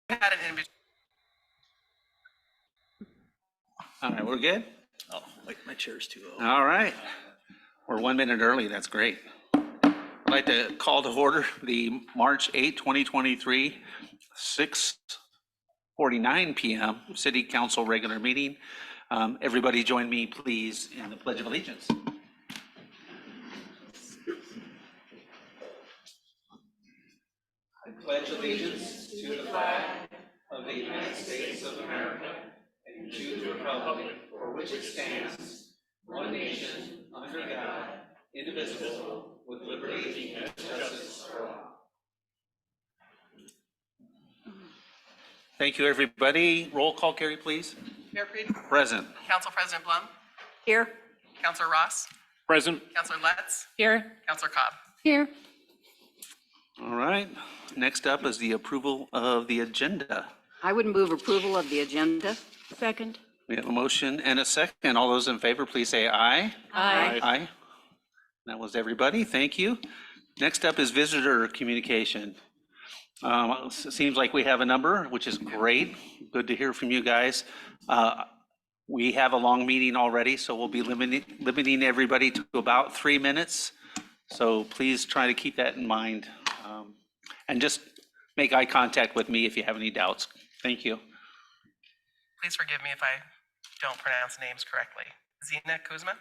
had an in. All right, we're good? Oh, like my chair's too low. All right. We're 1 minute early. That's great. I'd like to call to order the March 8, 2023, 6:49 p.m. City Council regular meeting. Everybody join me, please, in the Pledge of Allegiance. I pledge allegiance to the flag of the United States of America and to the republic for which it stands, one nation, under God, indivisible, with liberty and justice for all. Thank you, everybody. Roll call, Carrie, please. Mayor Creed. Present. Council President Blum. Here. Councilor Ross. Present. Councilor Letts. Here. Councilor Cobb. Here. All right. Next up is the approval of the agenda. I would move approval of the agenda. Second. We have a motion and a second. All those in favor, please say aye. Aye. Aye. That was everybody. Thank you. Next up is visitor communication. It seems like we have a number, which is great. Good to hear from you guys. We have a long meeting already, so we'll be limiting everybody to about 3 minutes. So please try to keep that in mind. And just make eye contact with me if you have any doubts. Thank you. Please forgive me if I don't pronounce names correctly. Zina Kuzma.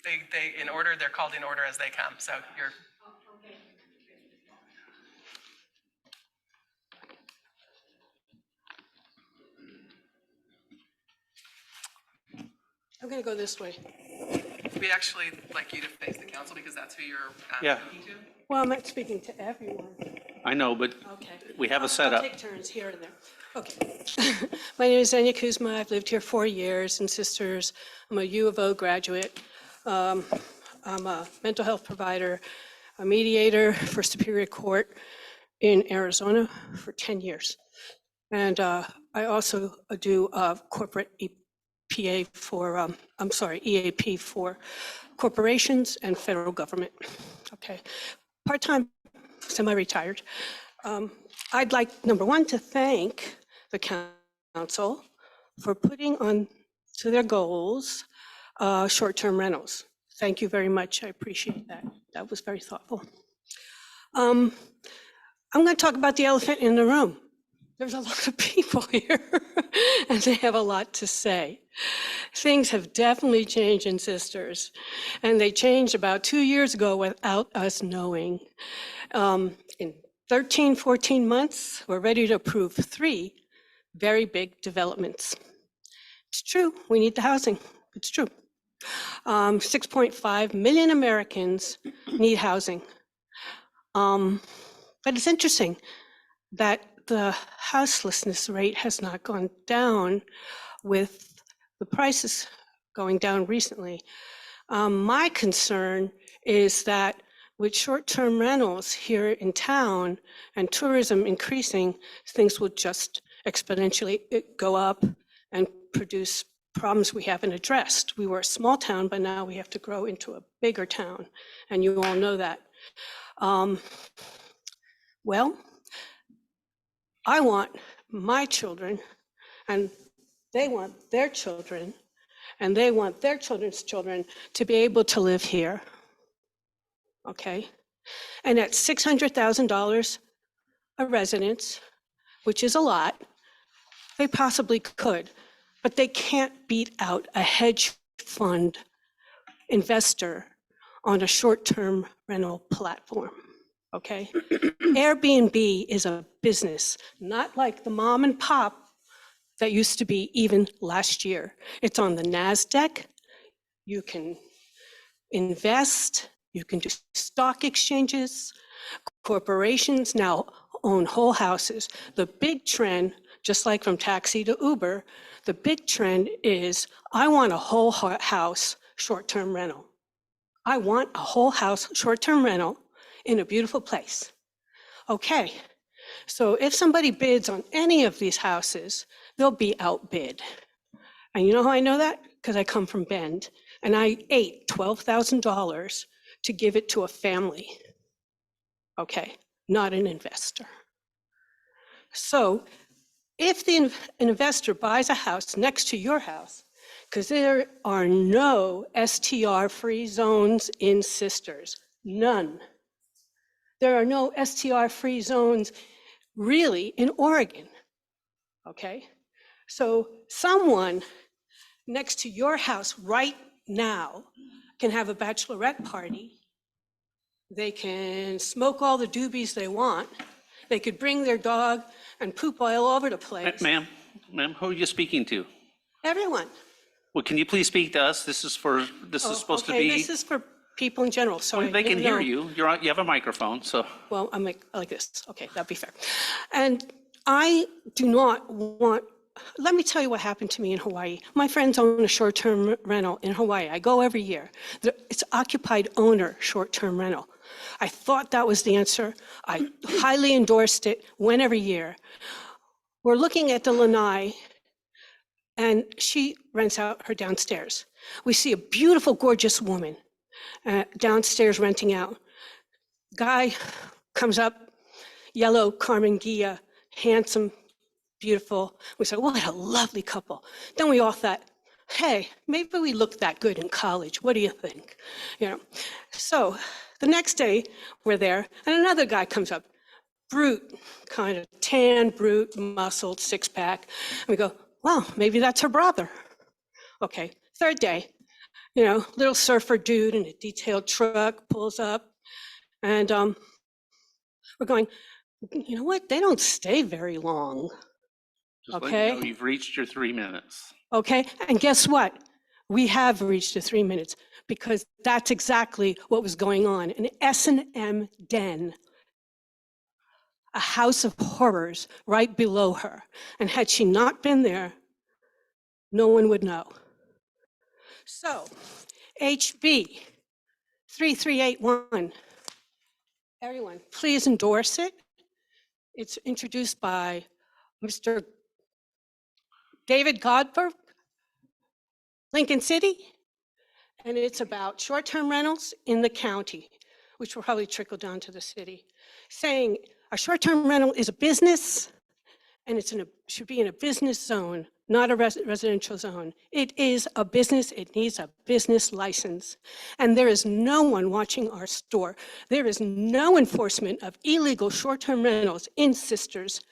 They in order, they're called in order as they come. So you're. I'm going to go this way. We actually like you to face the council because that's who you're Yeah. speaking to. Well, I'm not speaking to everyone. I know, but Okay. we have a I'll setup. take turns here and there. Okay. My name is Zina Kuzma. I've lived here 4 years in Sisters. I'm a U of O graduate. I'm a mental health provider, a mediator for Superior Court in Arizona for 10 years. And I also do corporate EAP for corporations and federal government. Okay. Part-time, semi-retired. I'd like, number one, to thank the council for putting on to their goals short-term rentals. Thank you very much. I appreciate that. That was very thoughtful. I'm going to talk about the elephant in the room. There's a lot of people here, and they have a lot to say. Things have definitely changed in Sisters, and they changed about 2 years ago without us knowing. In 13, 14 months, we're ready to approve 3 very big developments. It's true, we need the housing. It's true. 6.5 million Americans need housing. But it's interesting that the houselessness rate has not gone down with the prices going down recently. My concern is that with short-term rentals here in town and tourism increasing, things will just exponentially go up and produce problems we haven't addressed. We were a small town, but now we have to grow into a bigger town, and you all know that. Well, I want my children, and they want their children, and they want their children's children to be able to live here, okay? And at $600,000 a residence, which is a lot, they possibly could, but they can't beat out a hedge fund investor on a short-term rental platform. Okay? Airbnb is a business, not like the mom and pop that used to be even last year. It's on the NASDAQ. You can invest, you can do stock exchanges. Corporations now own whole houses. The big trend, just like from taxi to Uber, the big trend is I want a whole house short-term rental. I want a whole house short-term rental in a beautiful place. Okay, so if somebody bids on any of these houses, they'll be outbid. And you know how I know that? Because I come from Bend, and I ate $12,000 to give it to a family. okay, not an investor. So if an investor buys a house next to your house, because there are no STR-free zones in Sisters, none. There are no STR-free zones really in Oregon, okay? So someone next to your house right now can have a bachelorette party. They can smoke all the doobies they want. They could bring their dog and poop all over the place. Ma'am, who are you speaking to? Everyone. Well, can you please speak to us? This is supposed to Okay, be. this is for people in general, so Well, I they can didn't hear know. you. You have a microphone, so. Well, I'm like this. Okay, that'd be fair. And I do not want, let me tell you what happened to me in Hawaii. My friends own a short-term rental in Hawaii. I go every year. It's occupied owner short-term rental. I thought that was the answer. I highly endorsed it, went every year. We're looking at the lanai, and she rents out her downstairs. We see a beautiful, gorgeous woman downstairs renting out. Guy comes up, yellow Carmen Gia, handsome, beautiful. We said, what a lovely couple. Then we all thought, hey, maybe we looked that good in college. What do you think? You know. So the next day we're there, and another guy comes up, brute, kind of tan, brute, muscled, six-pack. And we go, well, maybe that's her brother. Okay, third day, little surfer dude in a detailed truck pulls up, and we're going, you know what? They don't stay very long. Just let Okay. you know you've reached your 3 minutes. Okay, and guess what? We have reached the 3 minutes because that's exactly what was going on. An S&M den, a house of horrors right below her. And had she not been there, no one would know. So, HB 3381, everyone, please endorse it. It's introduced by Mr. David Godberg, Lincoln City, and it's about short-term rentals in the county, which will probably trickle down to the city, saying a short-term rental is a business, and should be in a business zone, not a residential zone. It is a business, it needs a business license. And there is no one watching our store. There is no enforcement of illegal short-term rentals in Sisters,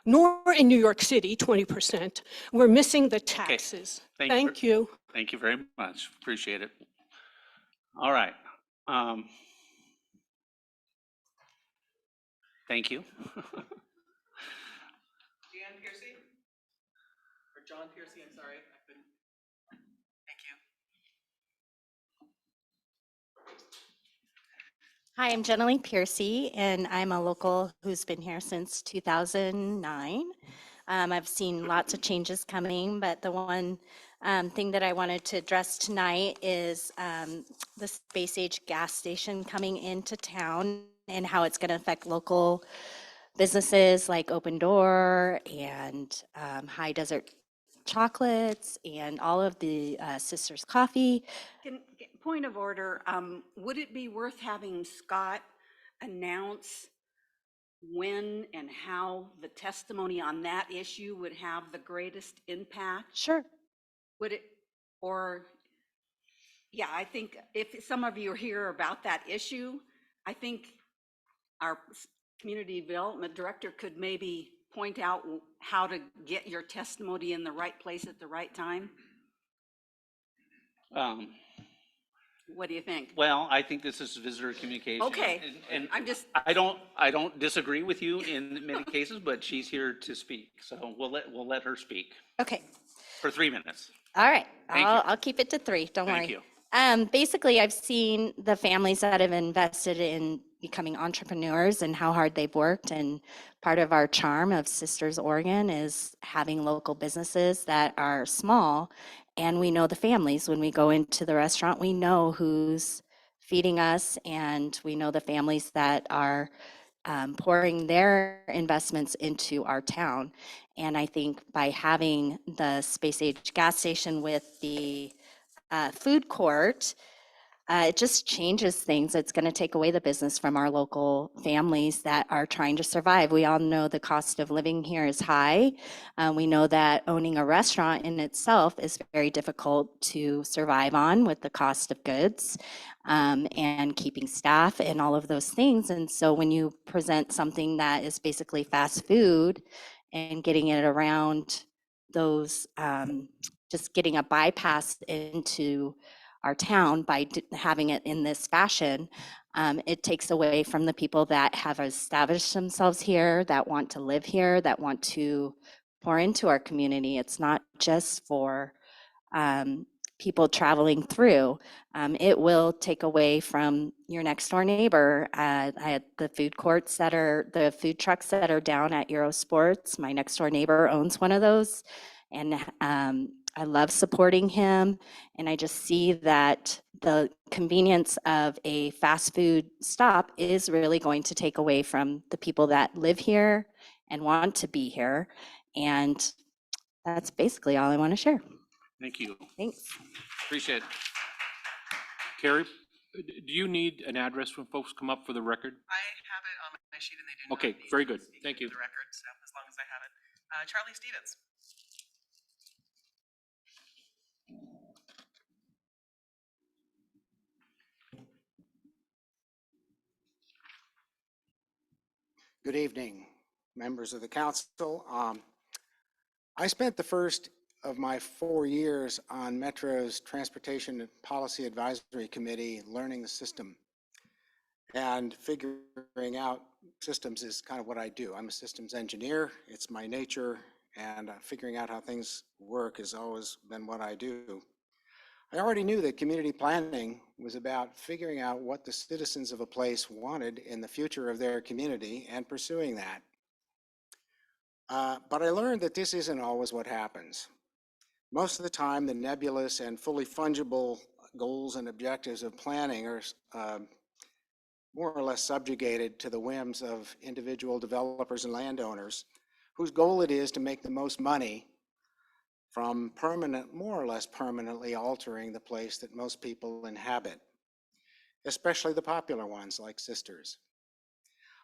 nor in New York City, 20%. We're missing the taxes. Thank you. Thank you very much. Appreciate it. All right. Thank you. Dan Piercy? Or John Piercy, I'm sorry. I couldn't. Thank you. Hi, I'm Jenny Piercy, and I'm a local who's been here since 2009. I've seen lots of changes coming, but the one thing that I wanted to address tonight is the space age gas station coming into town and how it's going to affect local businesses like Open Door and High Desert Chocolates and all of the Sisters Coffee. Point of order, would it be worth having Scott announce when and how the testimony on that issue would have the greatest impact? Sure. Would it, or, yeah, I think if some of you are here about that issue, I think our community development director could maybe point out how to get your testimony in the right place at the right time. What do you think? Well, I think this is visitor communication. Okay, And I'm just, I don't disagree with you in many cases, but she's here to speak. So we'll let her speak Okay. for 3 minutes. All right. Thank you. I'll keep it to 3. Don't Thank worry. you. Basically, I've seen the families that have invested in becoming entrepreneurs and how hard they've worked. And part of our charm of Sisters Oregon is having local businesses that are small. And we know the families. When we go into the restaurant, we know who's feeding us, and we know the families that are pouring their investments into our town. And I think by having the space age gas station with the food court, it just changes things. It's going to take away the business from our local families that are trying to survive. We all know the cost of living here is high. We know that owning a restaurant in itself is very difficult to survive on with the cost of goods and keeping staff and all of those things. And so when you present something that is basically fast food and getting it around those, just getting a bypass into our town by having it in this fashion, it takes away from the people that have established themselves here, that want to live here, that want to pour into our community. It's not just for people traveling through. It will take away from your next door neighbor. I had the food courts that are, the food trucks that are down at Eurosports. My next door neighbor owns one of those. And I love supporting him. And I just see that the convenience of a fast food stop is really going to take away from the people that live here and want to be here. And that's basically all I want to share. Thank you. Thanks. Appreciate it. Carrie, do you need an address when folks come up for the record? I have it on my sheet and they do not Okay, need very to good. speak Thank into you. The record, so as long as I have it. Charlie Stevens. Good evening, members of the council. I spent the first of my 4 years on Metro's Transportation Policy Advisory Committee learning the system. And figuring out systems is kind of what I do. I'm a systems engineer. It's my nature, and figuring out how things work has always been what I do. I already knew that community planning was about figuring out what the citizens of a place wanted in the future of their community and pursuing that. But I learned that this isn't always what happens. Most of the time, the nebulous and fully fungible goals and objectives of planning are more or less subjugated to the whims of individual developers and landowners whose goal it is to make the most money from more or less permanently altering the place that most people inhabit, especially the popular ones like Sisters.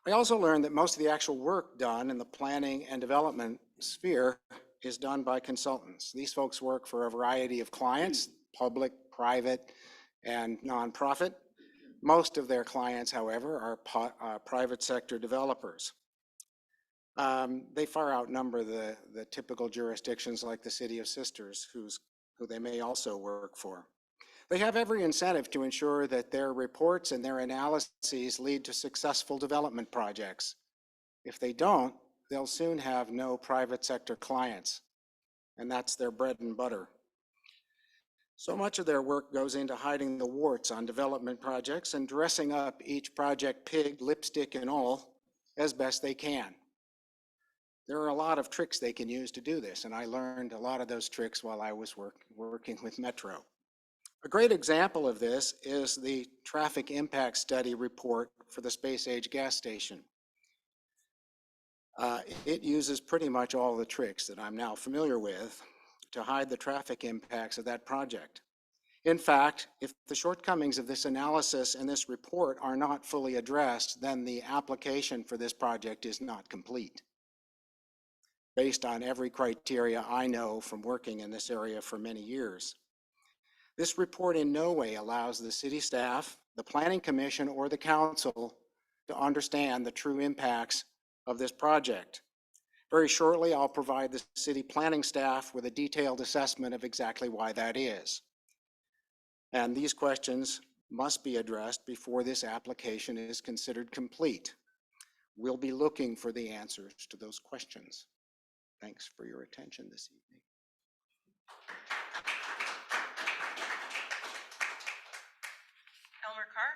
I also learned that most of the actual work done in the planning and development sphere is done by consultants. These folks work for a variety of clients, public, private, and nonprofit. Most of their clients, however, are private sector developers. They far outnumber the typical jurisdictions like the City of Sisters, who they may also work for. They have every incentive to ensure that their reports and their analyses lead to successful development projects. If they don't, they'll soon have no private sector clients, and that's their bread and butter. So much of their work goes into hiding the warts on development projects and dressing up each project pig, lipstick and all, as best they can. There are a lot of tricks they can use to do this, and I learned a lot of those tricks while I was working with Metro. A great example of this is the traffic impact study report for the Space Age gas station. It uses pretty much all the tricks that I'm now familiar with to hide the traffic impacts of that project. In fact, if the shortcomings of this analysis and this report are not fully addressed, then the application for this project is not complete, based on every criteria I know from working in this area for many years. This report in no way allows the city staff, the planning commission, or the council to understand the true impacts of this project. Very shortly, I'll provide the city planning staff with a detailed assessment of exactly why that is. And these questions must be addressed before this application is considered complete. We'll be looking for the answers to those questions. Thanks for your attention this evening. Elmer Carr.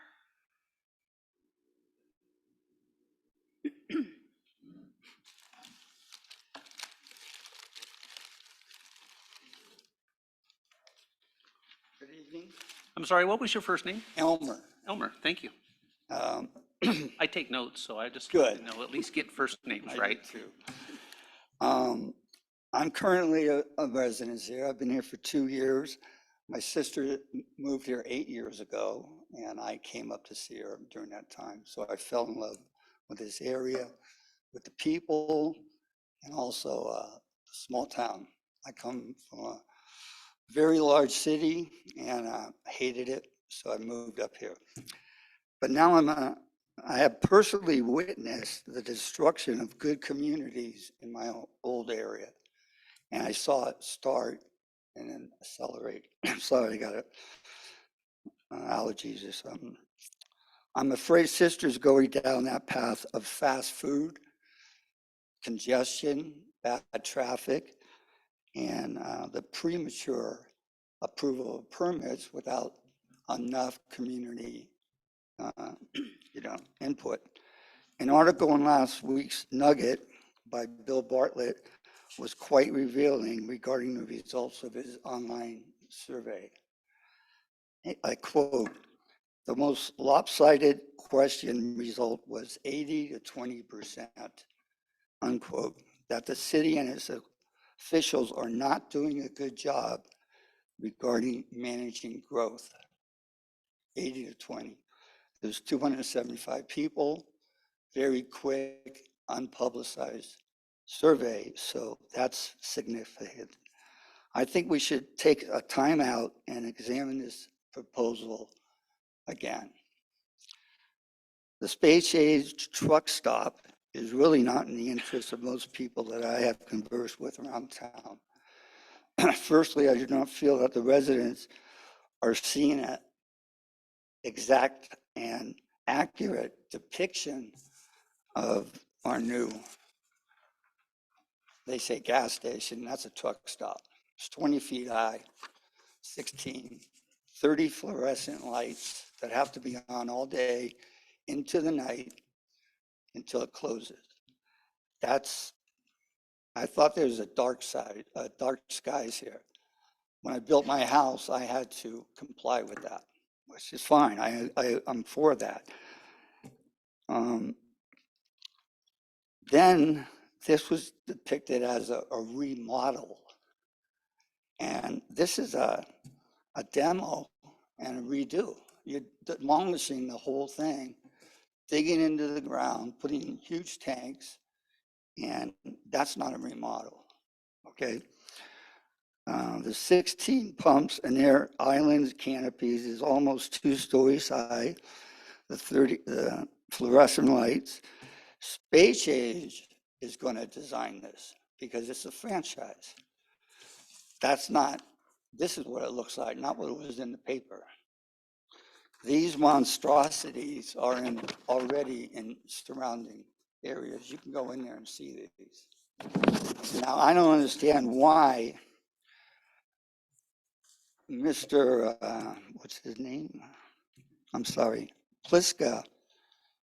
Good evening. I'm sorry, what was your first name? Elmer. Elmer, thank you. Um, I take notes, so I just Good. like to know, at least get first names I do right. too. I'm currently a resident here. I've been here for 2 years. My sister moved here 8 years ago, and I came up to see her during that time. So I fell in love with this area, with the people, and also a small town. I come from a very large city and hated it, so I moved up here. But now I have personally witnessed the destruction of good communities in my old area. And I saw it start and then accelerate. Sorry, I got allergies or something. I'm afraid Sister's going down that path of fast food, congestion, bad traffic, and the premature approval of permits without enough community input. An article in last week's Nugget by Bill Bartlett was quite revealing regarding the results of his online survey. I quote, the most lopsided question result was 80 to 20%, unquote, that the city and its officials are not doing a good job regarding managing growth. 80 to 20. There's 275 people, very quick, unpublicized survey, so that's significant. I think we should take a time out and examine this proposal again. The space age truck stop is really not in the interest of most people that I have conversed with around town. Firstly, I do not feel that the residents are seeing an exact and accurate depiction of our new, they say gas station, that's a truck stop. It's 20 feet high, 16, 30 fluorescent lights that have to be on all day into the night until it closes. I thought there was a dark side, dark skies here. When I built my house, I had to comply with that, which is fine. I'm for that. Then this was depicted as a remodel. And this is a demo and a redo. You're demolishing the whole thing, digging into the ground, putting huge tanks, and that's not a remodel, okay? The 16 pumps and their islands canopies is almost 2 stories high. The fluorescent lights. Space Age is going to design this because it's a franchise. This is what it looks like, not what was in the paper. These monstrosities are already in surrounding areas. You can go in there and see these. Now, I don't understand why Mr. What's his name? I'm sorry, Pliska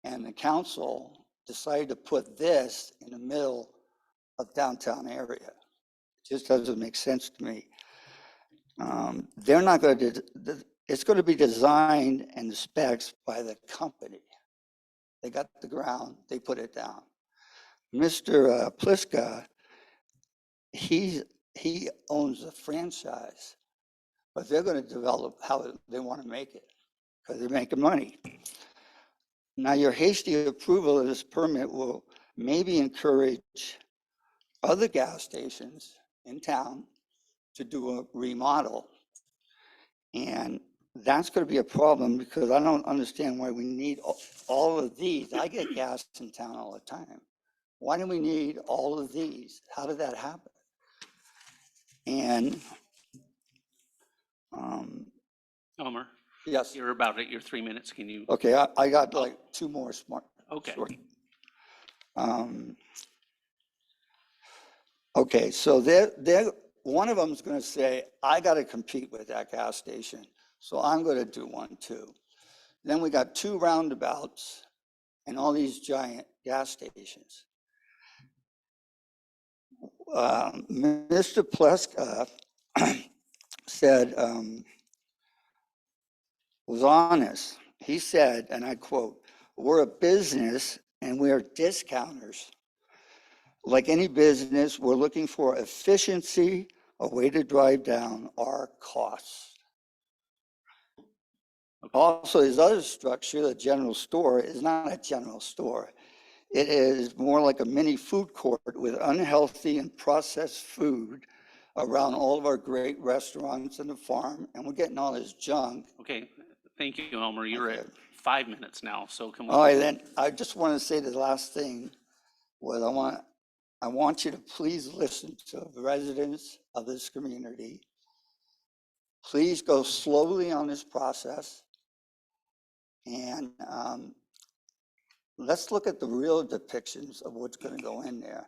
and the council decided to put this in the middle of downtown area. It just doesn't make sense to me. They're not going to, it's going to be designed and the specs by the company. They got the ground, they put it down. Mr. Pliska, he owns the franchise, but they're going to develop how they want to make it because they're making money. Now, your hasty approval of this permit will maybe encourage other gas stations in town to do a remodel. And that's going to be a problem because I don't understand why we need all of these. I get gas in town all the time. Why do we need all of these? How did that happen? And Elmer, yes, you're about at your 3 minutes. Can you? Okay, I got like 2 more smart. Okay. Short. Okay, so they're one of them is going to say, I got to compete with that gas station, so I'm going to do one too. Then we got 2 roundabouts and all these giant gas stations. Mr. Pleska said, was honest. He said, and I quote, we're a business and we are discounters. Like any business, we're looking for efficiency, a way to drive down our costs. Also, his other structure, the general store, is not a general store. It is more like a mini food court with unhealthy and processed food around all of our great restaurants and the farm, and we're getting all this junk. Okay, thank you, Elmer. You're at Okay. 5 minutes now, so can we? All right, then, I just want to say the last thing was I want you to please listen to the residents of this community. Please go slowly on this process. And let's look at the real depictions of what's going to go in there.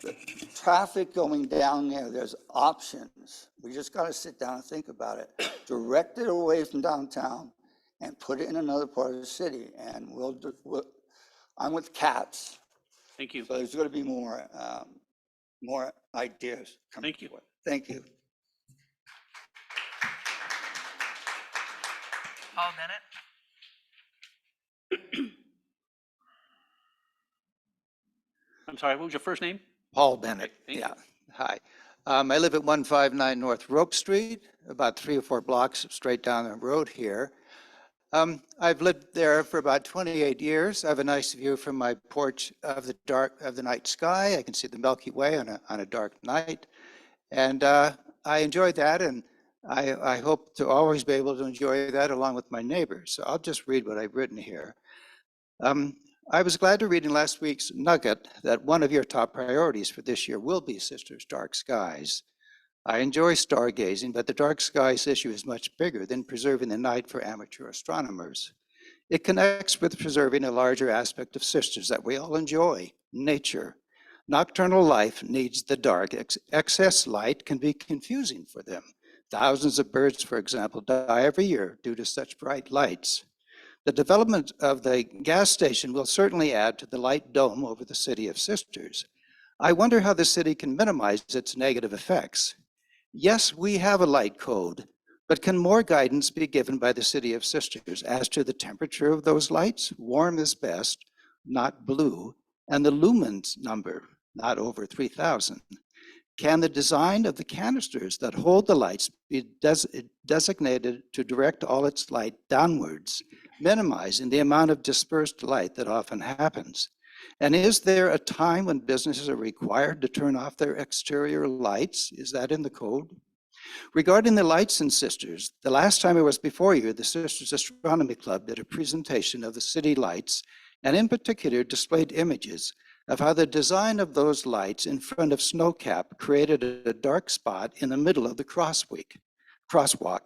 The traffic going down there, there's options. We just got to sit down and think about it. Direct it away from downtown and put it in another part of the city. And I'm with cats. Thank you. So there's going to be more ideas coming Thank you. forward. Thank you. Paul Bennett? I'm sorry, what was your first name? Paul Bennett, Thank yeah, hi. I live at 159 North Rope Street, about 3 or 4 blocks straight down the road here. I've lived there for about 28 years. I have a nice view from my porch of the night sky. I can see the Milky Way on a dark night. And I enjoy that, and I hope to always be able to enjoy that along with my neighbors. So I'll just read what I've written here. I was glad to read in last week's nugget that one of your top priorities for this year will be Sisters Dark Skies. I enjoy stargazing, but the dark skies issue is much bigger than preserving the night for amateur astronomers. It connects with preserving a larger aspect of Sisters that we all enjoy, nature. Nocturnal life needs the dark. Excess light can be confusing for them. Thousands of birds, for example, die every year due to such bright lights. The development of the gas station will certainly add to the light dome over the city of Sisters. I wonder how the city can minimize its negative effects. Yes, we have a light code, but can more guidance be given by the city of Sisters as to the temperature of those lights? Warm is best, not blue, and the lumens number, not over 3,000. Can the design of the canisters that hold the lights be designated to direct all its light downwards, minimizing the amount of dispersed light that often happens? And is there a time when businesses are required to turn off their exterior lights? Is that in the code? Regarding the lights in Sisters, the last time I was before you, the Sisters Astronomy Club did a presentation of the city lights, and in particular displayed images of how the design of those lights in front of Snowcap created a dark spot in the middle of the crosswalk.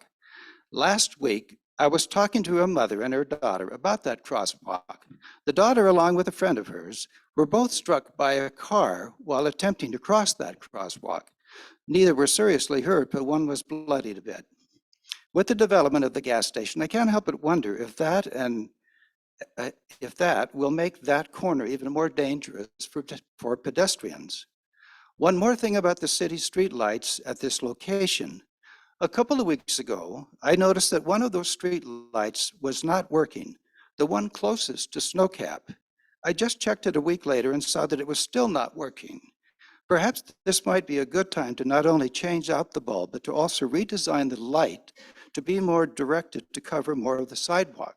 Last week, I was talking to a mother and her daughter about that crosswalk. The daughter, along with a friend of hers, were both struck by a car while attempting to cross that crosswalk. Neither were seriously hurt, but one was bloodied a bit. With the development of the gas station, I can't help but wonder if that will make that corner even more dangerous for pedestrians. One more thing about the city streetlights at this location. A couple of weeks ago, I noticed that one of those streetlights was not working, the one closest to Snowcap. I just checked it a week later and saw that it was still not working. Perhaps this might be a good time to not only change out the bulb, but to also redesign the light to be more directed to cover more of the sidewalk.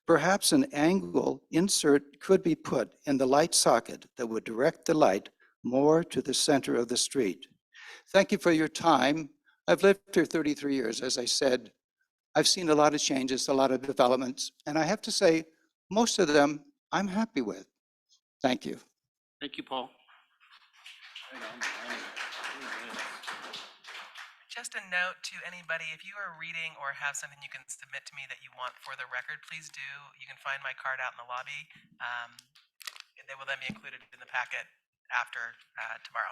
Perhaps an angle insert could be put in the light socket that would direct the light more to the center of the street. Thank you for your time. I've lived here 33 years. As I said, I've seen a lot of changes, a lot of developments, and I have to say, most of them I'm happy with. Thank you. Thank you, Paul. Just a note to anybody, if you are reading or have something you can submit to me that you want for the record, please do. You can find my card out in the lobby. They will then be included in the packet after tomorrow.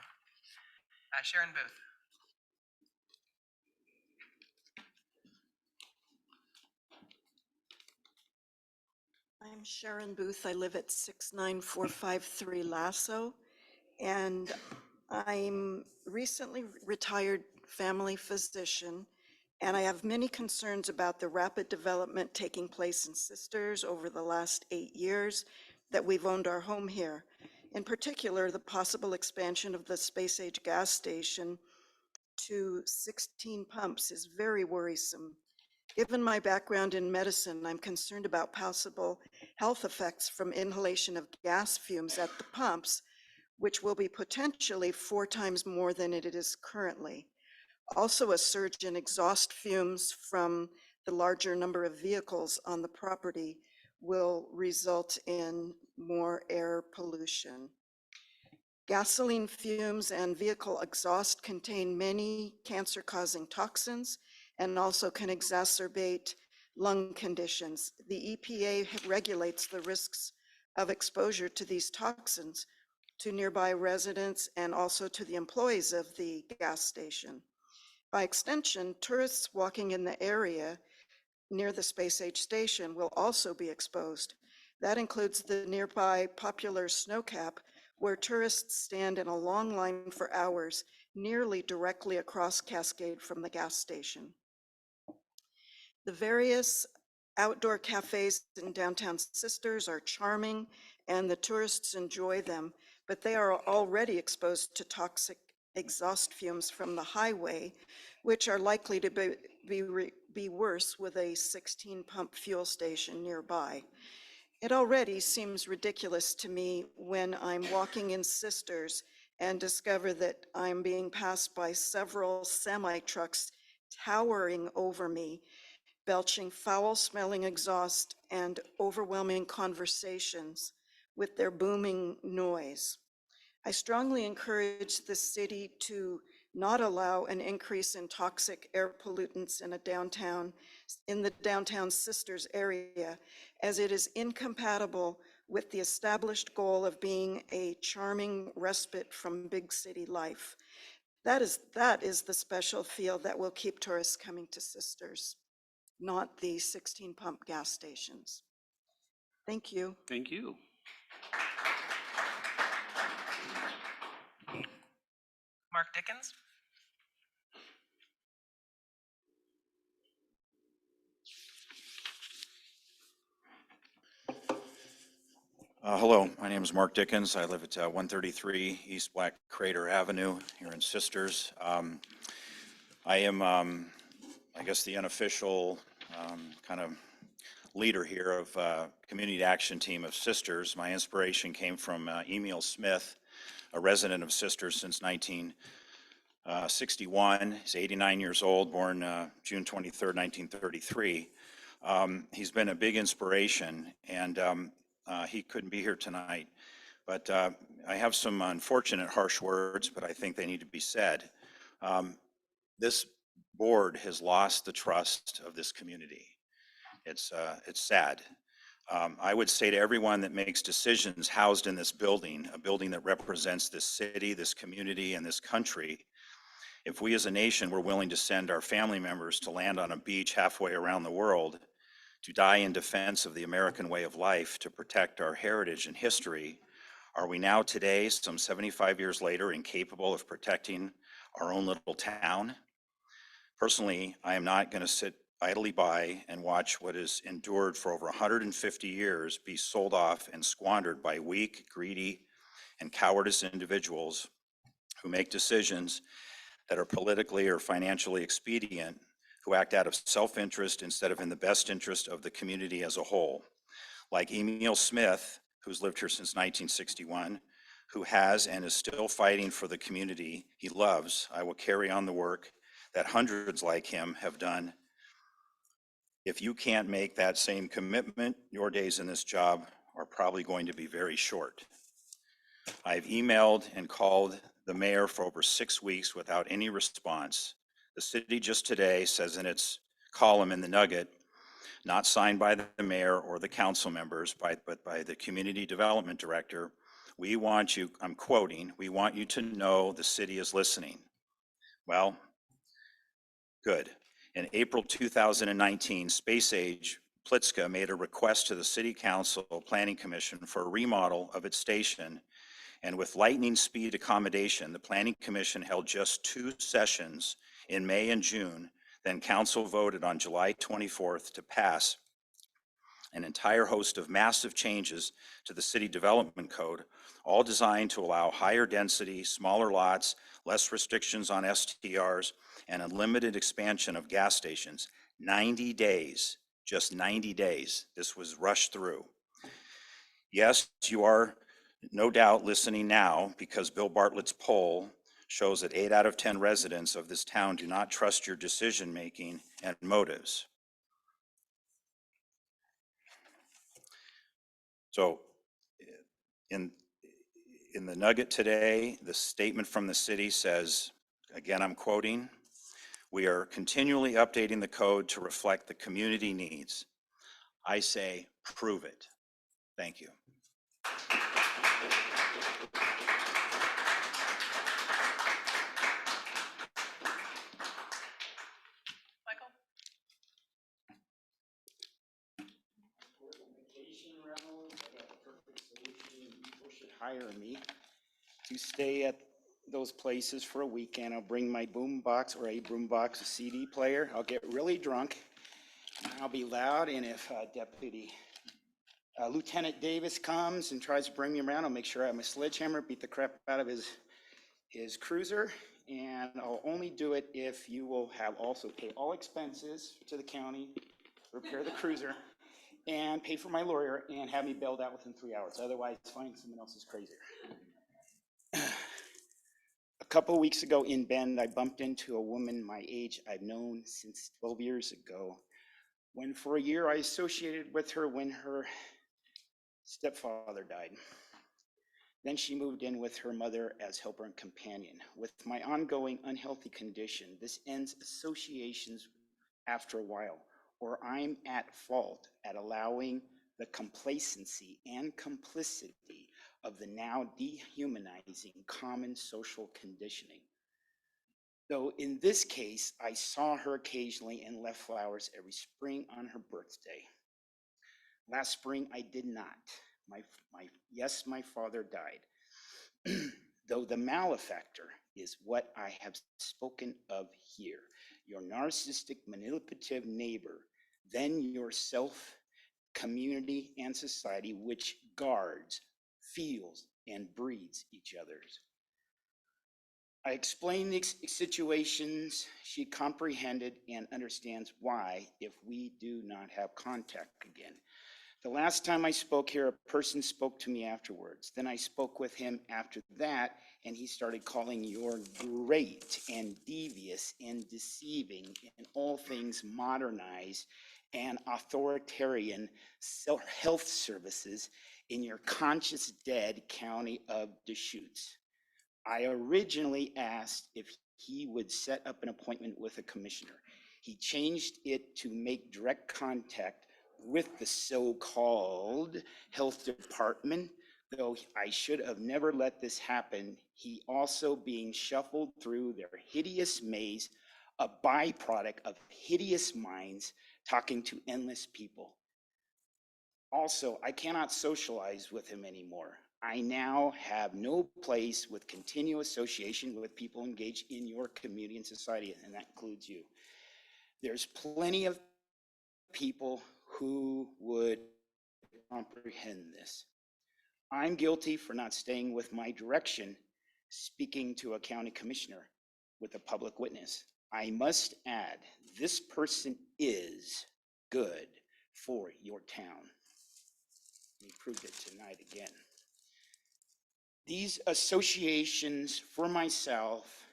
Sharon Booth. I'm Sharon Booth. I live at 69453 Lasso, and I'm recently retired family physician, and I have many concerns about the rapid development taking place in Sisters over the last 8 years that we've owned our home here. In particular, the possible expansion of the space age gas station to 16 pumps is very worrisome. Given my background in medicine, I'm concerned about possible health effects from inhalation of gas fumes at the pumps, which will be potentially 4 times more than it is currently. Also, a surge in exhaust fumes from the larger number of vehicles on the property will result in more air pollution. Gasoline fumes and vehicle exhaust contain many cancer-causing toxins and also can exacerbate lung conditions. The EPA regulates the risks of exposure to these toxins to nearby residents and also to the employees of the gas station. By extension, tourists walking in the area near the Space Age Station will also be exposed. That includes the nearby popular Snowcap, where tourists stand in a long line for hours, nearly directly across Cascade from the gas station. The various outdoor cafes in downtown Sisters are charming and the tourists enjoy them, but they are already exposed to toxic exhaust fumes from the highway, which are likely to be worse with a 16-pump fuel station nearby. It already seems ridiculous to me when I'm walking in Sisters and discover that I'm being passed by several semi-trucks towering over me, belching foul-smelling exhaust and overwhelming conversations with their booming noise. I strongly encourage the city to not allow an increase in toxic air pollutants in the downtown Sisters area, as it is incompatible with the established goal of being a charming respite from big city life. That is the special feel that will keep tourists coming to Sisters, not the 16-pump gas stations. Thank you. Thank you. Mark Dickens? Hello, my name is Mark Dickens. I live at 133 East Black Crater Avenue here in Sisters. I am, I guess, the unofficial kind of leader here of Community Action Team of Sisters. My inspiration came from Emil Smith, a resident of Sisters since 1961. He's 89 years old, born June 23rd, 1933. He's been a big inspiration, and he couldn't be here tonight. But I have some unfortunate harsh words, but I think they need to be said. This board has lost the trust of this community. It's sad. I would say to everyone that makes decisions housed in this building, a building that represents this city, this community, and this country, if we as a nation were willing to send our family members to land on a beach halfway around the world, to die in defense of the American way of life, to protect our heritage and history, are we now today, some 75 years later, incapable of protecting our own little town? Personally, I am not going to sit idly by and watch what is endured for over 150 years be sold off and squandered by weak, greedy, and cowardice individuals who make decisions that are politically or financially expedient, who act out of self-interest instead of in the best interest of the community as a whole. Like Emil Smith, who's lived here since 1961, who has and is still fighting for the community he loves, I will carry on the work that hundreds like him have done. If you can't make that same commitment, your days in this job are probably going to be very short. I've emailed and called the mayor for over 6 weeks without any response. The city just today says in its column in the Nugget, not signed by the mayor or the council members, but by the community development director, we want you, I'm quoting, we want you to know the city is listening. Well, good. In April 2019, Space Age Plitzka made a request to the City Council Planning Commission for a remodel of its station, and with lightning speed accommodation, the Planning Commission held just 2 sessions in May and June. Then Council voted on July 24th to pass an entire host of massive changes to the City Development Code, all designed to allow higher density, smaller lots, less restrictions on STRs, and unlimited expansion of gas stations, 90 days, just 90 days. This was rushed through. Yes, you are no doubt listening now because Bill Bartlett's poll shows that 8 out of 10 residents of this town do not trust your decision-making and motives. So in the nugget today, the statement from the city says, again, I'm quoting, "We are continually updating the code to reflect the community needs." I say, prove it. Thank you. Michael? People should hire me to stay at those places for a weekend. I'll bring my boom box or a boom box, a CD player. I'll get really drunk. I'll be loud, and if Lieutenant Davis comes and tries to bring me around, I'll make sure I have my sledgehammer, beat the crap out of his cruiser, and I'll only do it if you will have also pay all expenses to the county, repair the cruiser, and pay for my lawyer, and have me bailed out within 3 hours. Otherwise, find someone else is crazier. A couple of weeks ago in Bend, I bumped into a woman my age I've known since 12 years ago, when for a year I associated with her when her stepfather died. Then she moved in with her mother as helper and companion. With my ongoing unhealthy condition, this ends associations after a while, or I'm at fault at allowing the complacency and complicity of the now dehumanizing common social conditioning. Though in this case, I saw her occasionally and left flowers every spring on her birthday. Last spring, I did not. Yes, my father died. Though the malefactor is what I have spoken of here, your narcissistic, manipulative neighbor, then yourself, community, and society, which guards, feels, and breeds each other's. I explained these situations. She comprehended and understands why if we do not have contact again. The last time I spoke here, a person spoke to me afterwards. Then I spoke with him after that, and he started calling you're great and devious and deceiving and all things modernized and authoritarian health services in your conscious dead county of Deschutes. I originally asked if he would set up an appointment with a commissioner. He changed it to make direct contact with the so-called health department, though I should have never let this happen. He also being shuffled through their hideous maze, a byproduct of hideous minds talking to endless people. Also, I cannot socialize with him anymore. I now have no place with continuous association with people engaged in your community and society, and that includes you. There's plenty of people who would comprehend this. I'm guilty for not staying with my direction, speaking to a county commissioner with a public witness. I must add, this person is good for your town. We proved it tonight again. These associations for myself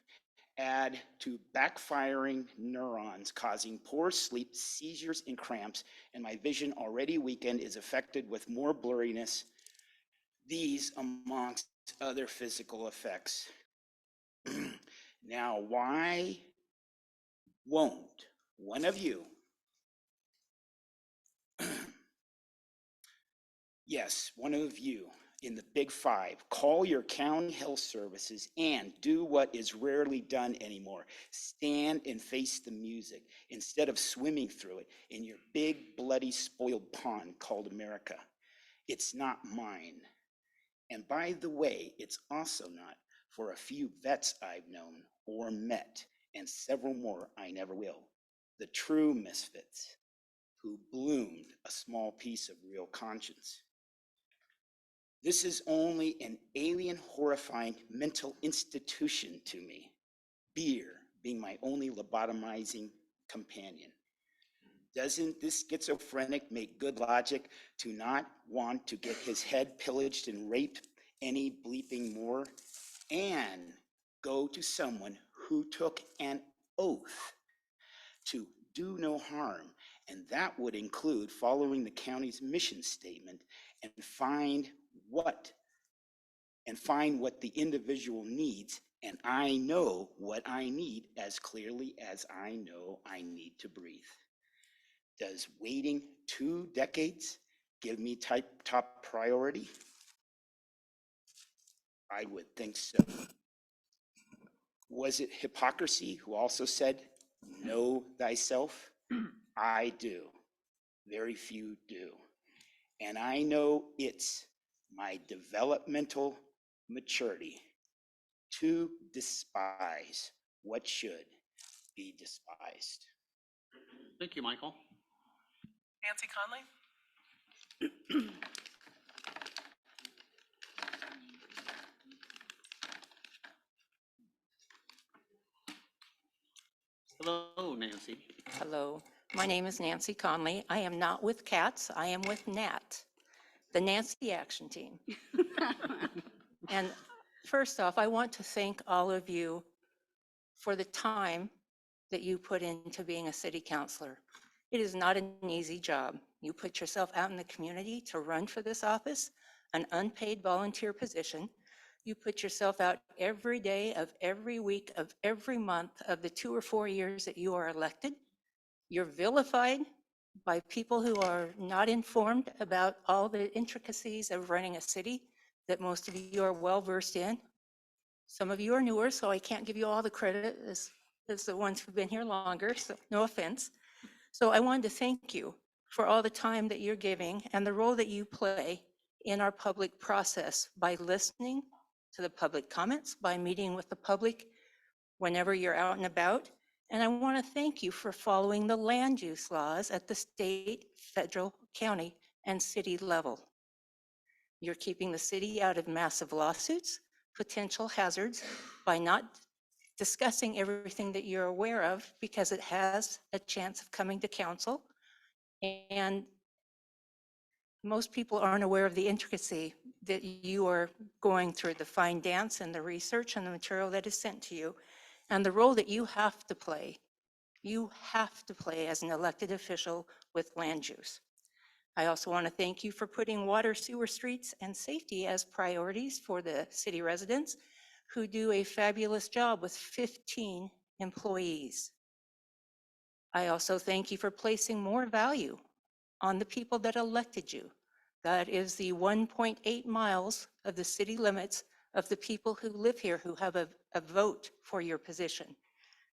add to backfiring neurons, causing poor sleep, seizures, and cramps, and my vision already weakened is affected with more blurriness. These amongst other physical effects. Now, why won't one of you, yes, one of you in the big five, call your county health services and do what is rarely done anymore. Stand and face the music instead of swimming through it in your big, bloody, spoiled pond called America. It's not mine. And by the way, it's also not for a few vets I've known or met, and several more I never will. The true misfits who bloomed a small piece of real conscience. This is only an alien, horrifying mental institution to me, beer being my only lobotomizing companion. Doesn't this schizophrenic make good logic to not want to get his head pillaged and raped any bleeping more, and go to someone who took an oath to do no harm, and that would include following the county's mission statement and find what the individual needs, and I know what I need as clearly as I know I need to breathe. Does waiting 2 decades give me top priority? I would think so. Was it hypocrisy who also said, know thyself? I do. Very few do. And I know it's my developmental maturity to despise what should be despised. Thank you, Michael. Nancy Conley? Hello, Nancy. Hello, my name is Nancy Conley. I am not with CATS, I am with NAT, the Nancy Action Team. And first off, I want to thank all of you for the time that you put into being a city councilor. It is not an easy job. You put yourself out in the community to run for this office, an unpaid volunteer position. You put yourself out every day of every week of every month of the 2 or 4 years that you are elected. You're vilified by people who are not informed about all the intricacies of running a city that most of you are well versed in. Some of you are newer, so I can't give you all the credit as the ones who've been here longer, so no offense. So I wanted to thank you for all the time that you're giving and the role that you play in our public process by listening to the public comments, by meeting with the public whenever you're out and about. And I want to thank you for following the land use laws at the state, federal, county, and city level. You're keeping the city out of massive lawsuits, potential hazards, by not discussing everything that you're aware of because it has a chance of coming to council. And most people aren't aware of the intricacy that you are going through, the fine dance and the research and the material that is sent to you, and the role that you have to play. You have to play as an elected official with land use. I also want to thank you for putting water, sewer, streets, and safety as priorities for the city residents who do a fabulous job with 15 employees. I also thank you for placing more value on the people that elected you. That is the 1.8 miles of the city limits of the people who live here who have a vote for your position.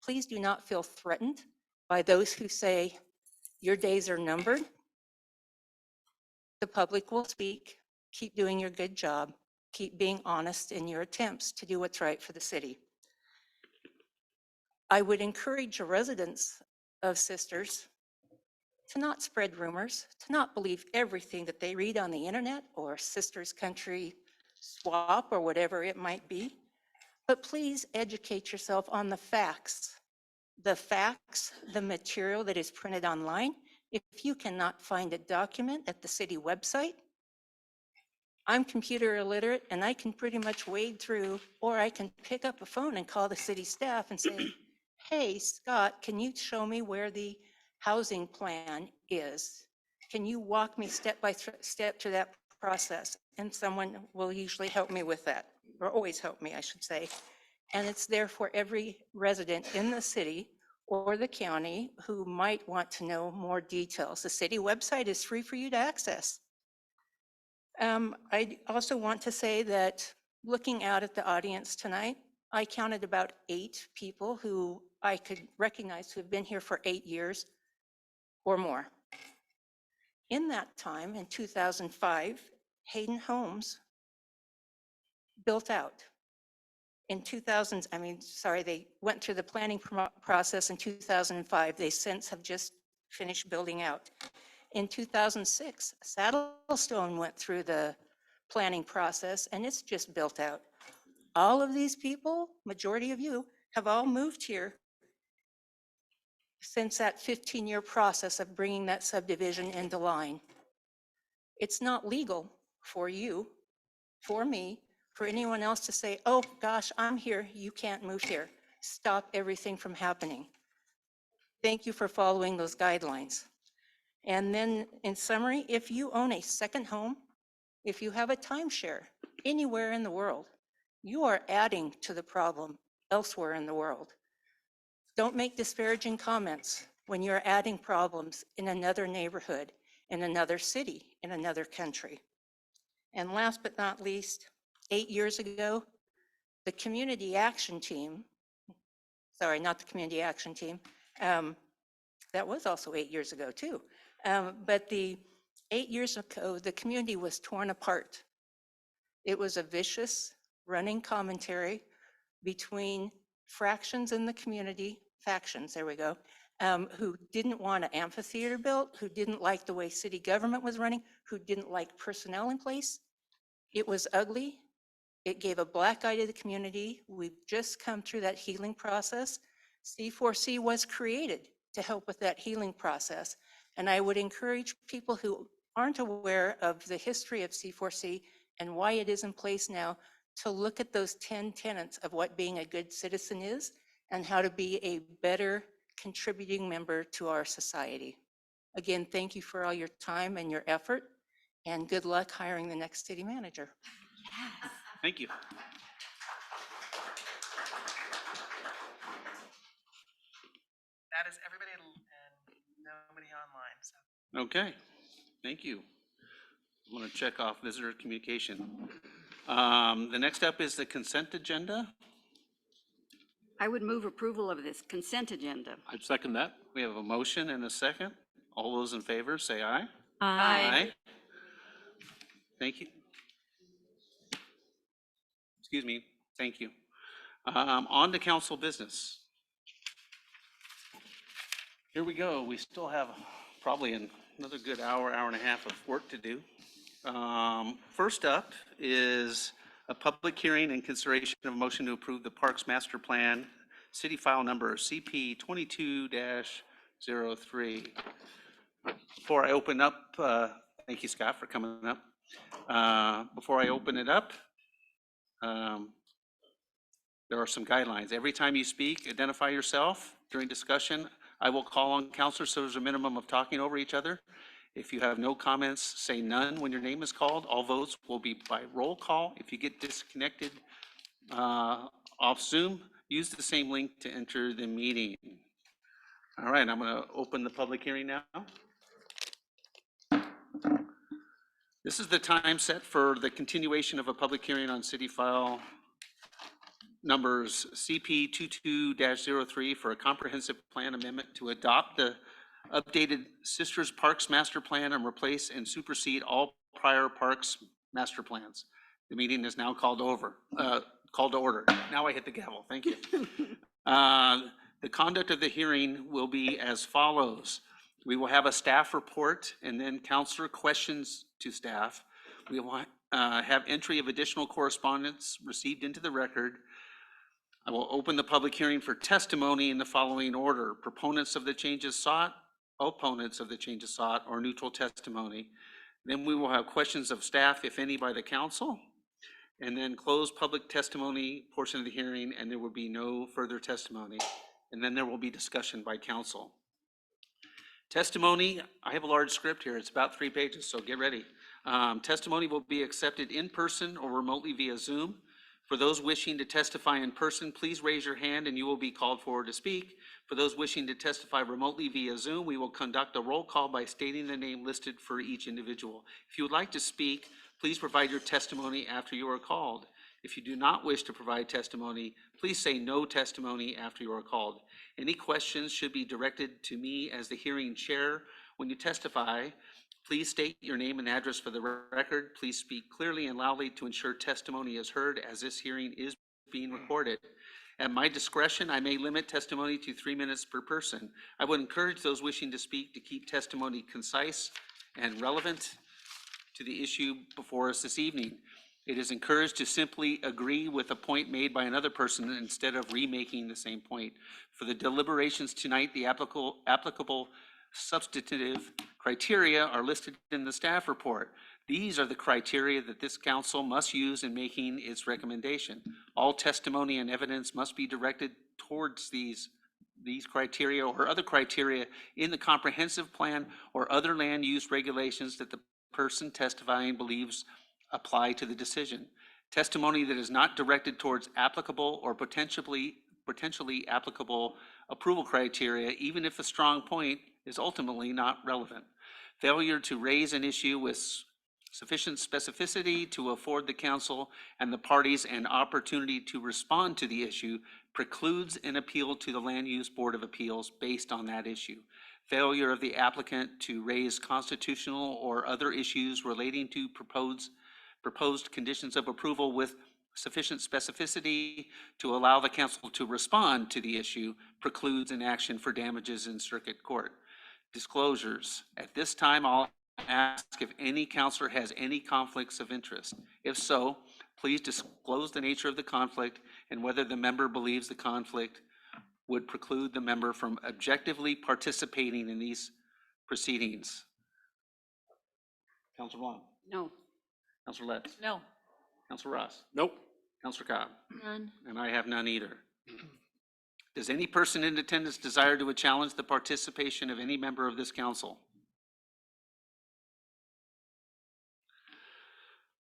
Please do not feel threatened by those who say your days are numbered. The public will speak. Keep doing your good job. Keep being honest in your attempts to do what's right for the city. I would encourage the residents of Sisters to not spread rumors, to not believe everything that they read on the internet or Sisters Country Swap or whatever it might be. But please educate yourself on the facts, the material that is printed online. If you cannot find a document at the city website, I'm computer illiterate and I can pretty much wade through, or I can pick up a phone and call the city staff and say, hey, Scott, can you show me where the housing plan is? Can you walk me step by step through that process? And someone will usually help me with that, or always help me, I should say. And it's there for every resident in the city or the county who might want to know more details. The city website is free for you to access. I also want to say that looking out at the audience tonight, I counted about 8 people who I could recognize who have been here for 8 years or more. In that time, in 2005, Hayden Homes built out. In 2000, they went through the planning process in 2005. They since have just finished building out. In 2006, Saddlestone went through the planning process and it's just built out. All of these people, majority of you, have all moved here since that 15-year process of bringing that subdivision into line. It's not legal for you, for me, for anyone else to say, oh gosh, I'm here, you can't move here. Stop everything from happening. Thank you for following those guidelines. And then in summary, if you own a second home, if you have a timeshare anywhere in the world, you are adding to the problem elsewhere in the world. Don't make disparaging comments when you're adding problems in another neighborhood, in another city, in another country. And last but not least, 8 years ago, the community action team, sorry, not the community action team, that was also 8 years ago too. But 8 years ago, the community was torn apart. It was a vicious running commentary between fractions in the community, factions, there we go, who didn't want an amphitheater built, who didn't like the way city government was running, who didn't like personnel in place. It was ugly. It gave a black eye to the community. We've just come through that healing process. C4C was created to help with that healing process. And I would encourage people who aren't aware of the history of C4C and why it is in place now to look at those 10 tenets of what being a good citizen is and how to be a better contributing member to our society. Again, thank you for all your time and your effort, and good luck hiring the next city manager. Thank you. That is everybody and nobody online. So. Okay, thank you. I'm going to check off visitor communication. The next up is the consent agenda. I would move approval of this consent agenda. I'd second that. We have a motion and a second. All those in favor, say aye. Aye. Thank you. Excuse me, thank you. On to council business. Here we go. We still have probably another good hour, hour and a half of work to do. First up is a public hearing and consideration of a motion to approve the Parks Master Plan, city file number CP 22-03. Before I open up, thank you, Scott, for coming up. Before I open it up, there are some guidelines. Every time you speak, identify yourself. During discussion, I will call on counselors, so there's a minimum of talking over each other. If you have no comments, say none when your name is called. All votes will be by roll call. If you get disconnected off Zoom, use the same link to enter the meeting. All right, I'm going to open the public hearing now. This is the time set for the continuation of a public hearing on city file numbers CP 22-03 for a comprehensive plan amendment to adopt the updated Sisters Parks Master Plan and replace and supersede all prior parks master plans. The meeting is now called to order. Now I hit the gavel. Thank you. The conduct of the hearing will be as follows. We will have a staff report and then counselor questions to staff. We will have entry of additional correspondence received into the record. I will open the public hearing for testimony in the following order: proponents of the changes sought, opponents of the changes sought, or neutral testimony. Then we will have questions of staff, if any, by the council, and then close public testimony portion of the hearing, and there will be no further testimony. And then there will be discussion by council. Testimony, I have a large script here. It's about 3 pages, so get ready. Testimony will be accepted in person or remotely via Zoom. For those wishing to testify in person, please raise your hand and you will be called forward to speak. For those wishing to testify remotely via Zoom, we will conduct a roll call by stating the name listed for each individual. If you would like to speak, please provide your testimony after you are called. If you do not wish to provide testimony, please say no testimony after you are called. Any questions should be directed to me as the hearing chair. When you testify, please state your name and address for the record. Please speak clearly and loudly to ensure testimony is heard, as this hearing is being recorded. At my discretion, I may limit testimony to 3 minutes per person. I would encourage those wishing to speak to keep testimony concise and relevant to the issue before us this evening. It is encouraged to simply agree with a point made by another person instead of remaking the same point. For the deliberations tonight, the applicable substantive criteria are listed in the staff report. These are the criteria that this council must use in making its recommendation. All testimony and evidence must be directed towards these criteria or other criteria in the comprehensive plan or other land use regulations that the person testifying believes apply to the decision. Testimony that is not directed towards applicable or potentially applicable approval criteria, even if a strong point is ultimately not relevant. Failure to raise an issue with sufficient specificity to afford the council and the parties an opportunity to respond to the issue precludes an appeal to the Land Use Board of Appeals based on that issue. Failure of the applicant to raise constitutional or other issues relating to proposed conditions of approval with sufficient specificity to allow the council to respond to the issue precludes an action for damages in circuit court. Disclosures. At this time, I'll ask if any counselor has any conflicts of interest. If so, please disclose the nature of the conflict and whether the member believes the conflict would preclude the member from objectively participating in these proceedings. Councilor Blanc. No. Councilor Letts. No. Councilor Ross. Nope. Councilor Cobb. None. And I have none either. Does any person in attendance desire to challenge the participation of any member of this council?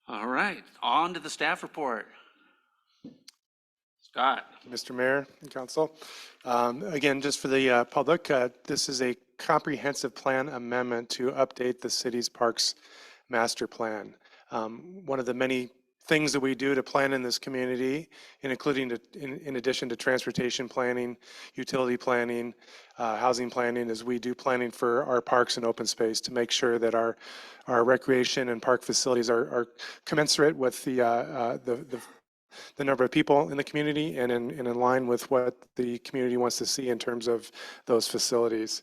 All right, on to the staff report. Scott. Mr. Mayor and Council. Again, just for the public, this is a comprehensive plan amendment to update the city's parks master plan. One of the many things that we do to plan in this community, including in addition to transportation planning, utility planning, housing planning, is we do planning for our parks and open space to make sure that our recreation and park facilities are commensurate with the number of people in the community and in line with what the community wants to see in terms of those facilities.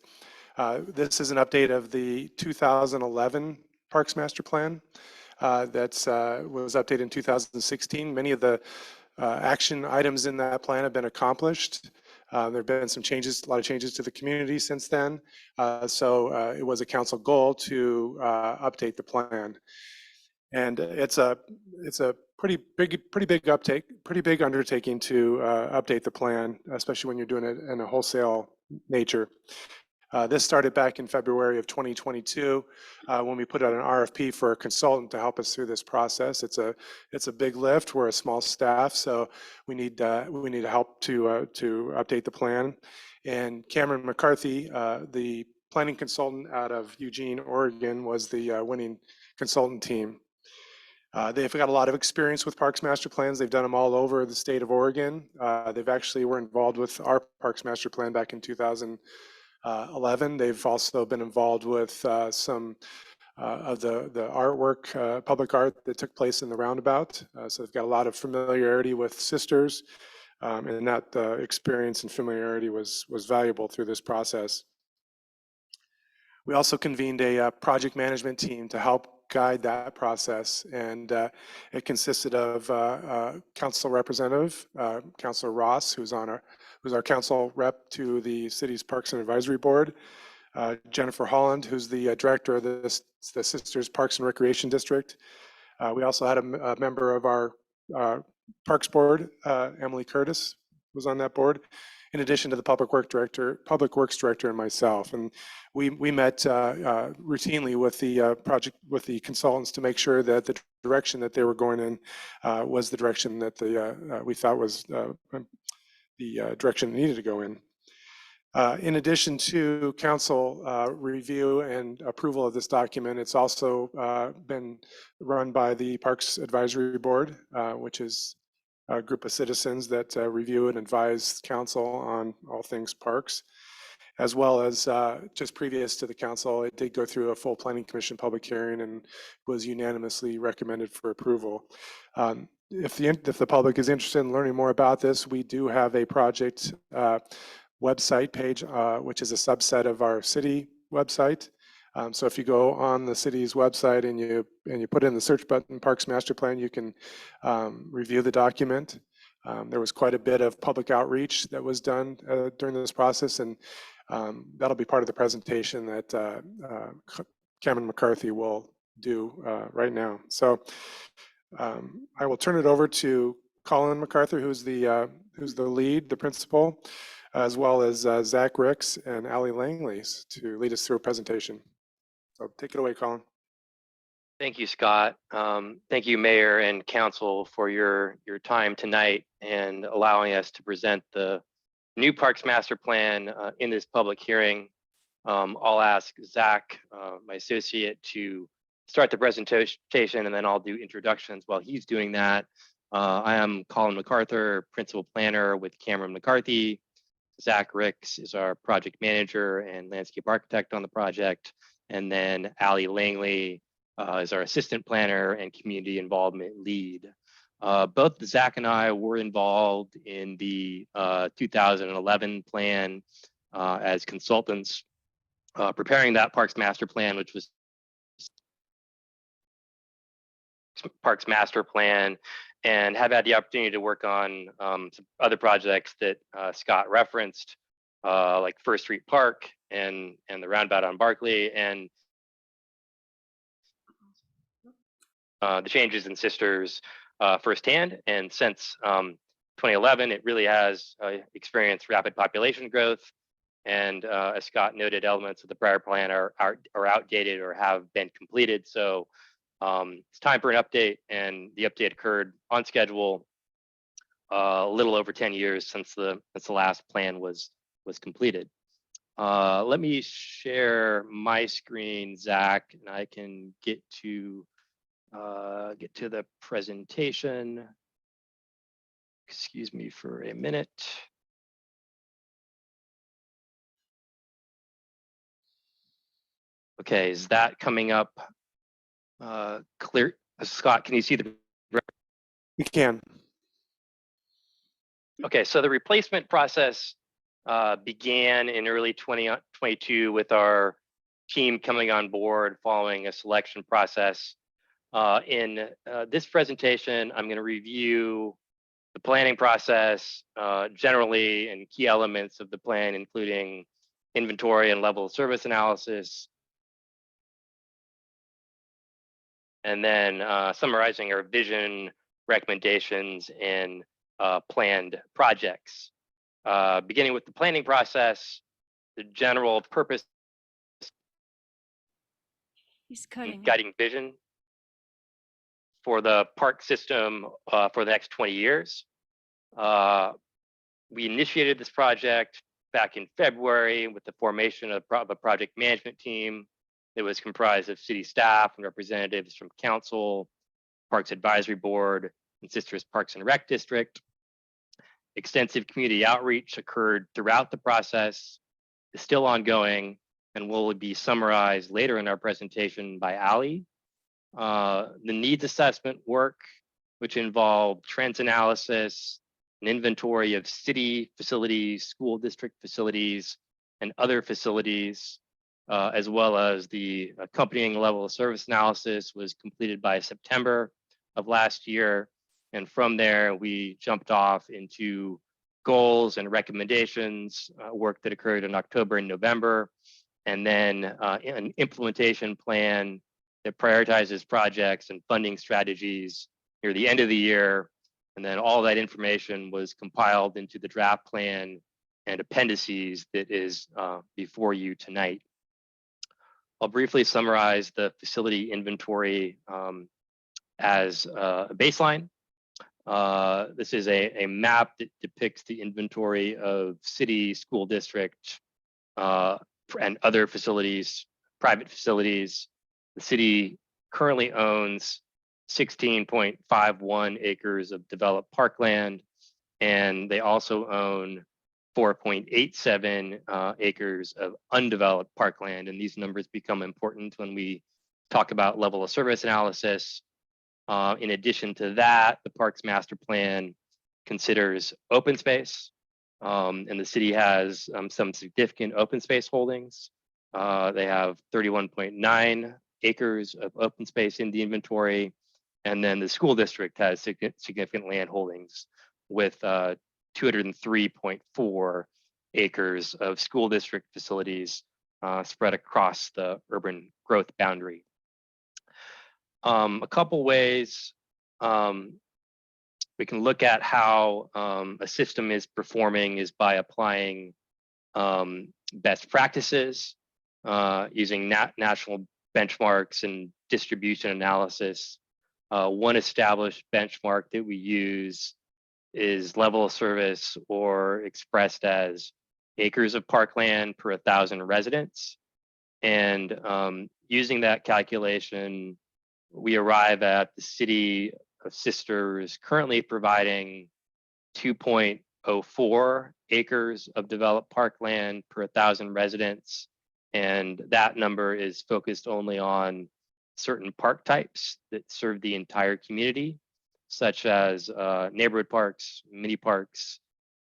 This is an update of the 2011 Parks Master Plan that was updated in 2016. Many of the action items in that plan have been accomplished. There have been some changes, a lot of changes to the community since then. So it was a council goal to update the plan. And it's a pretty big undertaking to update the plan, especially when you're doing it in a wholesale nature. This started back in February of 2022 when we put out an RFP for a consultant to help us through this process. It's a big lift. We're a small staff, so we need help to update the plan. And Cameron McCarthy, the planning consultant out of Eugene, Oregon, was the winning consultant team. They've got a lot of experience with Parks Master Plans. They've done them all over the state of Oregon. They've actually were involved with our Parks Master Plan back in 2011. They've also been involved with some of the artwork, public art that took place in the roundabout. So they've got a lot of familiarity with sisters, and that experience and familiarity was valuable through this process. We also convened a project management team to help guide that process, and it consisted of council representative, Councilor Ross, who's our council rep to the city's Parks and Advisory Board, Jennifer Holland, who's the director of the Sisters Parks and Recreation District. We also had a member of our Parks Board, Emily Curtis, was on that board, in addition to the Public Works Director and myself. And we met routinely with the consultants to make sure that the direction that they were going in was the direction that we thought was the direction needed to go in. In addition to council review and approval of this document, it's also been run by the Parks Advisory Board, which is a group of citizens that review and advise council on all things parks, as well as just previous to the council, it did go through a full planning commission public hearing and was unanimously recommended for approval. If the public is interested in learning more about this, we do have a project website page, which is a subset of our city website. So if you go on the city's website and you put in the search button Parks Master Plan, you can review the document. There was quite a bit of public outreach that was done during this process, and that'll be part of the presentation that Cameron McCarthy will do right now. So I will turn it over to Colin MacArthur, who's the lead, the principal, as well as Zach Ricks and Ali Langley to lead us through a presentation. So take it away, Colin. Thank you, Scott. Thank you, Mayor and Council, for your time tonight and allowing us to present the new Parks Master Plan in this public hearing. I'll ask Zach, my associate, to start the presentation, and then I'll do introductions while he's doing that. I am Colin MacArthur, Principal Planner with Cameron McCarthy. Zach Ricks is our project manager and landscape architect on the project. And then Ali Langley is our assistant planner and community involvement lead. Both Zach and I were involved in the 2011 plan as consultants, preparing that Parks Master Plan, which was Parks Master Plan, and have had the opportunity to work on some other projects that Scott referenced, like First Street Park and the roundabout on Barkley, and the changes in Sisters firsthand. And since 2011, it really has experienced rapid population growth. And as Scott noted, elements of the prior plan are outdated or have been completed. So it's time for an update, and the update occurred on schedule a little over 10 years since the last plan was completed. Let me share my screen, Zach, and I can get to the presentation. Excuse me for a minute. Okay, is that coming up clear? Scott, can you see the? We can. Okay, so the replacement process began in early 2022 with our team coming on board following a selection process. In this presentation, I'm going to review the planning process generally and key elements of the plan, including inventory and level of service analysis, and then summarizing our vision, recommendations, and planned projects. Beginning with the planning process, the general purpose, guiding vision for the park system for the next 20 years. We initiated this project back in February with the formation of a project management team. It was comprised of city staff and representatives from council, Parks Advisory Board, and Sisters Parks and Rec District. Extensive community outreach occurred throughout the process, is still ongoing, and will be summarized later in our presentation by Ali. The needs assessment work, which involved trends analysis, an inventory of city facilities, school district facilities, and other facilities, as well as the accompanying level of service analysis, was completed by September of last year. And from there, we jumped off into goals and recommendations, work that occurred in October and November, and then an implementation plan that prioritizes projects and funding strategies near the end of the year. And then all that information was compiled into the draft plan and appendices that is before you tonight. I'll briefly summarize the facility inventory as a baseline. This is a map that depicts the inventory of city, school district, and other facilities, private facilities. The city currently owns 16.51 acres of developed parkland, and they also own 4.87 acres of undeveloped parkland. And these numbers become important when we talk about level of service analysis. In addition to that, the Parks Master Plan considers open space, and the city has some significant open space holdings. They have 31.9 acres of open space in the inventory. And then the school district has significant land holdings with 203.4 acres of school district facilities spread across the urban growth boundary. A couple ways we can look at how a system is performing is by applying best practices, using national benchmarks and distribution analysis. One established benchmark that we use is level of service, or expressed as acres of parkland per 1,000 residents. And using that calculation, we arrive at the city of Sisters currently providing 2.04 acres of developed parkland per 1,000 residents. And that number is focused only on certain park types that serve the entire community, such as neighborhood parks, mini parks,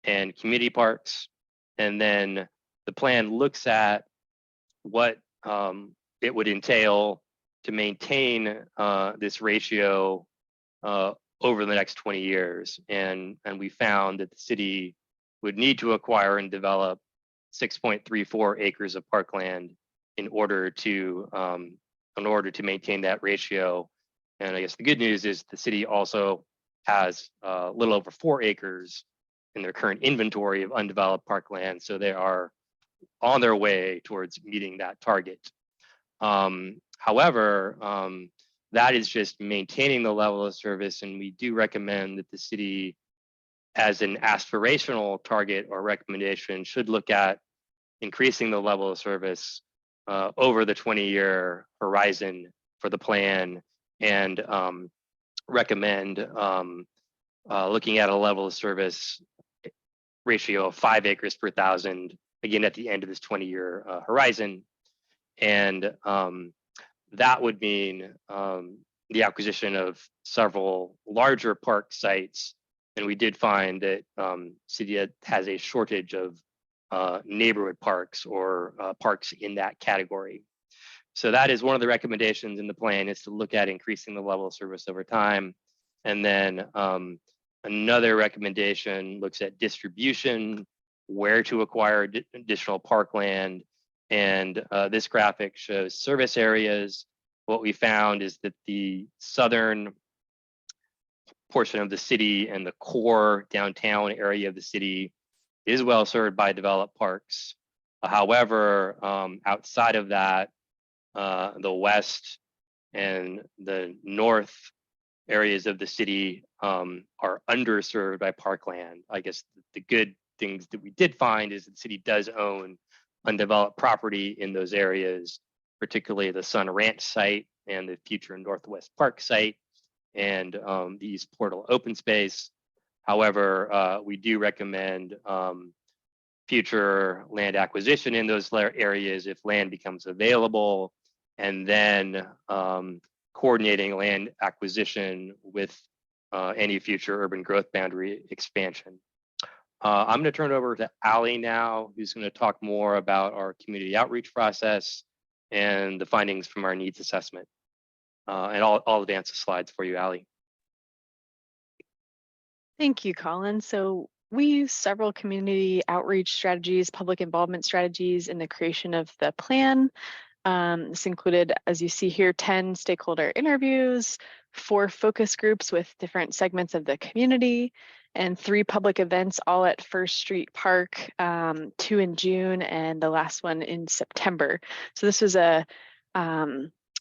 and community parks. And then the plan looks at what it would entail to maintain this ratio over the next 20 years. And we found that the city would need to acquire and develop 6.34 acres of parkland in order to maintain that ratio. And I guess the good news is the city also has a little over 4 acres in their current inventory of undeveloped parkland. So they are on their way towards meeting that target. However, that is just maintaining the level of service, and we do recommend that the city, as an aspirational target or recommendation, should look at increasing the level of service over the 20-year horizon for the plan, and recommend looking at a level of service ratio of 5 acres per 1,000, again, at the end of this 20-year horizon. And that would mean the acquisition of several larger park sites. And we did find that city has a shortage of neighborhood parks, or parks in that category. So that is one of the recommendations in the plan, is to look at increasing the level of service over time. And then another recommendation looks at distribution, where to acquire additional parkland. And this graphic shows service areas. What we found is that the southern portion of the city and the core downtown area of the city is well served by developed parks. However, outside of that, the west and the north areas of the city are underserved by parkland. I guess the good things that we did find is that the city does own undeveloped property in those areas, particularly the Sun Ranch site and the future Northwest Park site, and the East Portal open space. However, we do recommend future land acquisition in those areas if land becomes available, and then coordinating land acquisition with any future urban growth boundary expansion. I'm going to turn it over to Ali now, who's going to talk more about our community outreach process and the findings from our needs assessment. And I'll advance the slides for you, Ali. Thank you, Colin. So we use several community outreach strategies, public involvement strategies in the creation of the plan. This included, as you see here, 10 stakeholder interviews, 4 focus groups with different segments of the community, and 3 public events, all at First Street Park, 2 in June and the last one in September. So this was a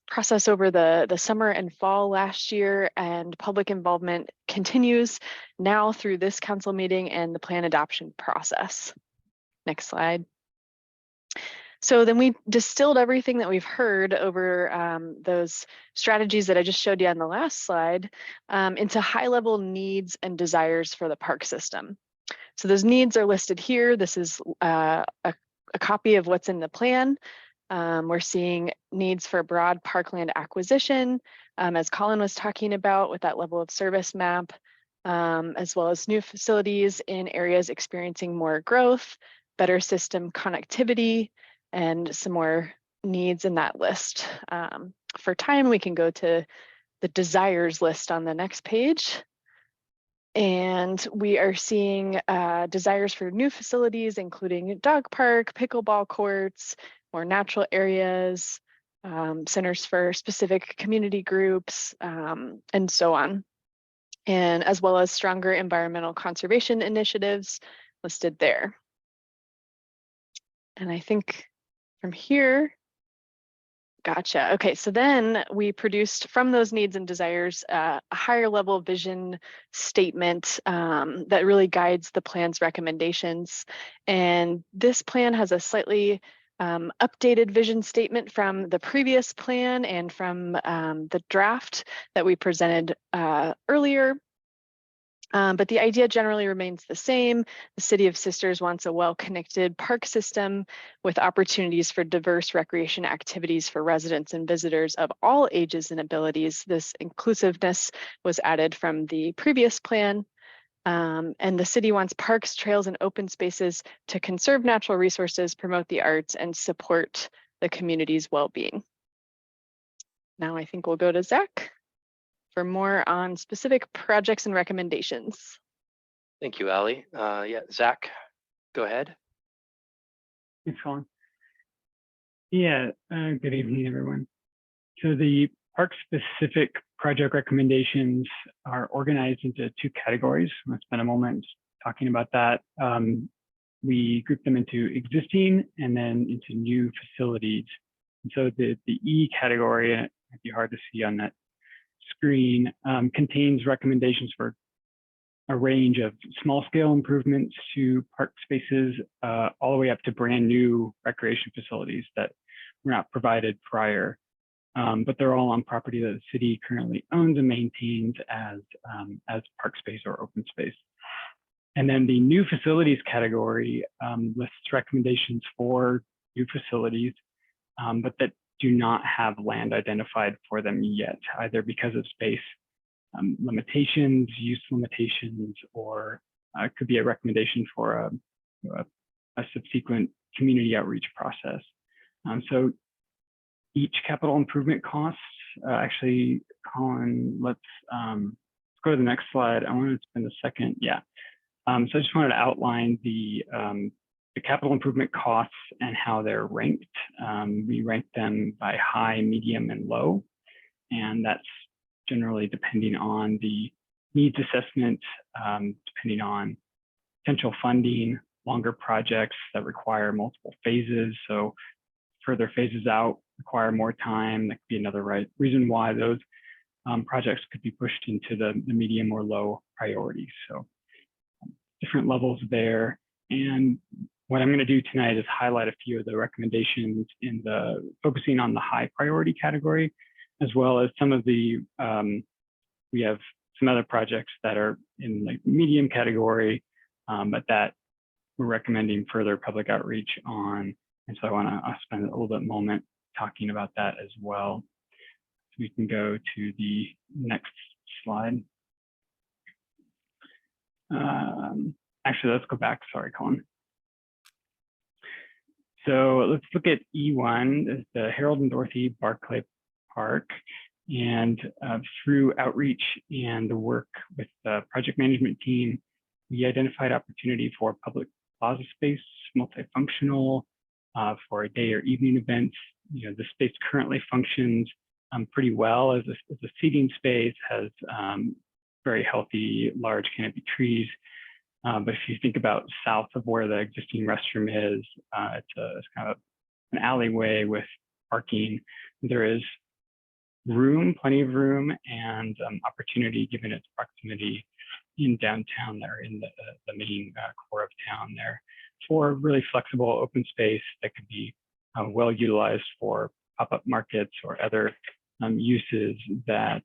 process over the summer and fall last year, and public involvement continues now through this council meeting and the plan adoption process. Next slide. So then we distilled everything that we've heard over those strategies that I just showed you on the last slide into high-level needs and desires for the park system. So those needs are listed here. This is a copy of what's in the plan. We're seeing needs for broad parkland acquisition, as Colin was talking about with that level of service map, as well as new facilities in areas experiencing more growth, better system connectivity, and some more needs in that list. For time, we can go to the desires list on the next page. And we are seeing desires for new facilities, including dog park, pickleball courts, more natural areas, centers for specific community groups, and so on. And as well as stronger environmental conservation initiatives listed there. And I think from here, gotcha. Okay, so then we produced from those needs and desires a higher level vision statement that really guides the plan's recommendations. And this plan has a slightly updated vision statement from the previous plan and from the draft that we presented earlier. But the idea generally remains the same. The City of Sisters wants a well-connected park system with opportunities for diverse recreation activities for residents and visitors of all ages and abilities. This inclusiveness was added from the previous plan. And the city wants parks, trails, and open spaces to conserve natural resources, promote the arts, and support the community's well-being. Now I think we'll go to Zach for more on specific projects and recommendations. Thank you, Ali. Yeah, Zach, go ahead. Thanks, Colin. Yeah, good evening, everyone. So the park-specific project recommendations are organized into two categories. I'm going to spend a moment talking about that. We group them into existing and then into new facilities. And so the E category, and it might be hard to see on that screen, contains recommendations for a range of small scale improvements to park spaces all the way up to brand new recreation facilities that were not provided prior. But they're all on property that the city currently owns and maintains as park space or open space. And then the new facilities category lists recommendations for new facilities, but that do not have land identified for them yet, either because of space limitations, use limitations, or it could be a recommendation for a subsequent community outreach process. So each capital improvement costs, actually, Colin, let's go to the next slide. I want to spend a second, yeah. So I just wanted to outline the capital improvement costs and how they're ranked. We rank them by high, medium, and low, and that's generally depending on the needs assessment, depending on potential funding, longer projects that require multiple phases. So further phases out require more time. That could be another reason why those projects could be pushed into the medium or low priorities. So different levels there. And what I'm going to do tonight is highlight a few of the recommendations in focusing on the high priority category, as well as some of the, we have some other projects that are in like medium category, but that we're recommending further public outreach on. And so I want to spend a little bit moment talking about that as well. So we can go to the next slide. Actually, let's go back. Sorry, Colin. So let's look at E1, the Harold and Dorothy Barclay Park. And through outreach and the work with the project management team, we identified opportunity for public plaza space, multifunctional, for a day or evening events. You know, the space currently functions pretty well as a seating space, has very healthy, large canopy trees. But if you think about south of where the existing restroom is, it's kind of an alleyway with parking. There is room, plenty of room, and opportunity given its proximity in downtown there, in the main core of town there, for really flexible open space that could be well utilized for pop-up markets or other uses that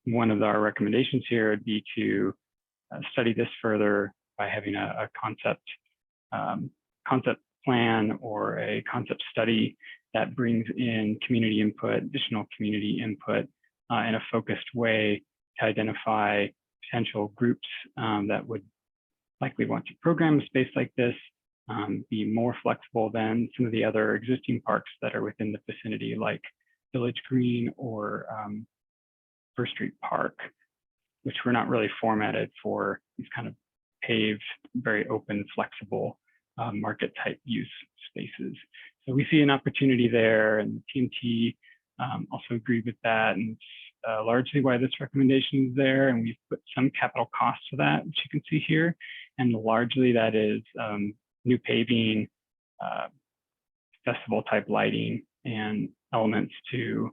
one of our recommendations here would be to study this further by having a concept plan or a concept study that brings in community input, additional community input in a focused way to identify potential groups that would likely want to program a space like this, be more flexible than some of the other existing parks that are within the vicinity, like Village Green or First Street Park, which were not really formatted for these kind of paved, very open, flexible market type use spaces. So we see an opportunity there, and the TMT also agreed with that, and it's largely why this recommendation is there. And we've put some capital costs to that, which you can see here, and largely that is new paving, festival type lighting, and elements to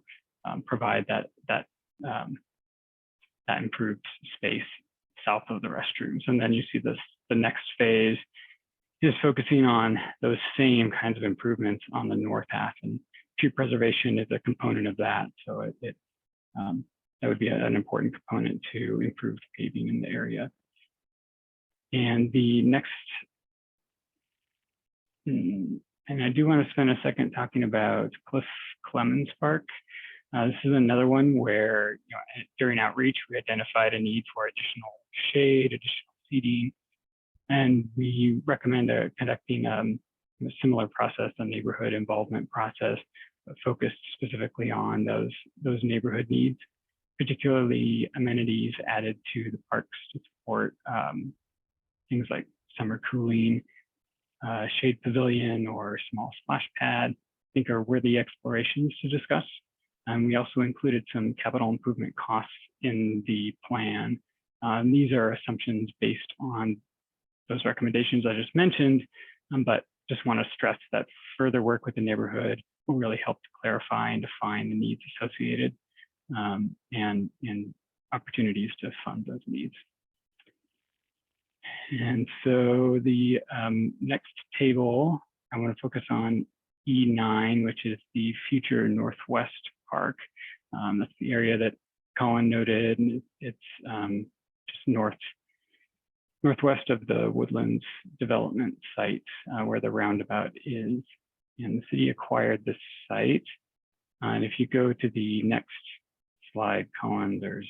provide that improved space south of the restrooms. And then you see the next phase is focusing on those same kinds of improvements on the north half, and tree preservation is a component of that. So that would be an important component to improve paving in the area. And the next, and I do want to spend a second talking about Cliff Clemens Park. This is another one where, during outreach, we identified a need for additional shade, additional seating, and we recommend conducting a similar process, a neighborhood involvement process, focused specifically on those neighborhood needs, particularly amenities added to the parks to support things like summer cooling, shade pavilion, or small splash pad, I think are worthy explorations to discuss. And we also included some capital improvement costs in the plan. These are assumptions based on those recommendations I just mentioned, but just want to stress that further work with the neighborhood will really help to clarify and define the needs associated and opportunities to fund those needs. And so the next table, I want to focus on E9, which is the future Northwest Park. That's the area that Colin noted, and it's just northwest of the Woodlands development site where the roundabout is. And the city acquired this site. And if you go to the next slide, Colin, there's,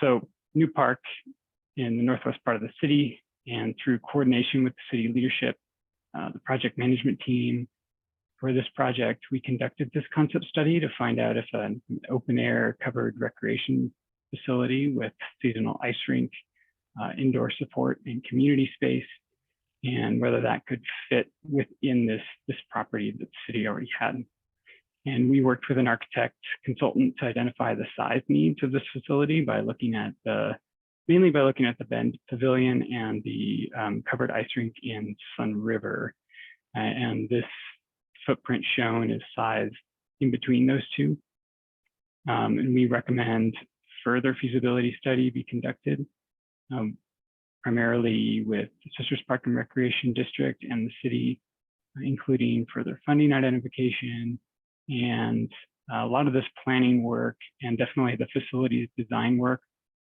so new park in the northwest part of the city, and through coordination with the city leadership, the project management team, for this project, we conducted this concept study to find out if an open air covered recreation facility with seasonal ice rink, indoor support, and community space, and whether that could fit within this property that the city already had. And we worked with an architect consultant to identify the size needs of this facility by looking at mainly by looking at the Bend Pavilion and the covered ice rink in Sun River. And this footprint shown is sized in between those two. And we recommend further feasibility study be conducted, primarily with the Sisters Park and Recreation District and the city, including further funding identification. And a lot of this planning work and definitely the facilities design work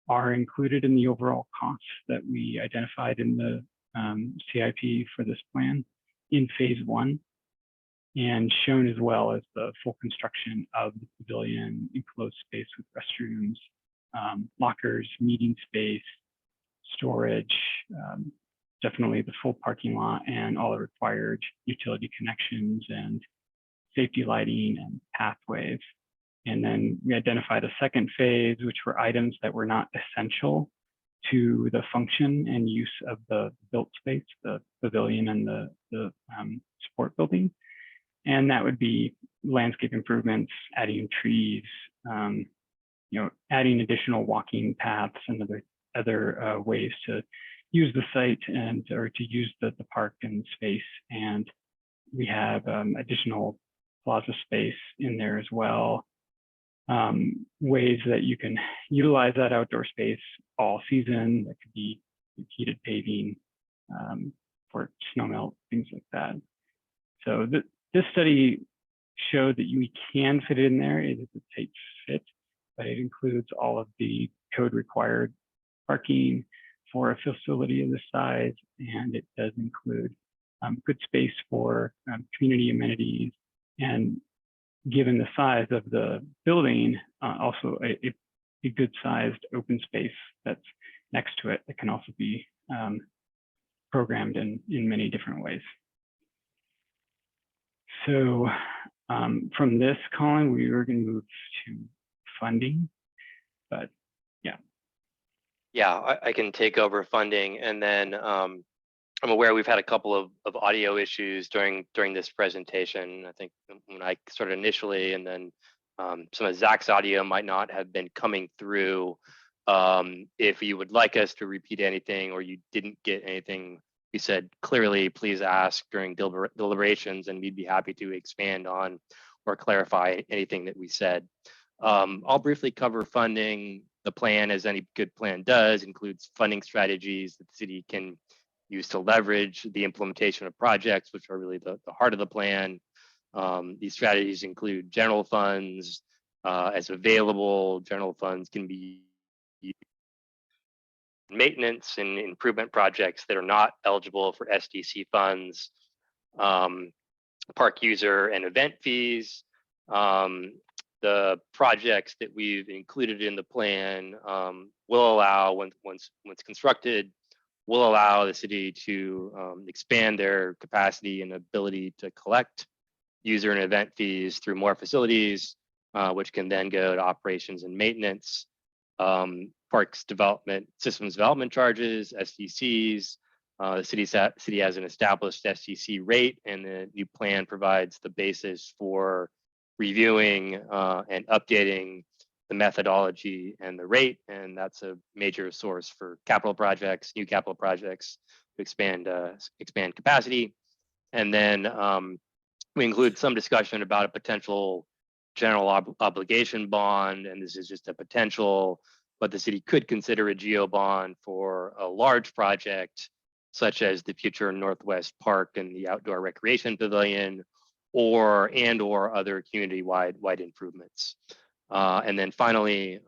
are included in the overall costs that we identified in the CIP for this plan in phase 1, and shown as well as the full construction of the pavilion, enclosed space with restrooms, lockers, meeting space, storage, definitely the full parking lot and all the required utility connections and safety lighting and pathways. And then we identified a second phase, which were items that were not essential to the function and use of the built space, the pavilion and the support building. And that would be landscape improvements, adding trees, adding additional walking paths and other ways to use the site or to use the park and space. And we have additional plaza space in there as well. Ways that you can utilize that outdoor space all season. That could be heated paving for snow melt, things like that. So this study showed that we can fit it in there. It is a tight fit, but it includes all of the code required parking for a facility of this size, and it does include good space for community amenities, and given the size of the building, also a good sized open space that's next to it that can also be programmed in many different ways. So from this, Colin, we were going to move to funding, but yeah. Yeah, I can take over funding, and then I'm aware we've had a couple of audio issues during this presentation. I think when I started initially, and then some of Zach's audio might not have been coming through. If you would like us to repeat anything, or you didn't get anything we said clearly, please ask during deliberations, and we'd be happy to expand on or clarify anything that we said. I'll briefly cover funding. The plan, as any good plan does, includes funding strategies that the city can use to leverage the implementation of projects, which are really the heart of the plan. These strategies include general funds. As available, general funds can be used in maintenance and improvement projects that are not eligible for SDC funds, park user and event fees. The projects that we've included in the plan will allow, once constructed, will allow the city to expand their capacity and ability to collect user and event fees through more facilities, which can then go to operations and maintenance, parks development, systems development charges, SDCs. The city has an established SDC rate, and the new plan provides the basis for reviewing and updating the methodology and the rate, and that's a major source for capital projects, new capital projects to expand capacity. And then we include some discussion about a potential general obligation bond, and this is just a potential, but the city could consider a geo bond for a large project, such as the future Northwest Park and the outdoor recreation pavilion, or other community-wide improvements. And then finally,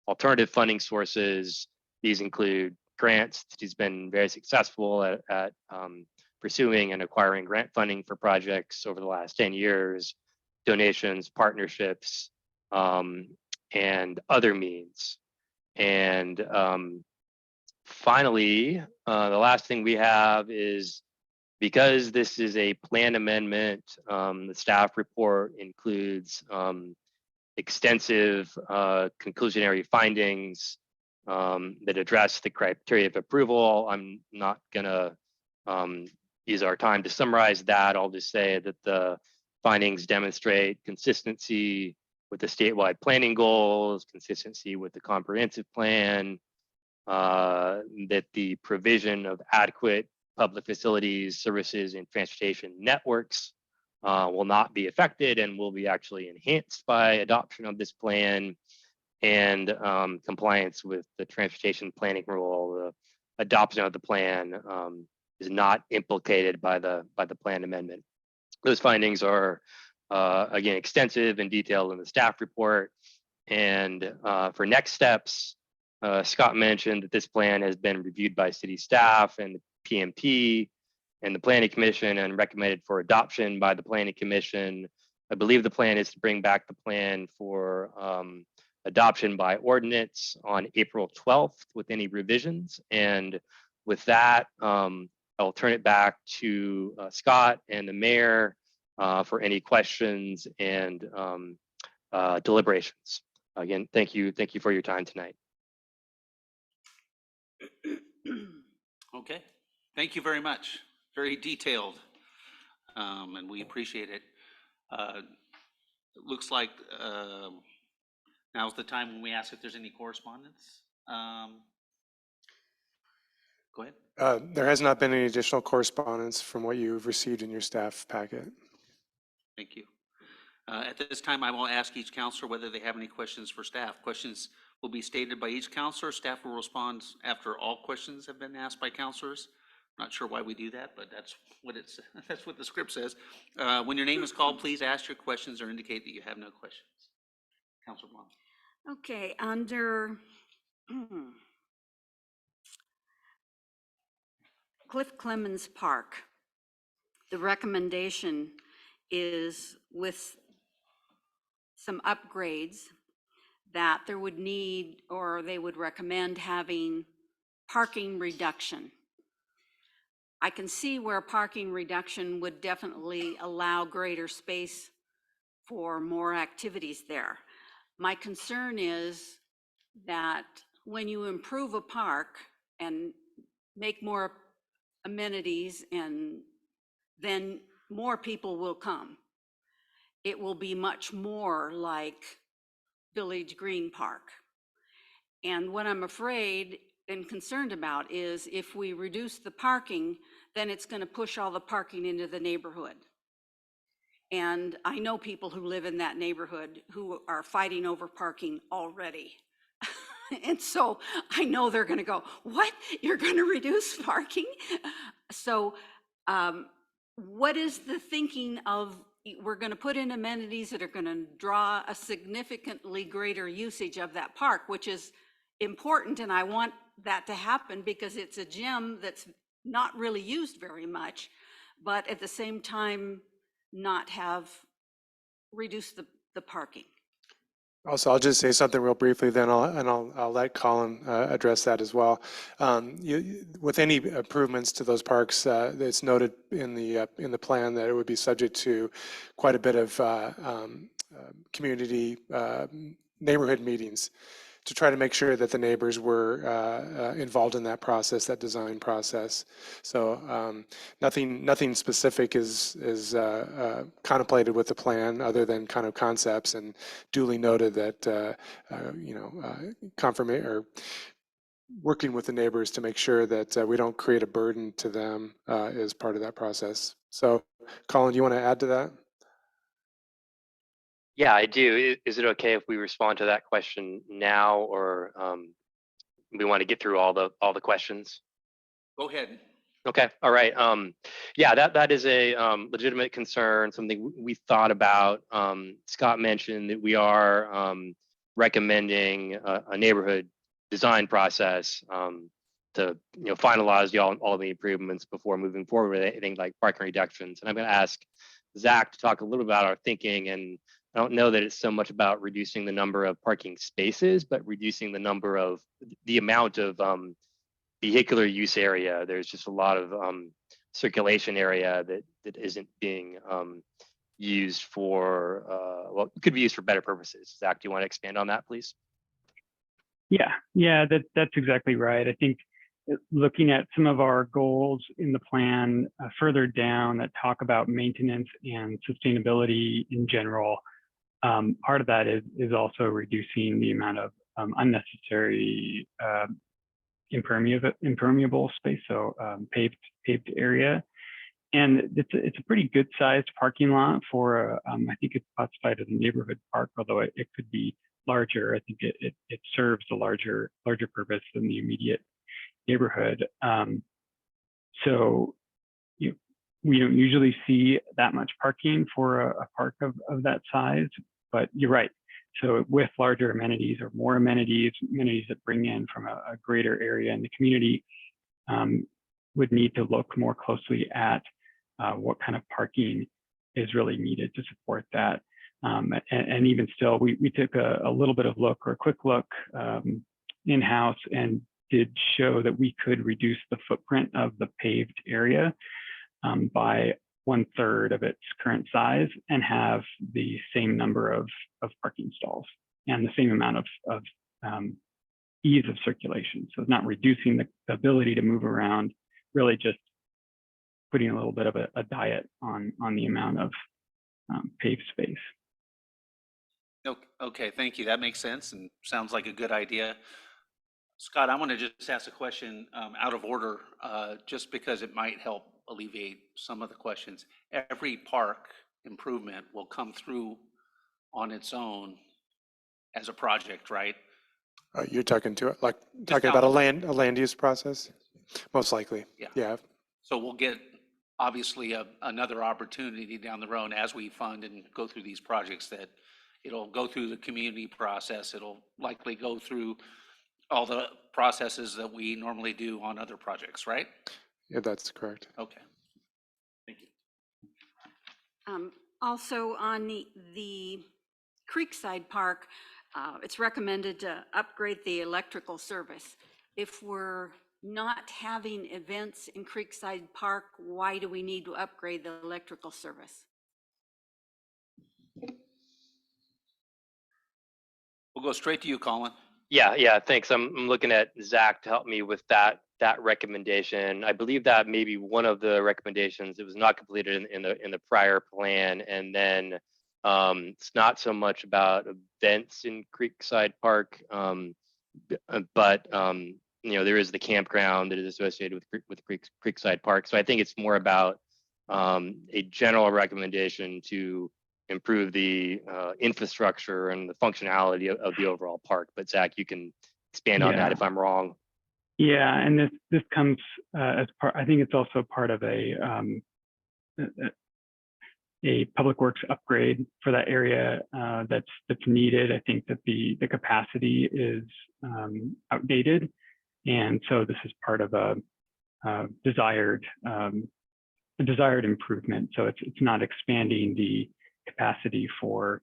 alternative funding sources. These include grants. He's been very successful at pursuing and acquiring grant funding for projects over the last 10 years, donations, partnerships, and other means. And finally, the last thing we have is, because this is a plan amendment, the staff report includes extensive conclusionary findings that address the criteria of approval. I'm not gonna use our time to summarize that. I'll just say that the findings demonstrate consistency with the statewide planning goals, consistency with the comprehensive plan, that the provision of adequate public facilities, services, and transportation networks will not be affected and will be actually enhanced by adoption of this plan, and compliance with the transportation planning rule. The adoption of the plan is not implicated by the plan amendment. Those findings are again extensive and detailed in the staff report. And for next steps, Scott mentioned that this plan has been reviewed by city staff and the PMP and the Planning Commission and recommended for adoption by the Planning Commission. I believe the plan is to bring back the plan for adoption by ordinance on April 12th with any revisions. And with that, I'll turn it back to Scott and the mayor for any questions and deliberations. Again, thank you for your time tonight. Okay, thank you very much. Very detailed, and we appreciate it. It looks like now's the time when we ask if there's any correspondence. Go ahead. There has not been any additional correspondence from what you've received in your staff packet. Thank you. At this time, I will ask each counselor whether they have any questions for staff. Questions will be stated by each counselor. Staff will respond after all questions have been asked by counselors. Not sure why we do that, but that's what the script says. When your name is called, please ask your questions or indicate that you have no questions. Counselor Blum. Okay, under Cliff Clemens Park, the recommendation is with some upgrades that there would need, or they would recommend having parking reduction. I can see where parking reduction would definitely allow greater space for more activities there. My concern is that when you improve a park and make more amenities, and then more people will come. It will be much more like Village Green Park. And what I'm afraid and concerned about is if we reduce the parking, then it's going to push all the parking into the neighborhood. And I know people who live in that neighborhood who are fighting over parking already. And so I know they're going to go, what? You're going to reduce parking? So what is the thinking of, we're going to put in amenities that are going to draw a significantly greater usage of that park, which is important, and I want that to happen because it's a gym that's not really used very much, but at the same time not have reduced the parking. Also, I'll just say something real briefly, then I'll let Colin address that as well. With any improvements to those parks, it's noted in the plan that it would be subject to quite a bit of community neighborhood meetings to try to make sure that the neighbors were involved in that process, that design process. So nothing specific is contemplated with the plan other than kind of concepts, and duly noted that confirmation or working with the neighbors to make sure that we don't create a burden to them is part of that process. So Colin, do you want to add to that? Yeah, I do. Is it okay if we respond to that question now, or we want to get through all the questions? Go ahead. Okay. All right. Yeah, that is a legitimate concern, something we thought about. Scott mentioned that we are recommending a neighborhood design process to finalize all the improvements before moving forward with anything like parking reductions. And I'm going to ask Zach to talk a little about our thinking. And I don't know that it's so much about reducing the number of parking spaces, but reducing the amount of vehicular use area. There's just a lot of circulation area that isn't being used for, could be used for better purposes. Zach, do you want to expand on that, please? Yeah, that's exactly right. I think looking at some of our goals in the plan further down that talk about maintenance and sustainability in general, part of that is also reducing the amount of unnecessary impermeable space, so paved area. And it's a pretty good sized parking lot for, I think it's classified as a neighborhood park, although it could be larger. I think it serves a larger purpose than the immediate neighborhood. So we don't usually see that much parking for a park of that size, but you're right. So with larger amenities or more amenities that bring in from a greater area in the community, would need to look more closely at what kind of parking is really needed to support that. And even still, we took a little bit of look, or a quick look in-house, and did show that we could reduce the footprint of the paved area by 1/3 of its current size and have the same number of parking stalls and the same amount of ease of circulation. So it's not reducing the ability to move around, really just putting a little bit of a diet on the amount of paved space. Okay, thank you. That makes sense and sounds like a good idea. Scott, I want to just ask a question out of order, just because it might help alleviate some of the questions. Every park improvement will come through on its own as a project, right? You're talking about a land use process, most likely. Yeah. So we'll get obviously another opportunity down the road as we fund and go through these projects, that it'll go through the community process. It'll likely go through all the processes that we normally do on other projects, right? Yeah, that's correct. Okay. Thank you. Also on the Creekside Park, it's recommended to upgrade the electrical service. If we're not having events in Creekside Park, why do we need to upgrade the electrical service? We'll go straight to you, Colin. Yeah, thanks. I'm looking at Zach to help me with that recommendation. I believe that maybe one of the recommendations that was not completed in the prior plan, and then it's not so much about events in Creekside Park, but there is the campground that is associated with Creekside Park. So I think it's more about a general recommendation to improve the infrastructure and the functionality of the overall park. But Zach, you can expand on that if I'm wrong. Yeah, and this comes as part. I think it's also part of a public works upgrade for that area that's needed. I think that the capacity is outdated, and so this is part of a desired improvement. So it's not expanding the capacity for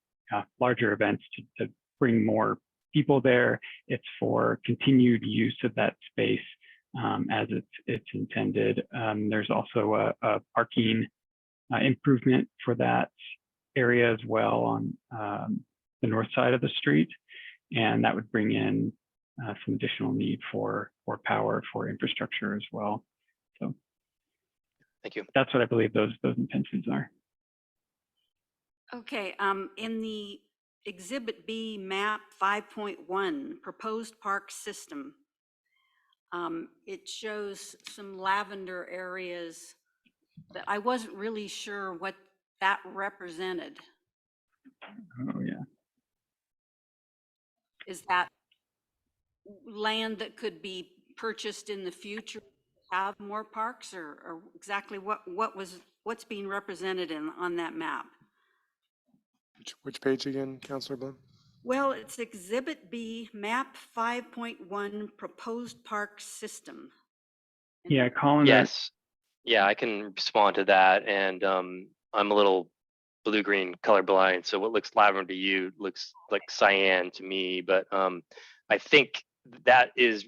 larger events to bring more people there. It's for continued use of that space as it's intended. There's also a parking improvement for that area as well on the north side of the street, and that would bring in some additional need for power for infrastructure as well. So thank you. That's what I believe those intentions are. Okay, in the Exhibit B map 5.1, proposed park system, it shows some lavender areas that I wasn't really sure what that represented. Oh, yeah. Is that land that could be purchased in the future to have more parks, or exactly what's being represented on that map? Which page again, Councilor Bloom? Well, it's Exhibit B, Map 5.1, Proposed Park System. Yeah, Colin. Yes. Yeah, I can respond to that. And I'm a little blue-green colorblind, so what looks lavender to you looks like cyan to me. But I think that is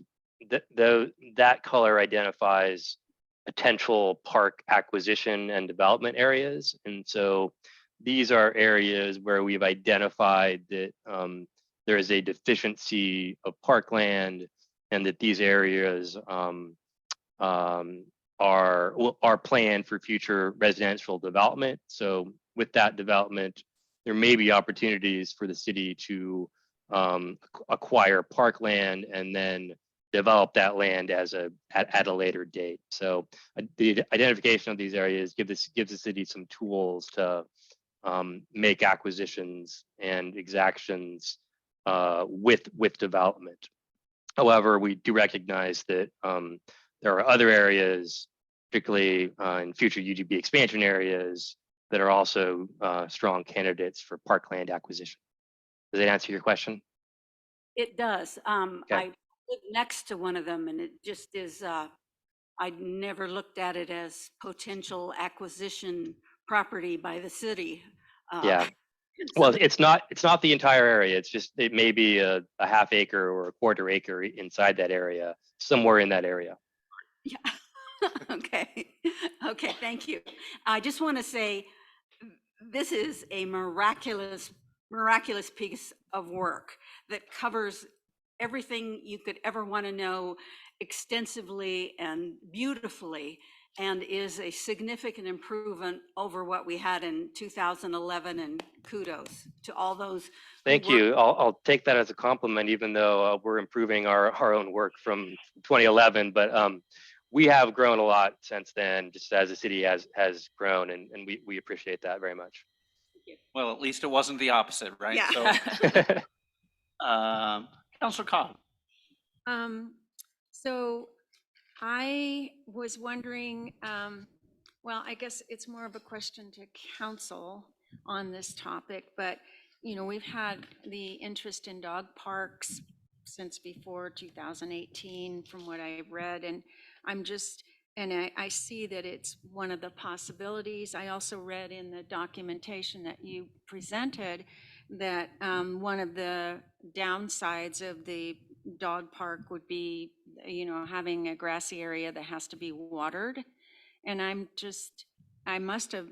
that color identifies potential park acquisition and development areas. And so these are areas where we've identified that there is a deficiency of parkland, and that these areas are planned for future residential development. So with that development, there may be opportunities for the city to acquire parkland and then develop that land at a later date. So the identification of these areas gives the city some tools to make acquisitions and exactions with development. However, we do recognize that there are other areas, particularly in future UGB expansion areas, that are also strong candidates for parkland acquisition. Does that answer your question? It does. Okay. I live next to one of them, and it just is, I'd never looked at it as potential acquisition property by the city. Yeah. Well, it's not the entire area. It may be a half acre or a quarter acre inside that area, somewhere in that area. Yeah. Okay. Okay. Thank you. I just want to say this is a miraculous piece of work that covers everything you could ever want to know extensively and beautifully, and is a significant improvement over what we had in 2011, and kudos to all those. Thank you. I'll take that as a compliment, even though we're improving our own work from 2011. But we have grown a lot since then, just as the city has grown, and we appreciate that very much. Well, at least it wasn't the opposite, right? Yeah. So, Councilor Cobb. So I was wondering, well, I guess it's more of a question to council on this topic, but we've had the interest in dog parks since before 2018, from what I read, and I see that it's one of the possibilities. I also read in the documentation that you presented that one of the downsides of the dog park would be you know, having a grassy area that has to be watered. And I must have,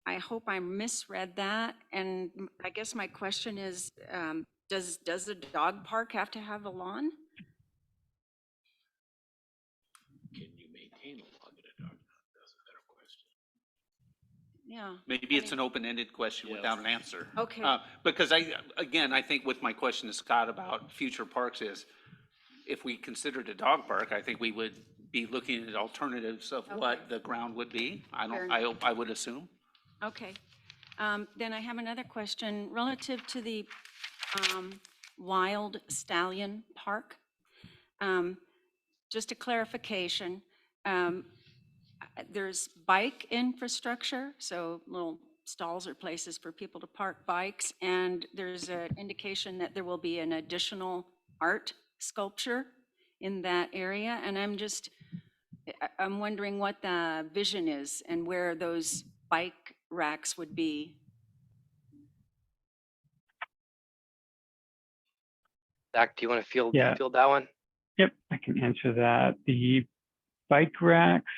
I hope I misread that. And I guess my question is, does a dog park have to have a lawn? Can you maintain a lawn in a dog? That's a better question. Yeah. Maybe it's an open-ended question without an answer. Okay. Because I think with my question to Scott about future parks is, if we considered a dog park, I think we would be looking at alternatives of what the ground would be. I would assume. Okay. Then I have another question relative to the Wild Stallion Park. Just a clarification. There's bike infrastructure, so little stalls or places for people to park bikes, and there's an indication that there will be an additional art sculpture in that area, and I'm wondering what the vision is and where those bike racks would be. Zach, do you want to field Yeah. that one? Yep, I can answer that. The bike racks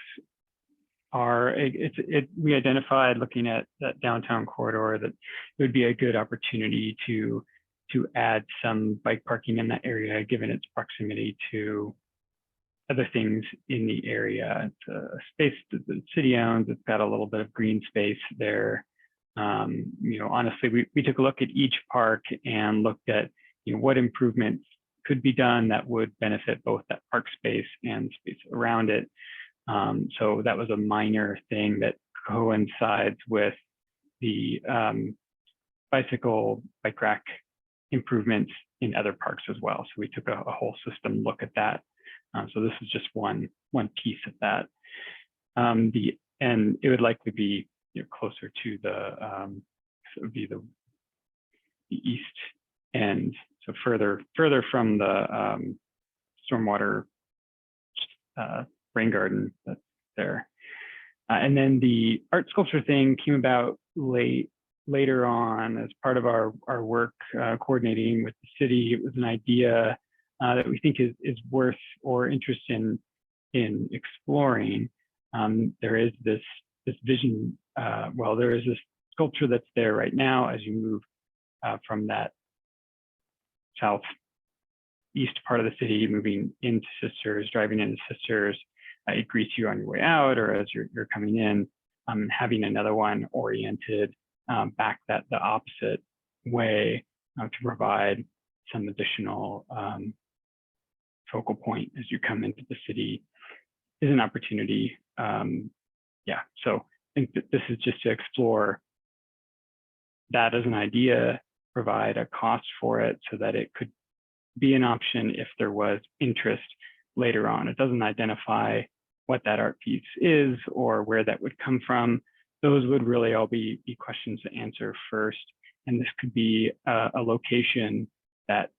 are, we identified looking at that downtown corridor that it would be a good opportunity to add some bike parking in that area, given its proximity to other things in the area. It's a space that the city owns. It's got a little bit of green space there. You know, honestly, we took a look at each park and looked at, you know, what improvements could be done that would benefit both that park space and space around it. So that was a minor thing that coincides with the bike rack improvements in other parks as well. So we took a whole system look at that. So this is just one piece of that. And it would likely be, you know, closer to the it would be the east end, so further from the stormwater rain garden that's there. And then the art sculpture thing came about later on as part of our work coordinating with the city. It was an idea that we think is worth or interested in exploring. There is this vision, there is this sculpture that's there right now as you move from that southeast part of the city, moving into Sisters, driving into Sisters. It greets you on your way out or as you're coming in, having another one oriented back the opposite way to provide some additional focal point as you come into the city is an opportunity. So I think that this is just to explore that as an idea, provide a cost for it so that it could be an option if there was interest later on. It doesn't identify what that art piece is or where that would come from. Those would really all be questions to answer first. And this could be a location that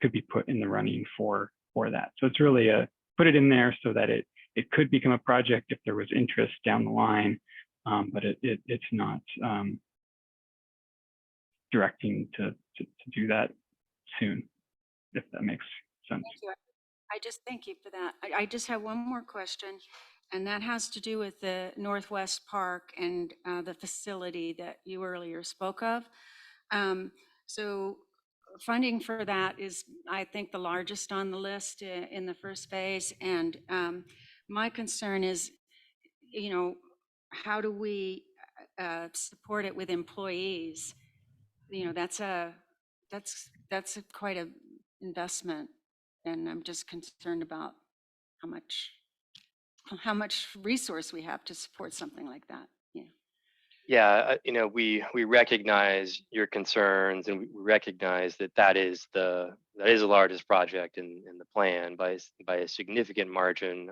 could be put in the running for that. So it's really put it in there so that it could become a project if there was interest down the line, but it's not directing to do that soon, if that makes sense. Thank you. I just thank you for that. I just have one more question, and that has to do with the Northwest Park and the facility that you earlier spoke of. So funding for that is, I think, the largest on the list in the first phase. And my concern is, you know, how do we support it with employees? You know, that's quite a investment, and I'm just concerned about how much resource we have to support something like that. Yeah. Yeah, you know, we recognize your concerns, and we recognize that is the largest project in the plan by a significant margin.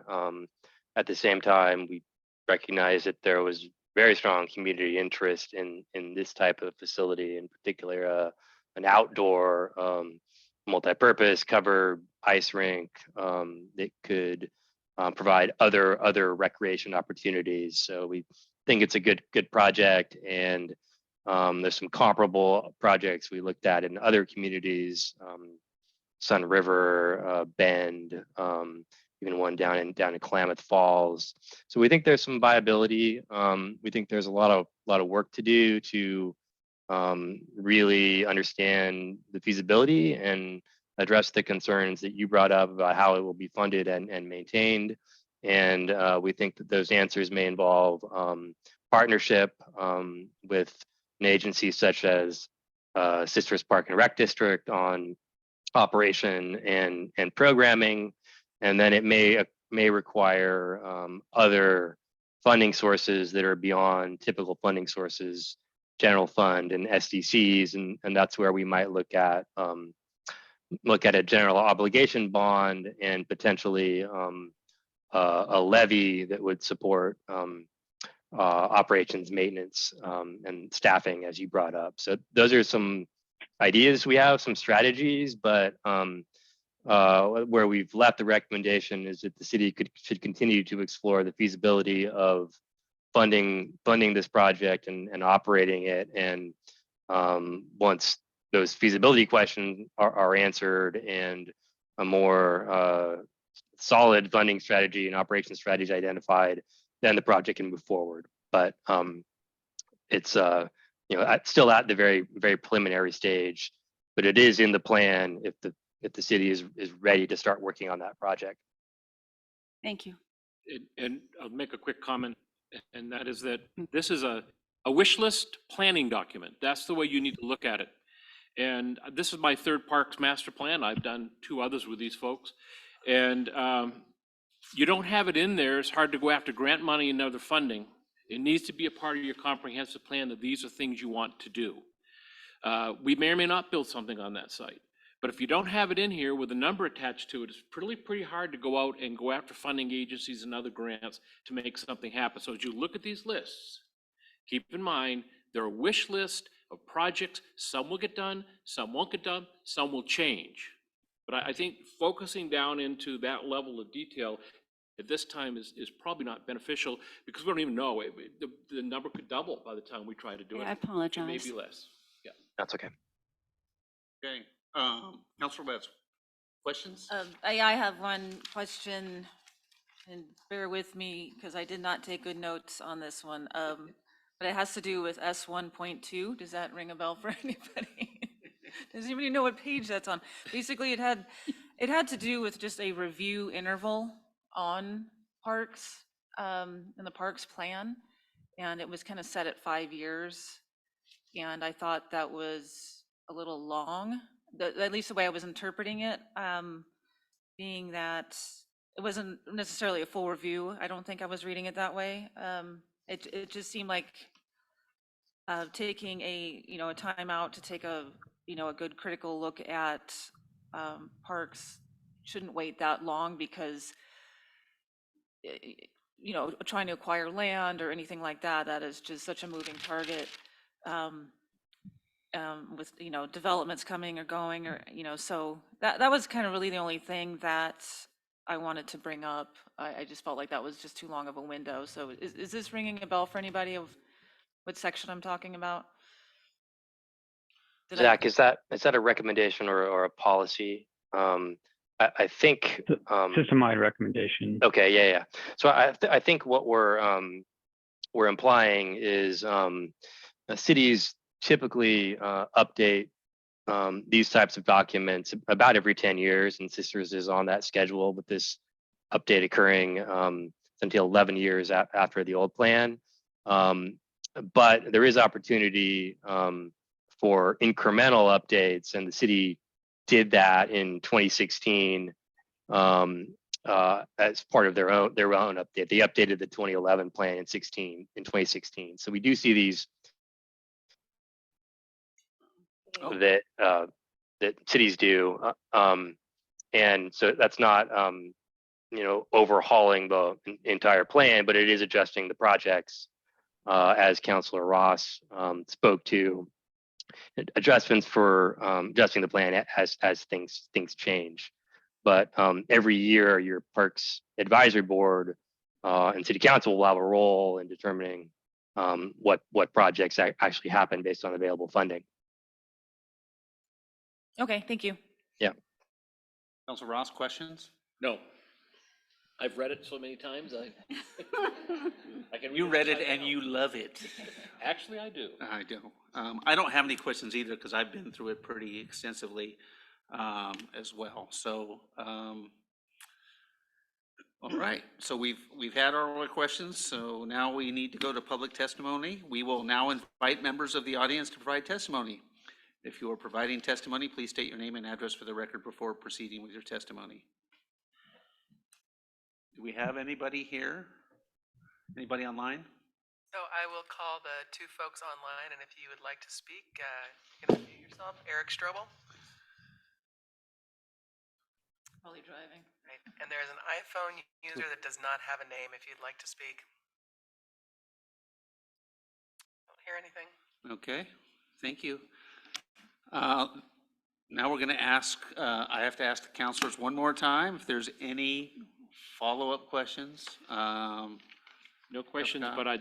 At the same time, we recognize that there was very strong community interest in this type of facility, in particular, an outdoor multi-purpose covered ice rink that could provide other recreation opportunities. So we think it's a good project, and there's some comparable projects we looked at in other communities Sun River, Bend, even one down in Klamath Falls. So we think there's some viability. We think there's a lot of work to do to really understand the feasibility and address the concerns that you brought up about how it will be funded and maintained. And we think that those answers may involve partnership with an agency such as Sisters Park and Rec District on operation and programming. And then it may require other funding sources that are beyond typical funding sources, general fund and SDCs, and that's where we might look at a general obligation bond and potentially a levy that would support operations, maintenance, and staffing, as you brought up. So those are some ideas we have, some strategies, but where we've left the recommendation is that the city should continue to explore the feasibility of funding this project and operating it. And once those feasibility questions are answered and a more solid funding strategy and operation strategy identified, then the project can move forward. But it's still at the very preliminary stage, but it is in the plan if the city is ready to start working on that project. Thank you. And I'll make a quick comment, and that is that this is a wish list planning document. That's the way you need to look at it. And this is my third parks master plan. I've done 2 others with these folks. And you don't have it in there. It's hard to go after grant money and other funding. It needs to be a part of your comprehensive plan that these are things you want to do. We may or may not build something on that site. But if you don't have it in here with a number attached to it, it's pretty hard to go out and go after funding agencies and other grants to make something happen. So as you look at these lists, keep in mind, they're a wish list of projects. Some will get done, some won't get done, some will change. But I think focusing down into that level of detail at this time is probably not beneficial because we don't even know. The number could double by the time we try to do it. I apologize. Maybe less. Yeah. That's okay. Okay, Councilor Webb, questions? I have one question, and bear with me because I did not take good notes on this one. But it has to do with S1.2. Does that ring a bell for anybody? Does anybody know what page that's on? Basically, it had to do with just a review interval on parks in the parks plan, and it was kind of set at 5 years. And I thought that was a little long, at least the way I was interpreting it, being that it wasn't necessarily a full review. I don't think I was reading it that way. It just seemed like taking a time out to take a good critical look at parks shouldn't wait that long because trying to acquire land or anything like that is just such a moving target. With developments coming or going, or so that was kind of really the only thing that I wanted to bring up. I just felt like that was just too long of a window. So is this ringing a bell for anybody of what section I'm talking about? Zach, is that a recommendation or a policy? I think Just a my recommendation. okay, yeah. So I think what we're implying is cities typically update these types of documents about every 10 years, and Sisters is on that schedule with this update occurring until 11 years after the old plan. But there is opportunity for incremental updates, and the city did that in 2016 as part of their own update. They updated the 2011 plan in 2016. So we do see these that cities do, and so that's not overhauling the entire plan, but it is adjusting the projects as Councilor Ross spoke to. Adjustments for adjusting the plan as things change. But every year, your Parks Advisory Board and City Council will have a role in determining what projects actually happen based on available funding. Okay, thank you. Yeah. Council Ross, questions? No. I've read it so many times, I can. You read it and you love it. Actually, I do. I do. I don't have any questions either because I've been through it pretty extensively as well. So, all right. So we've had our questions. So now we need to go to public testimony. We will now invite members of the audience to provide testimony. If you are providing testimony, please state your name and address for the record before proceeding with your testimony. Do we have anybody here? Anybody online? So I will call the two folks online, and if you would like to speak, you can unmute yourself. Eric Strobel. Probably driving. Right. And there's an iPhone user that does not have a name if you'd like to speak. Don't hear anything. Okay, thank you. Now we're going to ask, I have to ask the counselors one more time if there's any follow-up questions. No questions, but I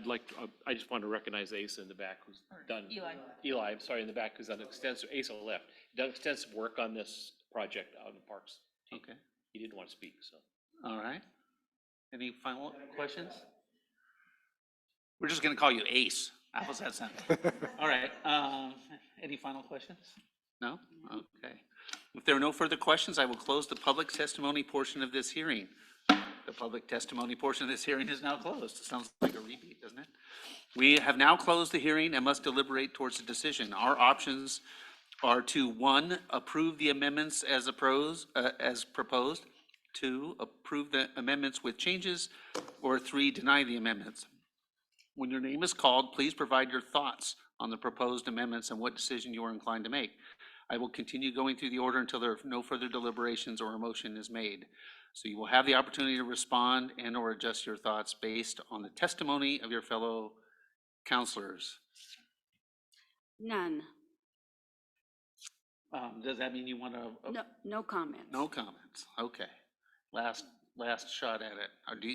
just want to recognize Asa in the back who's done. Eli, I'm sorry, in the back who's done extensive, Asa left, done extensive work on this project out in the parks. Okay. He didn't want to speak, so. All right. Any final questions? We're just going to call you Ace. How's that sound? All right. Any final questions? No? Okay. If there are no further questions, I will close the public testimony portion of this hearing. The public testimony portion of this hearing is now closed. It sounds like a repeat, doesn't it? We have now closed the hearing and must deliberate towards a decision. Our options are to, 1, approve the amendments as proposed, 2, approve the amendments with changes, or 3, deny the amendments. When your name is called, please provide your thoughts on the proposed amendments and what decision you are inclined to make. I will continue going through the order until there are no further deliberations or a motion is made. So you will have the opportunity to respond and or adjust your thoughts based on the testimony of your fellow counselors. None. Does that mean you want to? No comments. No comments. Okay. Last shot at it. Or do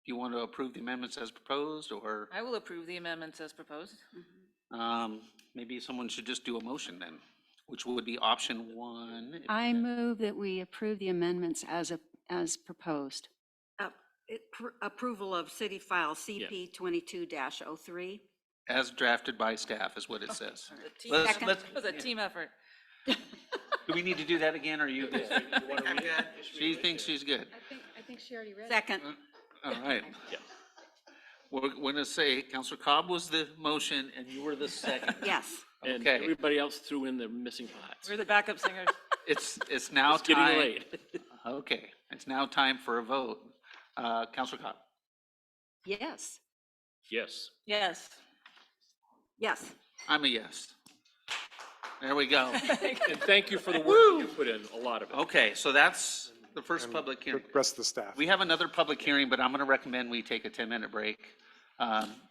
you want to approve the amendments as proposed, or? I will approve the amendments as proposed. Maybe someone should just do a motion then, which would be option 1. I move that we approve the amendments as proposed. Approval of City File CP 22-03. As drafted by staff is what it says. It was a team effort. Do we need to do that again, or you good? She thinks she's good. I think she already read it. Second. All right. We're going to say Councilor Cobb was the motion and you were the second. Yes. And Okay. everybody else threw in the missing pots. We're the backup singers. It's now It's getting time. late. Okay, it's now time for a vote. Councilor Cobb. Yes. Yes. Yes. Yes. I'm a yes. There we go. And thank you for the work you put in, a lot of it. Okay, so that's the first public The hearing. rest of the staff. We have another public hearing, but I'm going to recommend we take a 10-minute break.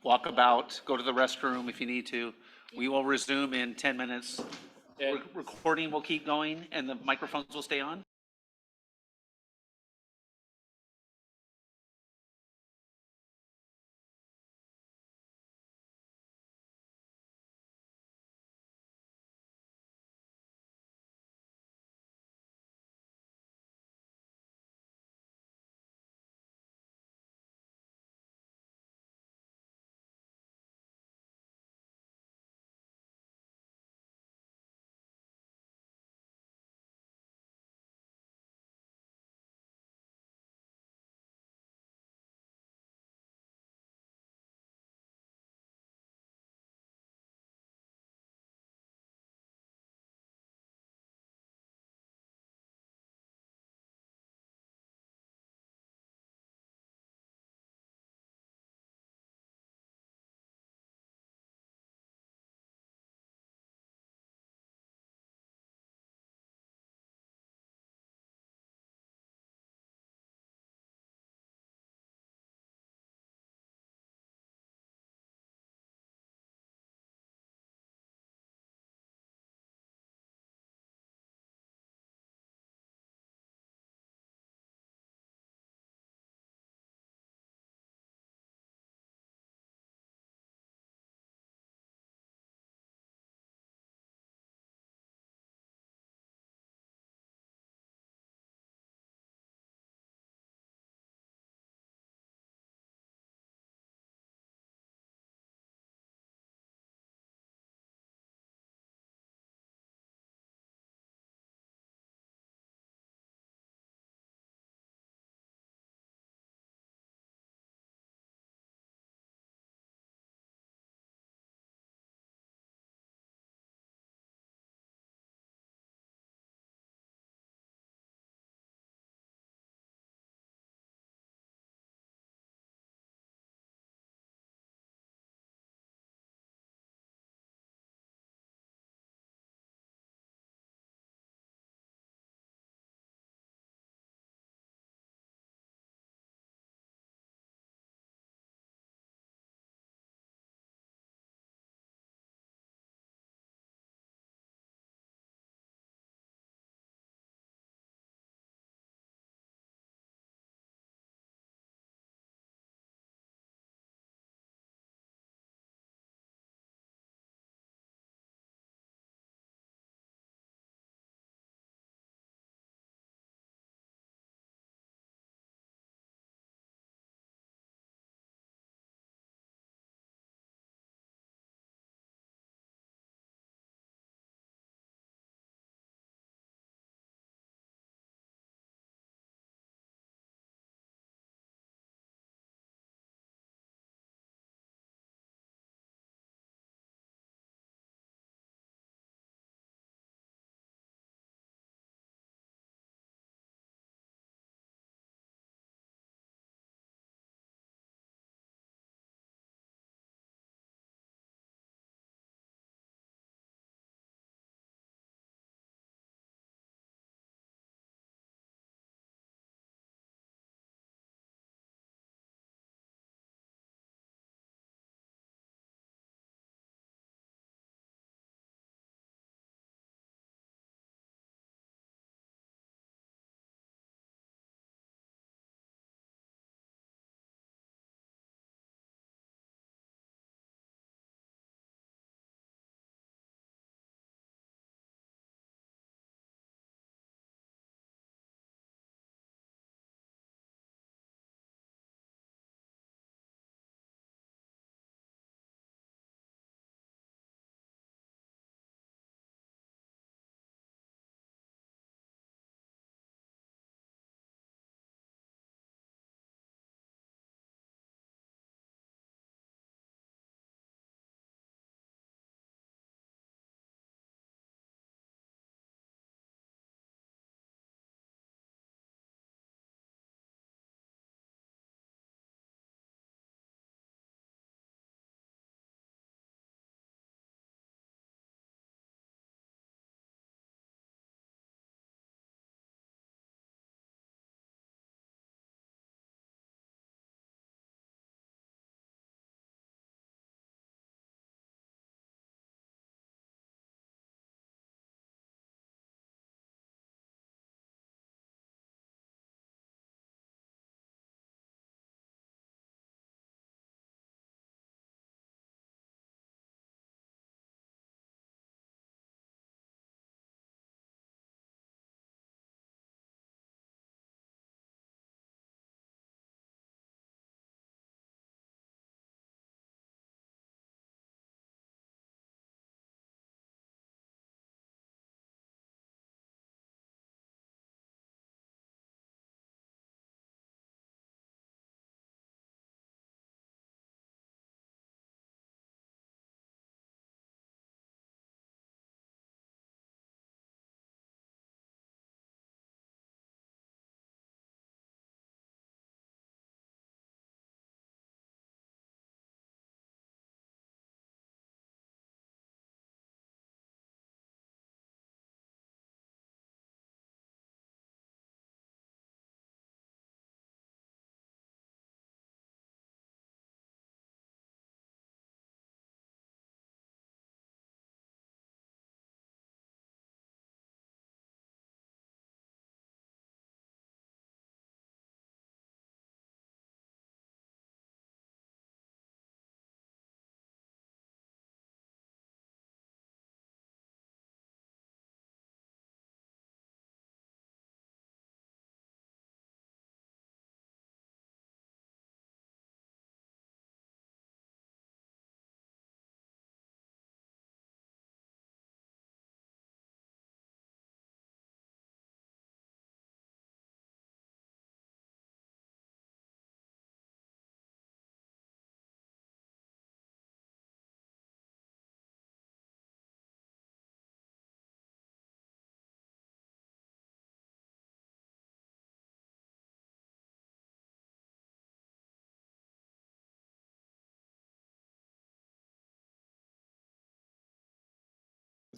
Walk about, go to the restroom if you need to. We will resume in 10 minutes. Recording will keep going and the microphones will stay on.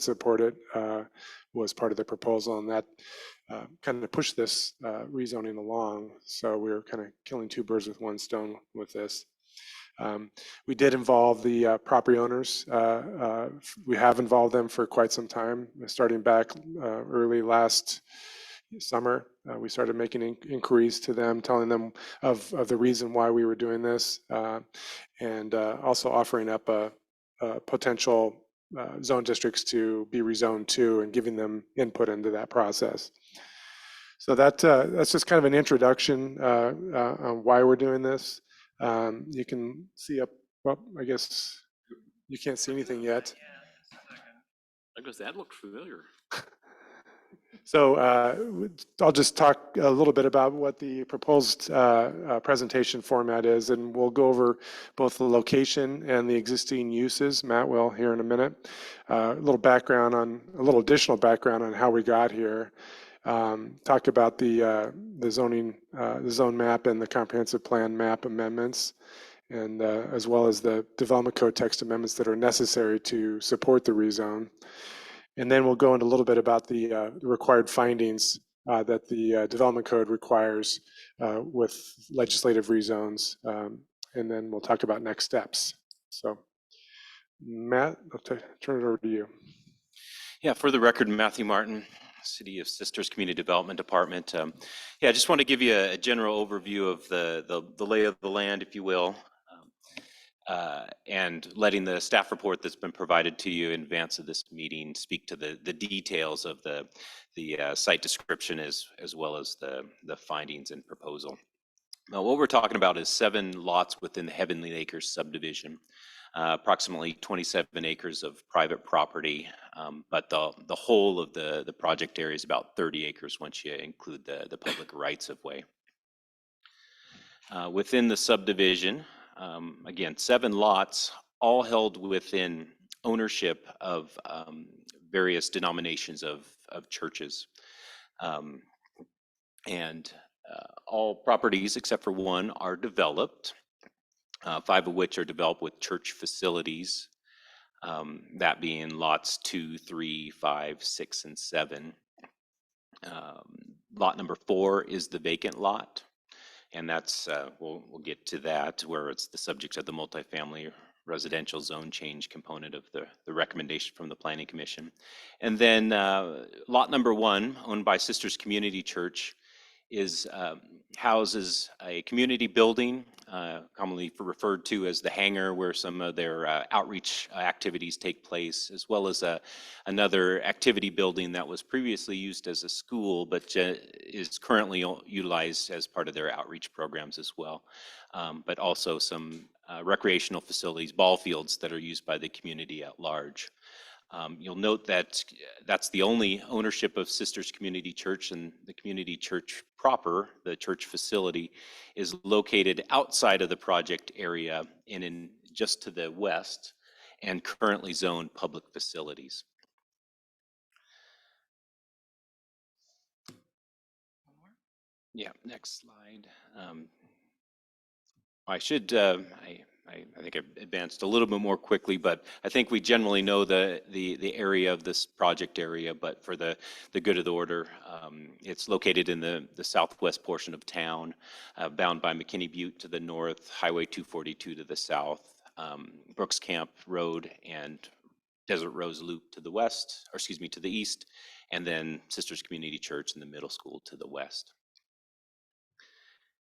support it was part of the proposal, and that kind of pushed this rezoning along. So we were kind of killing two birds with one stone with this. We did involve the property owners. We have involved them for quite some time, starting back early last summer. We started making inquiries to them, telling them of the reason why we were doing this, and also offering up potential zone districts to be rezoned to and giving them input into that process. So that's just kind of an introduction on why we're doing this. You can see up, well, I guess you can't see anything yet. Because that looked familiar. So I'll just talk a little bit about what the proposed presentation format is, and we'll go over both the location and the existing uses. Matt will here in a minute. A little additional background on how we got here. Talk about the zoning, the zone map and the comprehensive plan map amendments, and as well as the development code text amendments that are necessary to support the rezone. And then we'll go into a little bit about the required findings that the development code requires with legislative rezones. And then we'll talk about next steps. So Matt, I'll turn it over to you. Yeah, for the record, Matthew Martin, City of Sisters Community Development Department. Yeah, I just want to give you a general overview of the lay of the land, if you will, and letting the staff report that's been provided to you in advance of this meeting speak to the details of the site description as well as the findings and proposal. Now, what we're talking about is 7 lots within the Heavenly Acres subdivision. Approximately 27 acres of private property, but the whole of the project area is about 30 acres once you include the public rights of way. Within the subdivision, again, 7 lots, all held within ownership of various denominations of churches. And all properties except for one are developed. 5 of which are developed with church facilities, that being lots 2, 3, 5, 6, and 7. Lot number 4 is the vacant lot, and that's, we'll get to that, where it's the subject of the multifamily residential zone change component of the recommendation from the Planning Commission. And then lot number 1, owned by Sisters Community Church, is houses a community building, commonly referred to as the hangar, where some of their outreach activities take place, as well as another activity building that was previously used as a school, but is currently utilized as part of their outreach programs as well. But also some recreational facilities, ball fields that are used by the community at large. You'll note that that's the only ownership of Sisters Community Church, and the community church proper, the church facility, is located outside of the project area and in just to the west, and currently zoned public facilities. Yeah, next slide. I should, I think I advanced a little bit more quickly, but I think we generally know the area of this project area, but for the good of the order, it's located in the southwest portion of town, bound by McKinney Butte to the north, Highway 242 to the south, Brooks Camp Road and Desert Rose Loop to the west, or excuse me, to the east, and then Sisters Community Church and the middle school to the west.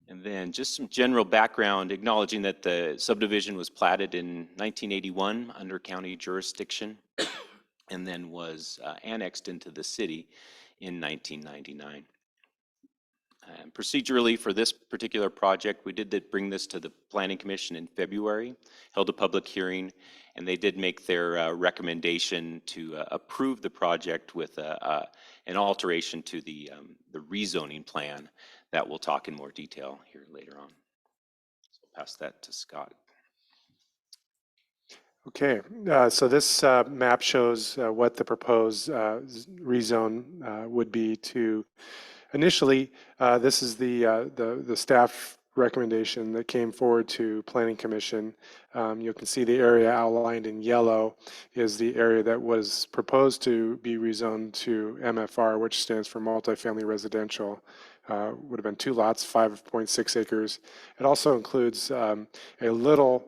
And then just some general background, acknowledging that the subdivision was platted in 1981 under county jurisdiction, and then was annexed into the city in 1999. And procedurally for this particular project, we did bring this to the Planning Commission in February, held a public hearing, and they did make their recommendation to approve the project with an alteration to the rezoning plan that we'll talk in more detail here later on. So I'll pass that to Scott. Okay, so this map shows what the proposed rezone would be to initially. This is the staff recommendation that came forward to Planning Commission. You can see the area outlined in yellow is the area that was proposed to be rezoned to MFR, which stands for multifamily residential. Would have been 2 lots, 5.6 acres. It also includes a little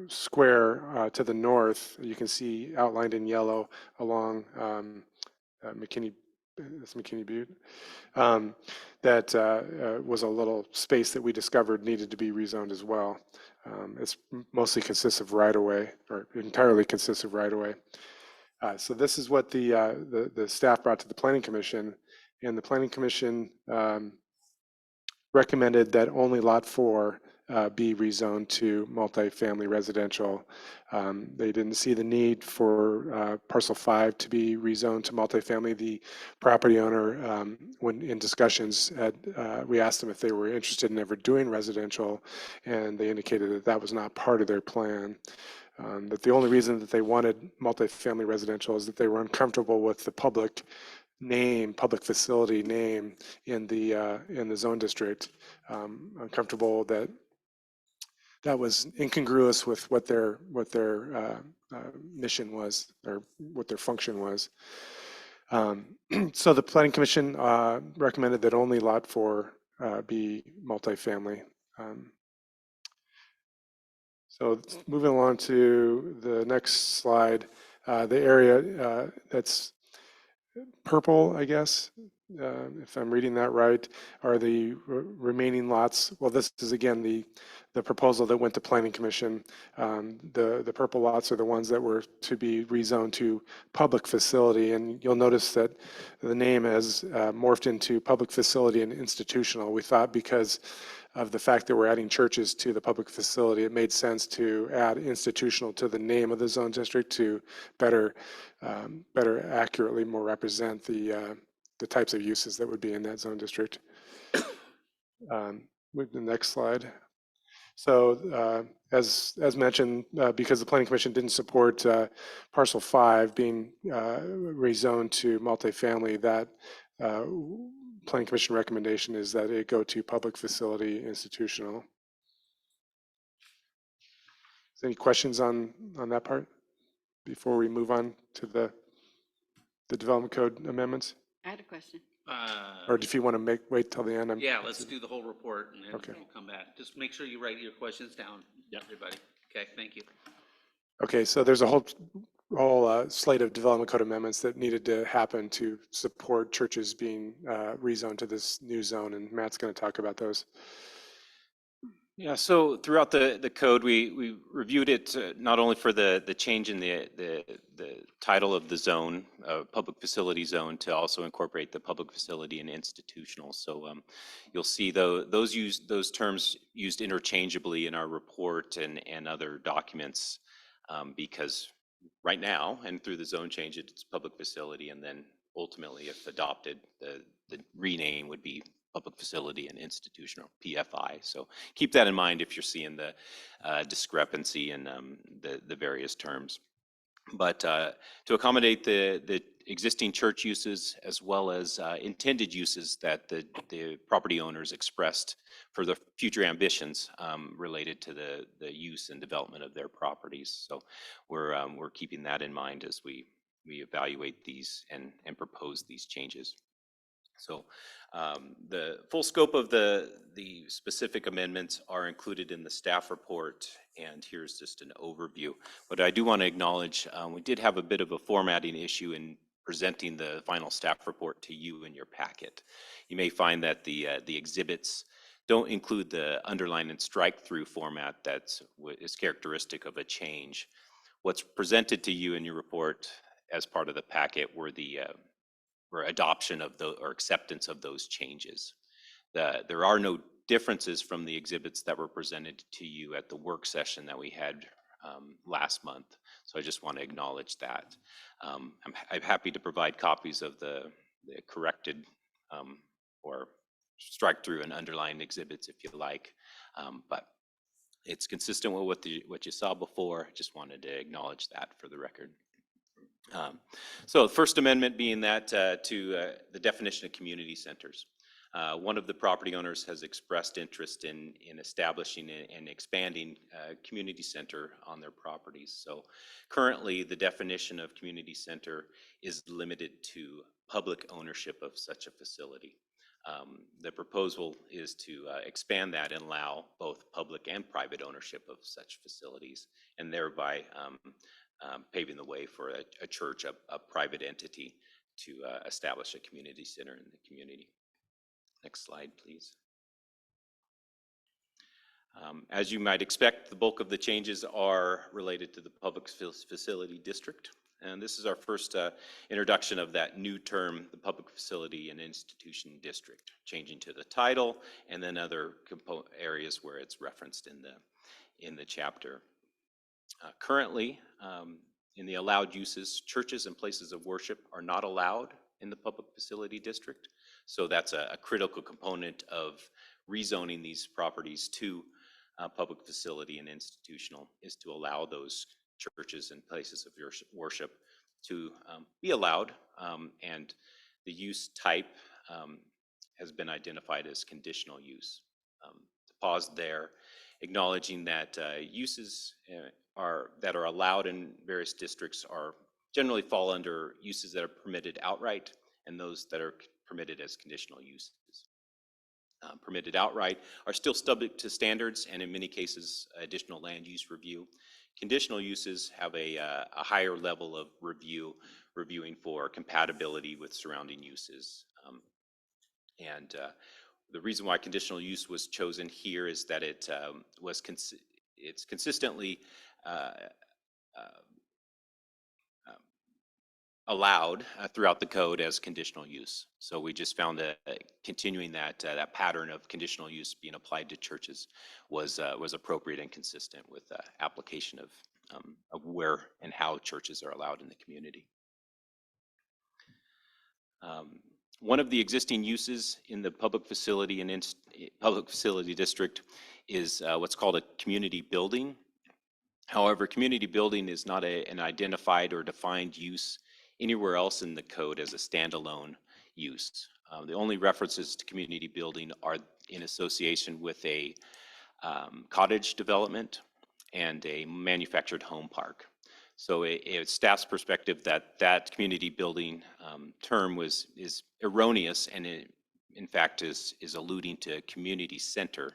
square to the north. You can see outlined in yellow along McKinney, that's McKinney Butte. That was a little space that we discovered needed to be rezoned as well. It's mostly consists of right-of-way, or entirely consists of right-of-way. So this is what the staff brought to the Planning Commission, and the Planning Commission recommended that only Lot 4 be rezoned to multifamily residential. They didn't see the need for parcel 5 to be rezoned to multifamily. The property owner, when in discussions, we asked them if they were interested in ever doing residential, and they indicated that that was not part of their plan. That the only reason that they wanted multifamily residential is that they were uncomfortable with the public facility name in the zone district. Uncomfortable that that was incongruous with what their mission was, or what their function was. So the Planning Commission recommended that only Lot 4 be multifamily. So moving along to the next slide, the area that's purple, I guess, if I'm reading that right, are the remaining lots. Well, this is again the proposal that went to Planning Commission. The purple lots are the ones that were to be rezoned to public facility, and you'll notice that the name has morphed into public facility and institutional. We thought because of the fact that we're adding churches to the public facility, it made sense to add institutional to the name of the zone district to better accurately more represent the types of uses that would be in that zone district. Move to the next slide. So as mentioned, because the Planning Commission didn't support parcel 5 being rezoned to multifamily, that Planning Commission recommendation is that it go to public facility institutional. Is any questions on that part before we move on to the development code amendments? I had a question. Or if you want to wait till the end? Yeah, let's do the whole report and then Okay. we'll come back. Just make sure you write your questions down, everybody. Okay, thank you. Okay, so there's a whole slate of development code amendments that needed to happen to support churches being rezoned to this new zone, and Matt's going to talk about those. Yeah, so throughout the code, we reviewed it not only for the change in the title of the zone, public facility zone, to also incorporate the public facility and institutional. So you'll see those terms used interchangeably in our report and other documents, because right now and through the zone change, it's public facility, and then ultimately, if adopted, the rename would be public facility and institutional, PFI. So keep that in mind if you're seeing the discrepancy in the various terms. But to accommodate the existing church uses as well as intended uses that the property owners expressed for the future ambitions related to the use and development of their properties. So we're keeping that in mind as we evaluate these and propose these changes. So the full scope of the specific amendments are included in the staff report, and here's just an overview. But I do want to acknowledge we did have a bit of a formatting issue in presenting the final staff report to you in your packet. You may find that the exhibits don't include the underline and strike through format that is characteristic of a change. What's presented to you in your report as part of the packet were or adoption of or acceptance of those changes. There are no differences from the exhibits that were presented to you at the work session that we had last month. So I just want to acknowledge that. I'm happy to provide copies of the corrected or strike through and underlined exhibits if you like, but it's consistent with what you saw before. Just wanted to acknowledge that for the record. So the First Amendment being that to the definition of community centers. One of the property owners has expressed interest in establishing and expanding a community center on their properties. So currently, the definition of community center is limited to public ownership of such a facility. The proposal is to expand that and allow both public and private ownership of such facilities, and thereby paving the way for a church, a private entity, to establish a community center in the community. Next slide, please. As you might expect, the bulk of the changes are related to the public facility district. And this is our first introduction of that new term, the public facility and institution district, changing to the title and then other areas where it's referenced in the chapter. Currently, in the allowed uses, churches and places of worship are not allowed in the public facility district. So that's a critical component of rezoning these properties to public facility and institutional, is to allow those churches and places of worship to be allowed. And the use type has been identified as conditional use. To pause there, acknowledging that uses that are allowed in various districts are generally fall under uses that are permitted outright and those that are permitted as conditional uses. Permitted outright are still subject to standards and in many cases additional land use review. Conditional uses have a higher level of reviewing for compatibility with surrounding uses. The reason why conditional use was chosen here is that it's consistently allowed throughout the code as conditional use. So we just found that continuing that pattern of conditional use being applied to churches was appropriate and consistent with application of where and how churches are allowed in the community. One of the existing uses in the public facility and public facility district is what's called a community building. However, community building is not an identified or defined use anywhere else in the code as a standalone use. The only references to community building are in association with a cottage development and a manufactured home park. So staff's perspective that community building term is erroneous, and it in fact is alluding to community center,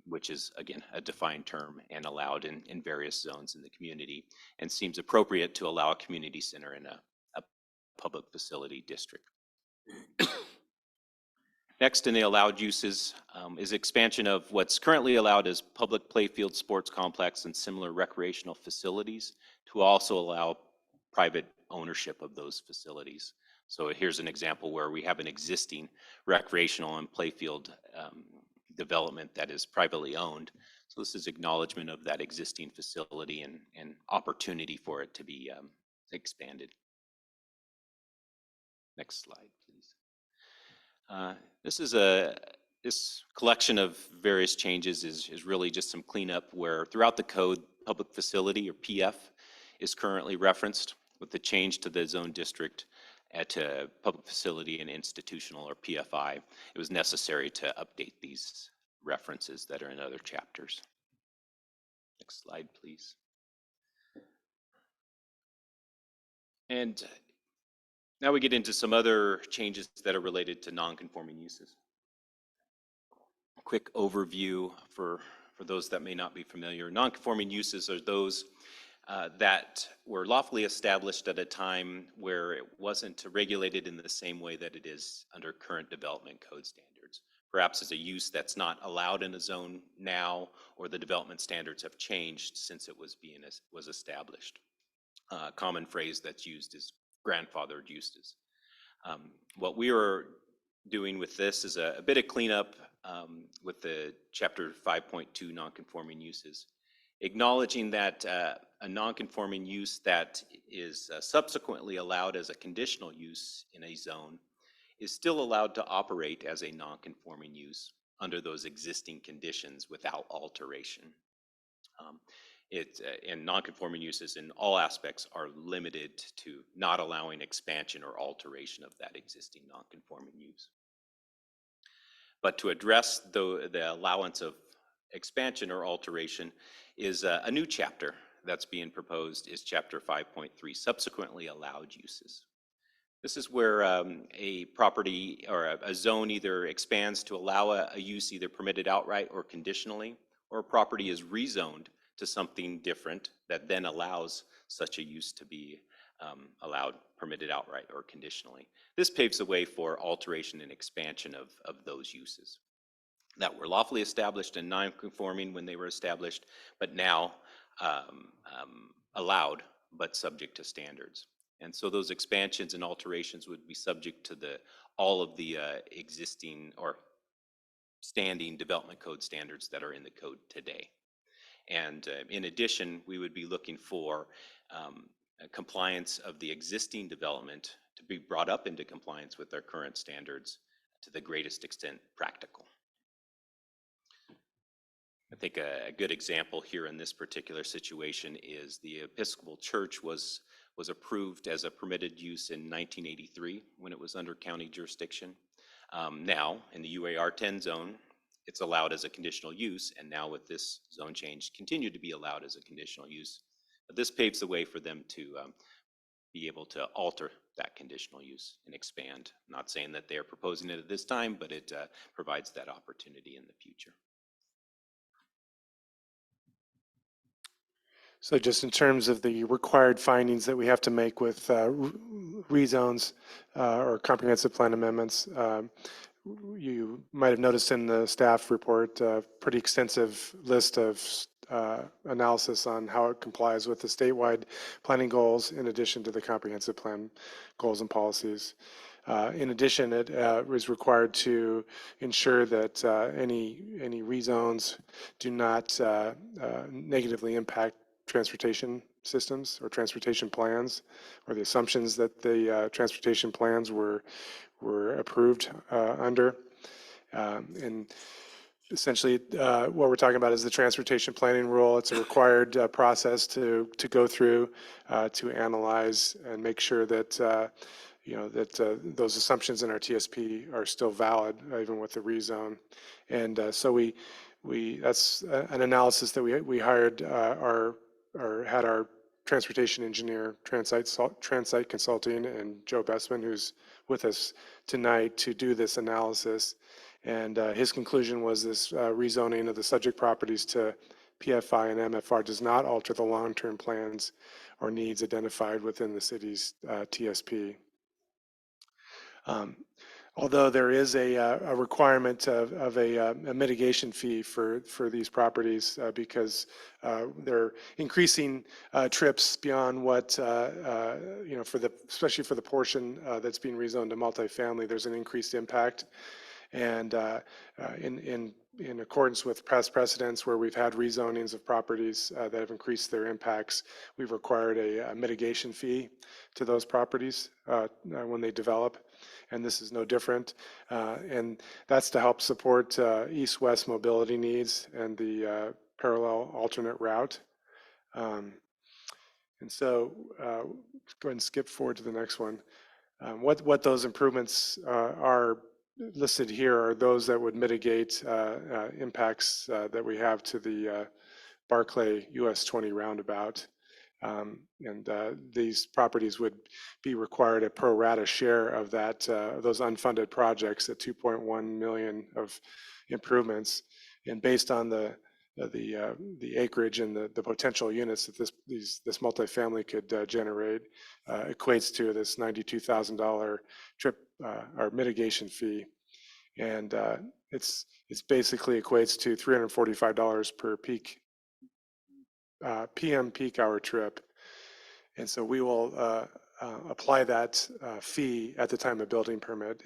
which is again a defined term and allowed in various zones in the community, and seems appropriate to allow a community center in a public facility district. Next in the allowed uses is expansion of what's currently allowed as public playfield, sports complex, and similar recreational facilities to also allow private ownership of those facilities. So here's an example where we have an existing recreational and playfield development that is privately owned. So this is acknowledgement of that existing facility and opportunity for it to be expanded. Next slide, please. This collection of various changes is really just some cleanup where throughout the code, public facility or PF is currently referenced. With the change to the zone district to public facility and institutional or PFI, it was necessary to update these references that are in other chapters. Next slide, please. And now we get into some other changes that are related to non-conforming uses. A quick overview for those that may not be familiar. Non-conforming uses are those that were lawfully established at a time where it wasn't regulated in the same way that it is under current development code standards. Perhaps as a use that's not allowed in a zone now, or the development standards have changed since it was established. A common phrase that's used is grandfathered uses. What we are doing with this is a bit of cleanup with the chapter 5.2 non-conforming uses, acknowledging that a non-conforming use that is subsequently allowed as a conditional use in a zone is still allowed to operate as a non-conforming use under those existing conditions without alteration. And non-conforming uses in all aspects are limited to not allowing expansion or alteration of that existing non-conforming use. But to address the allowance of expansion or alteration is a new chapter that's being proposed, is chapter 5.3, subsequently allowed uses. This is where a property or a zone either expands to allow a use either permitted outright or conditionally, or a property is rezoned to something different that then allows such a use to be allowed permitted outright or conditionally. This paves the way for alteration and expansion of those uses that were lawfully established and non-conforming when they were established, but now allowed but subject to standards. And so those expansions and alterations would be subject to all of the existing or standing development code standards that are in the code today. And in addition, we would be looking for compliance of the existing development to be brought up into compliance with our current standards to the greatest extent practical. I think a good example here in this particular situation is the Episcopal Church was approved as a permitted use in 1983 when it was under county jurisdiction. Now, in the UAR 10 zone, it's allowed as a conditional use, and now with this zone change, continue to be allowed as a conditional use. But this paves the way for them to be able to alter that conditional use and expand. Not saying that they are proposing it at this time, but it provides that opportunity in the future. So just in terms of the required findings that we have to make with rezones or comprehensive plan amendments, you might have noticed in the staff report a pretty extensive list of analysis on how it complies with the statewide planning goals in addition to the comprehensive plan goals and policies. In addition, it is required to ensure that any rezones do not negatively impact transportation systems or transportation plans, or the assumptions that the transportation plans were approved under. And essentially, what we're talking about is the transportation planning rule. It's a required process to go through to analyze and make sure that those assumptions in our TSP are still valid, even with the rezone. And so that's an analysis that we hired had our transportation engineer, Transite Consulting, and Joe Bessman, who's with us tonight, to do this analysis. And his conclusion was this rezoning of the subject properties to PFI and MFR does not alter the long-term plans or needs identified within the city's TSP. Although there is a requirement of a mitigation fee for these properties because they're increasing trips beyond what especially for the portion that's being rezoned to multifamily, there's an increased impact. And in accordance with past precedents where we've had rezonings of properties that have increased their impacts, we've required a mitigation fee to those properties when they develop. And this is no different. And that's to help support east-west mobility needs and the parallel alternate route. And so go ahead and skip forward to the next one. What those improvements are listed here are those that would mitigate impacts that we have to the Barclay US 20 roundabout. And these properties would be required a pro rata share of that, those unfunded projects at 2.1 million of improvements. And based on the acreage and the potential units that this multifamily could generate, equates to this $92,000 trip or mitigation fee. And it's basically equates to $345 per peak PM peak hour trip. And so we will apply that fee at the time of building permit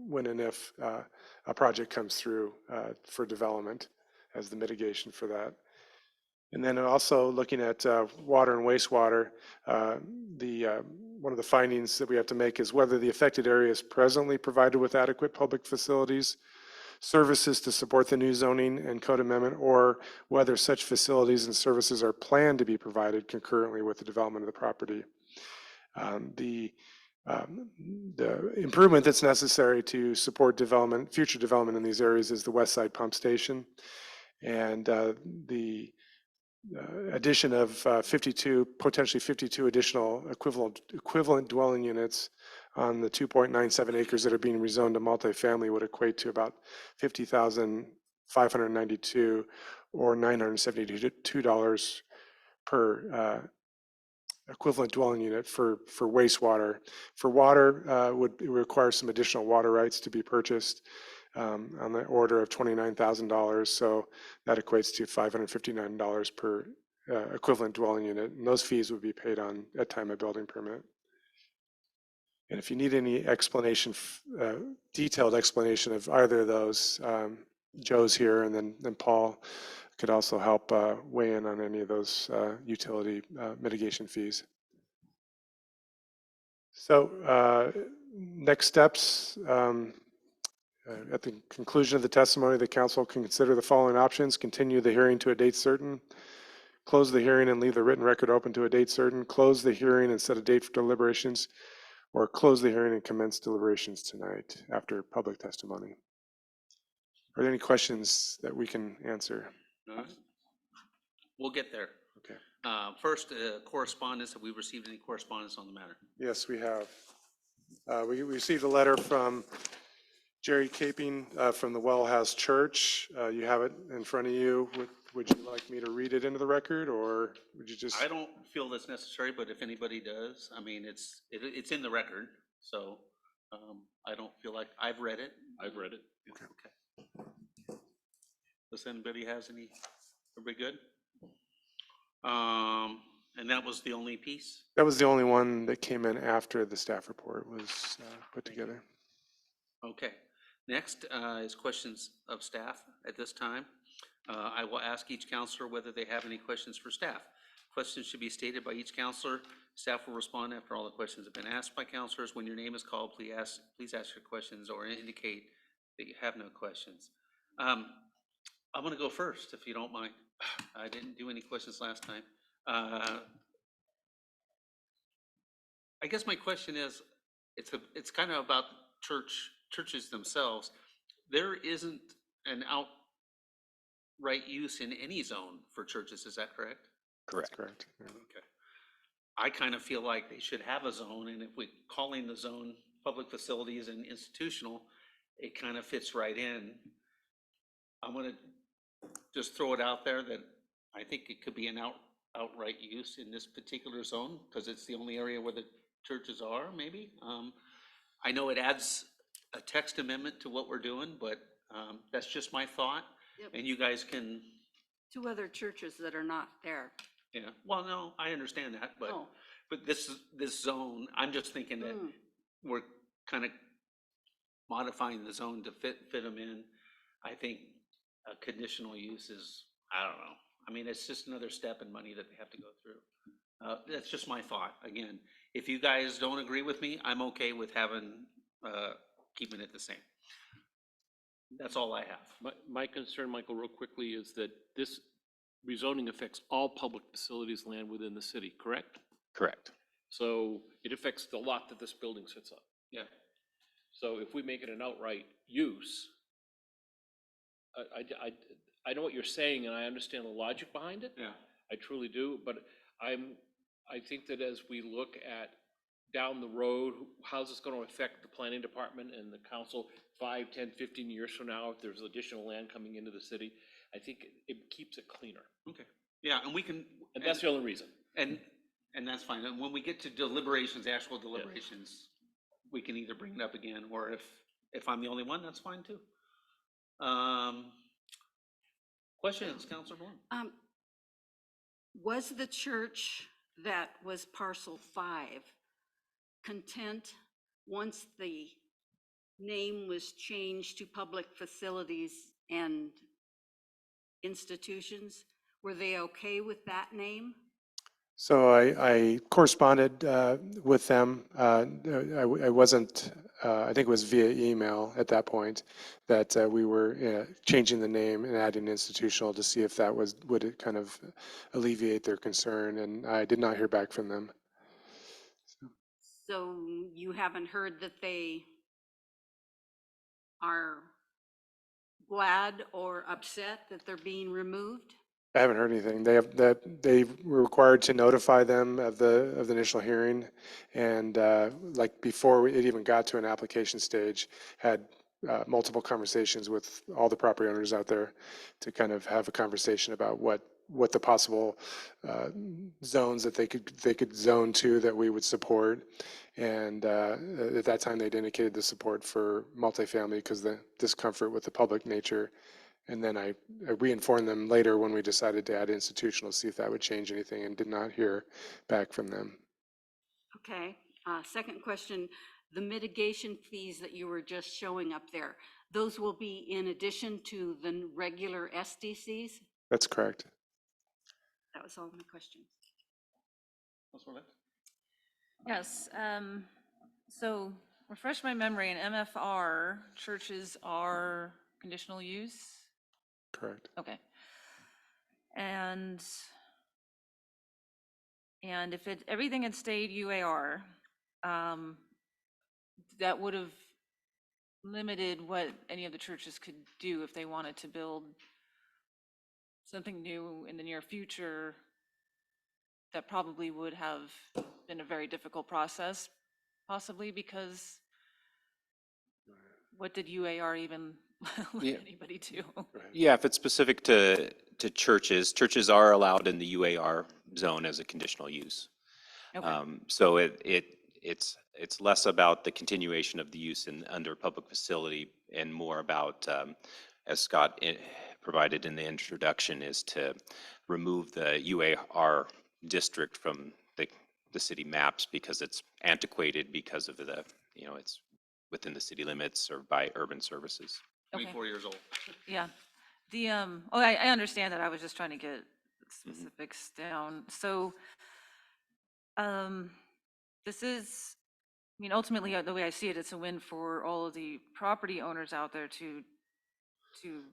when and if a project comes through for development as the mitigation for that. And then also looking at water and wastewater, one of the findings that we have to make is whether the affected area is presently provided with adequate public facilities, services to support the new zoning and code amendment, or whether such facilities and services are planned to be provided concurrently with the development of the property. the improvement that's necessary to support development, future development in these areas is the West Side Pump Station. And the addition of 52, potentially 52 additional equivalent dwelling units on the 2.97 acres that are being rezoned to multifamily would equate to about $50,592 or $972 per equivalent dwelling unit for wastewater. For water, would require some additional water rights to be purchased on the order of $29,000. So that equates to $559 per equivalent dwelling unit. And those fees would be paid on at time of building permit. And if you need any explanation, detailed explanation of either of those, Joe's here, and then Paul could also help weigh in on any of those utility mitigation fees. So next steps, at the conclusion of the testimony, the council can consider the following options: continue the hearing to a date certain, close the hearing and leave the written record open to a date certain, close the hearing and set a date for deliberations, or close the hearing and commence deliberations tonight after public testimony. Are there any questions that we can answer? All right. We'll get there. Okay. First, correspondence. Have we received any correspondence on the matter? Yes, we have. We received a letter from Jerry Caping from the Well House Church. You have it in front of you. Would you like me to read it into the record, or would you just? I don't feel that's necessary, but if anybody does, I mean, it's in the record, so I don't feel like I've read it. I've read it. Okay. Does anybody has any? Everybody good? And that was the only piece? That was the only one that came in after the staff report was put together. Okay. Next is questions of staff at this time. I will ask each counselor whether they have any questions for staff. Questions should be stated by each counselor. Staff will respond after all the questions have been asked by counselors. When your name is called, please ask your questions or indicate that you have no questions. I'm going to go first, if you don't mind. I didn't do any questions last time. I guess my question is, it's kind of about churches themselves. There isn't an outright use in any zone for churches, is that correct? Correct. That's correct. Yeah. Okay. I kind of feel like they should have a zone, and if we're calling the zone public facilities and institutional, it kind of fits right in. I'm going to just throw it out there that I think it could be an outright use in this particular zone because it's the only area where the churches are, maybe. I know it adds a text amendment to what we're doing, but that's just my thought. Yep. And you guys can. 2 other churches that are not there. Yeah, well, no, I understand that, but Oh. but this zone, I'm just thinking that we're kind of modifying the zone to fit them in. I think a conditional use is, I don't know. I mean, it's just another step in money that they have to go through. That's just my thought. Again, if you guys don't agree with me, I'm okay with having keeping it the same. That's all I have. My concern, Michael, real quickly, is that this rezoning affects all public facilities land within the city, correct? Correct. So it affects the lot that this building sits on. Yeah. So if we make it an outright use, I know what you're saying and I understand the logic behind it. Yeah. I truly do, but I think that as we look at down the road, how's this going to affect the planning department and the council 5, 10, 15 years from now, if there's additional land coming into the city, I think it keeps it cleaner. Okay. Yeah, and we can. And that's the only reason. And that's fine. And when we get to deliberations, actual deliberations, we can either bring it up again, or if I'm the only one, that's fine too. Questions, Councilor Bloom? Was the church that was parcel 5 content once the name was changed to public facilities and institutions? Were they okay with that name? So I corresponded with them. I wasn't, I think it was via email at that point that we were changing the name and adding institutional to see if that would it kind of alleviate their concern. And I did not hear back from them. So you haven't heard that they are glad or upset that they're being removed? I haven't heard anything. They were required to notify them of the initial hearing, and like before it even got to an application stage, had multiple conversations with all the property owners out there to kind of have a conversation about what the possible zones that they could zone to that we would support. And at that time, they'd indicated the support for multifamily because the discomfort with the public nature. And then I re-informed them later when we decided to add institutional, see if that would change anything, and did not hear back from them. Okay, second question, the mitigation fees that you were just showing up there, those will be in addition to the regular SDCs? That's correct. That was all my questions. Yes, so refresh my memory, in MFR, churches are conditional use? Correct. Okay. And if everything had stayed UAR, that would have limited what any of the churches could do if they wanted to build something new in the near future. That probably would have been a very difficult process, possibly because what did UAR even let Yeah. anybody do? Yeah, if it's specific to churches, churches are allowed in the UAR zone as a conditional use. Okay. So it's less about the continuation of the use under public facility and more about, as Scott provided in the introduction, is to remove the UAR district from the city maps because it's antiquated because of it's within the city limits or by urban services. Okay. 24 years old. Yeah. I understand that. I was just trying to get specifics down. So, this is, ultimately, the way I see it, it's a win for all of the property owners out there to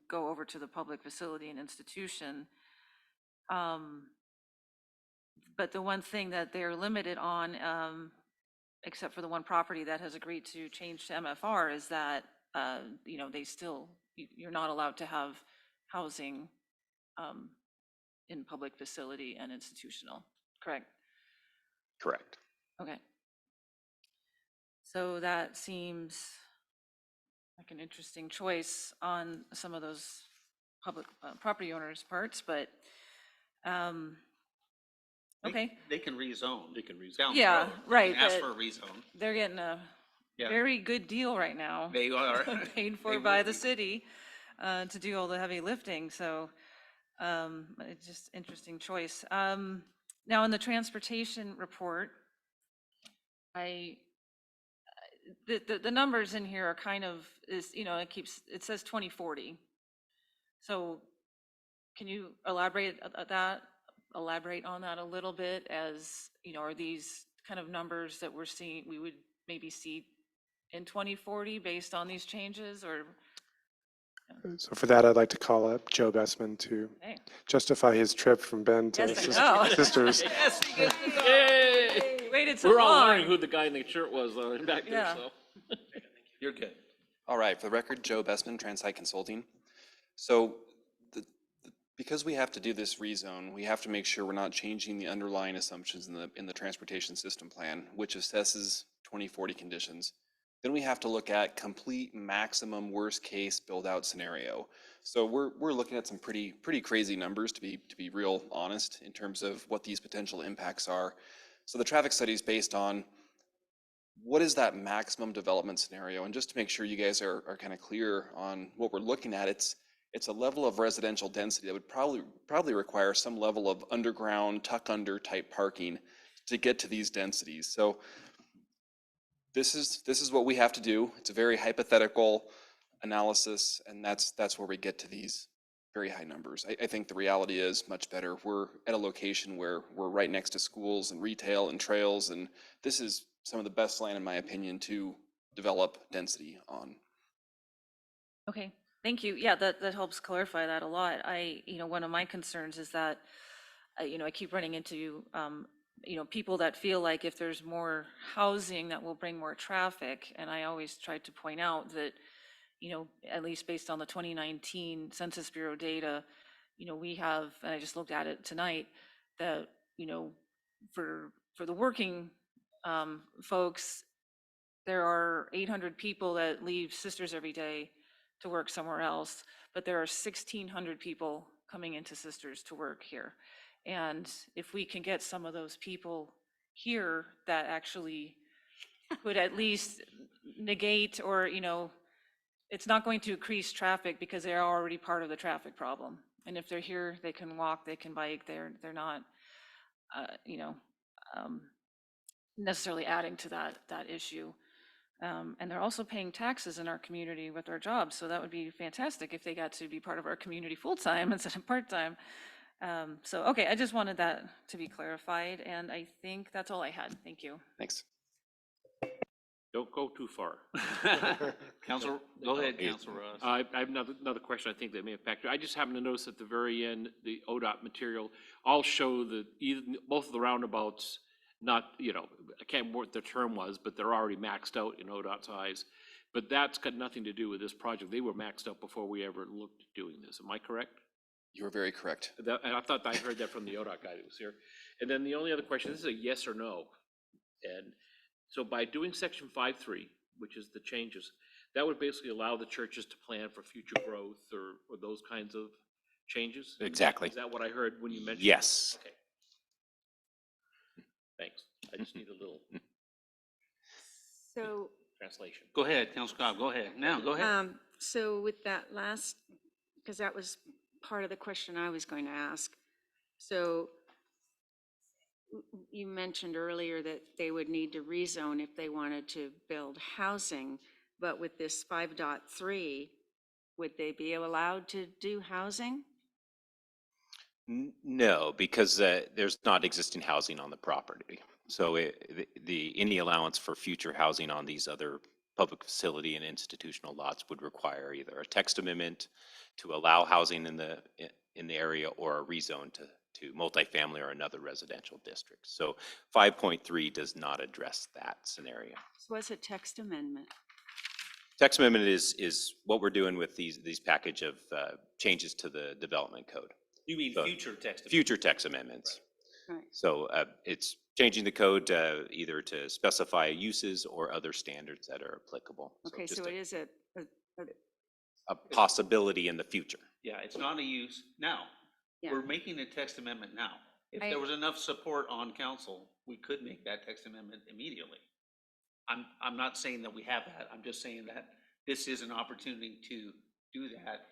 go over to the public facility and institution. But the one thing that they're limited on, except for the one property that has agreed to change to MFR, is that, you're not allowed to have housing in public facility and institutional, correct? Correct. Okay. So that seems like an interesting choice on some of those public property owners' parts, but, okay. They can rezone. They can rezone. Yeah, right, Ask but for a rezone. they're getting a Yeah. very good deal right now. They are. Paid for They by will the be. city to do all the heavy lifting, so it's just interesting choice. Now, in the transportation report, the numbers in here are kind of, it says 2040. So can you elaborate on that a little bit, as, are these kind of numbers that we would maybe see in 2040 based on these changes, or? So for that, I'd like to call up Joe Bessman to Okay. justify his trip from Bend to Yes, I know. Sisters. Yes, he gets to go. Yay! You waited so We're all long. wondering who the guy in the shirt was back there, Yeah. so. You're good. All right, for the record, Joe Bessman, Transite Consulting. So because we have to do this rezone, we have to make sure we're not changing the underlying assumptions in the transportation system plan, which assesses 2040 conditions. Then we have to look at complete maximum worst case build out scenario. So we're looking at some pretty crazy numbers, to be real honest, in terms of what these potential impacts are. So the traffic study is based on what is that maximum development scenario? And just to make sure you guys are kind of clear on what we're looking at, it's a level of residential density that would probably require some level of underground, tuck under type parking to get to these densities. So this is what we have to do. It's a very hypothetical analysis, and that's where we get to these very high numbers. I think the reality is much better. We're at a location where we're right next to schools and retail and trails, and this is some of the best land, in my opinion, to develop density on. Okay, thank you. Yeah, that helps clarify that a lot. One of my concerns is that, I keep running into people that feel like if there's more housing, that will bring more traffic. And I always try to point out that, at least based on the 2019 Census Bureau data, we have, and I just looked at it tonight, that, for the working folks, there are 800 people that leave Sisters every day to work somewhere else, but there are 1,600 people coming into Sisters to work here. And if we can get some of those people here that actually could at least negate, or, it's not going to increase traffic because they're already part of the traffic problem. And if they're here, they can walk, they can bike, they're not, necessarily adding to that issue. And they're also paying taxes in our community with their jobs. So that would be fantastic if they got to be part of our community full-time instead of part-time. So, okay, I just wanted that to be clarified. And I think that's all I had. Thank you. Thanks. Don't go too far. Counselor, go ahead, Counselor Ross. I have another question I think that may have factored. I just happened to notice at the very end, the ODOT material, all show that both of the roundabouts, not, I can't remember what the term was, but they're already maxed out in ODOT's eyes. But that's got nothing to do with this project. They were maxed out before we ever looked at doing this. Am I correct? You are very correct. And I thought I heard that from the ODOT guy that was here. And then the only other question, this is a yes or no. And so by doing section 5.3, which is the changes, that would basically allow the churches to plan for future growth or those kinds of changes? Exactly. Is that what I heard when you mentioned? Yes. Okay. Thanks. I just need a little So, translation. Go ahead, Counselor Cobb, go ahead. Now, go ahead. so with that last, because that was part of the question I was going to ask. So you mentioned earlier that they would need to rezone if they wanted to build housing, but with this 5.3, would they be allowed to do housing? No, because there's not existing housing on the property. So any allowance for future housing on these other public facility and institutional lots would require either a text amendment to allow housing in the area or a rezone to multifamily or another residential district. So 5.3 does not address that scenario. So what's a text amendment? Text amendment is what we're doing with these package of changes to the development code. You mean So, future text? Future text amendments. Right. So it's changing the code either to specify uses or other standards that are applicable. Okay, just so it is a possibility in the future. Yeah, it's not a use now. Yeah. We're making a text amendment now. If there was enough support on council, we could make that text amendment immediately. I'm not saying that we have that. I'm just saying that this is an opportunity to do that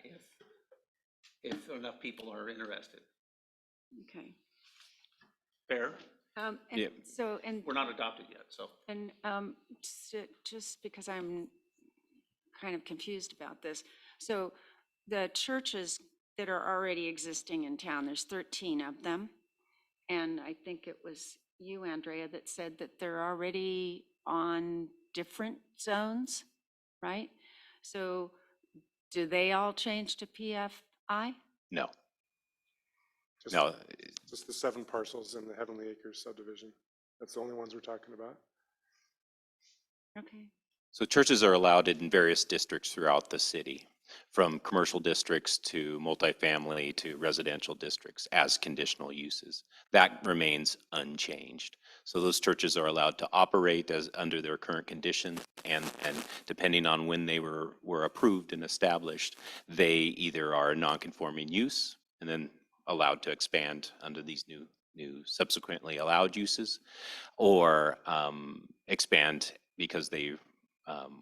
if enough people are interested. Okay. Fair? And Yeah. so, and We're not adopted yet, so. And just because I'm kind of confused about this, so the churches that are already existing in town, there's 13 of them. And I think it was you, Andrea, that said that they're already on different zones, right? So do they all change to PFI? No. Just- No, Just the 7 parcels in the Heavenly Acres subdivision. That's the only ones we're talking about. Okay. so churches are allowed in various districts throughout the city, from commercial districts to multifamily to residential districts as conditional uses. That remains unchanged. So those churches are allowed to operate as under their current conditions, and depending on when they were approved and established, they either are a non-conforming use and then allowed to expand under these new subsequently allowed uses, or expand because they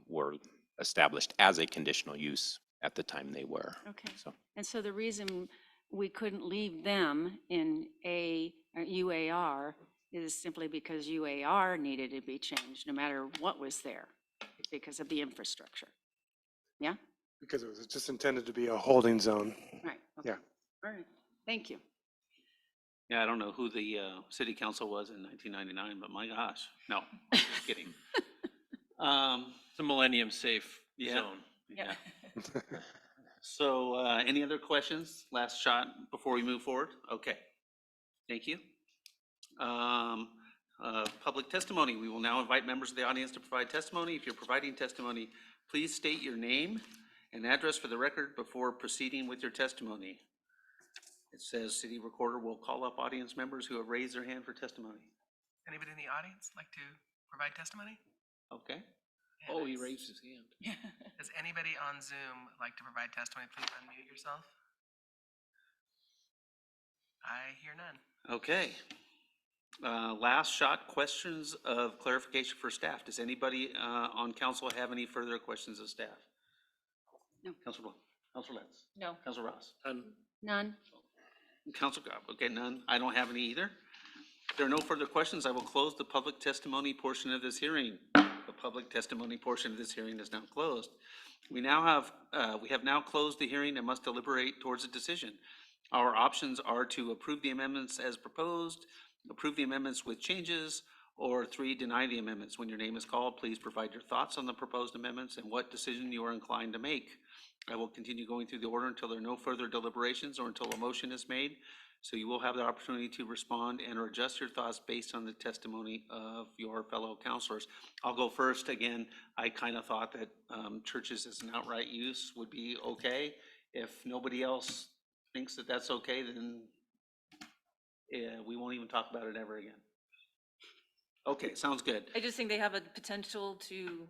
were established as a conditional use at the time they were. Okay. So And so the reason we couldn't leave them in UAR is simply because UAR needed to be changed no matter what was there because of the infrastructure. Yeah? Because it was just intended to be a holding zone. Right. Okay. Yeah. All right. Thank you. Yeah, I don't know who the city council was in 1999, but my gosh, no, just kidding. It's a millennium safe Yeah. zone. Yeah. So any other questions? Last shot before we move forward? Okay. Thank you. Public testimony. We will now invite members of the audience to provide testimony. If you're providing testimony, please state your name and address for the record before proceeding with your testimony. It says city recorder will call up audience members who have raised their hand for testimony. Anybody in the audience like to provide testimony? Okay. Oh, he raised his hand. Does anybody on Zoom like to provide testimony? Please unmute yourself. I hear none. Okay. Last shot, questions of clarification for staff. Does anybody on council have any further questions of staff? No. Councilor Letts? No. Councilor Ross? None. Councilor Cobb? Okay, none. I don't have any either. If there are no further questions, I will close the public testimony portion of this hearing. The public testimony portion of this hearing is now closed. We have now closed the hearing and must deliberate towards a decision. Our options are to approve the amendments as proposed, approve the amendments with changes, or 3, deny the amendments. When your name is called, please provide your thoughts on the proposed amendments and what decision you are inclined to make. I will continue going through the order until there are no further deliberations or until a motion is made. So you will have the opportunity to respond and or adjust your thoughts based on the testimony of your fellow counselors. I'll go first. Again, I kind of thought that churches as an outright use would be okay. If nobody else thinks that that's okay, then we won't even talk about it ever again. Okay, sounds good. I just think they have a potential to,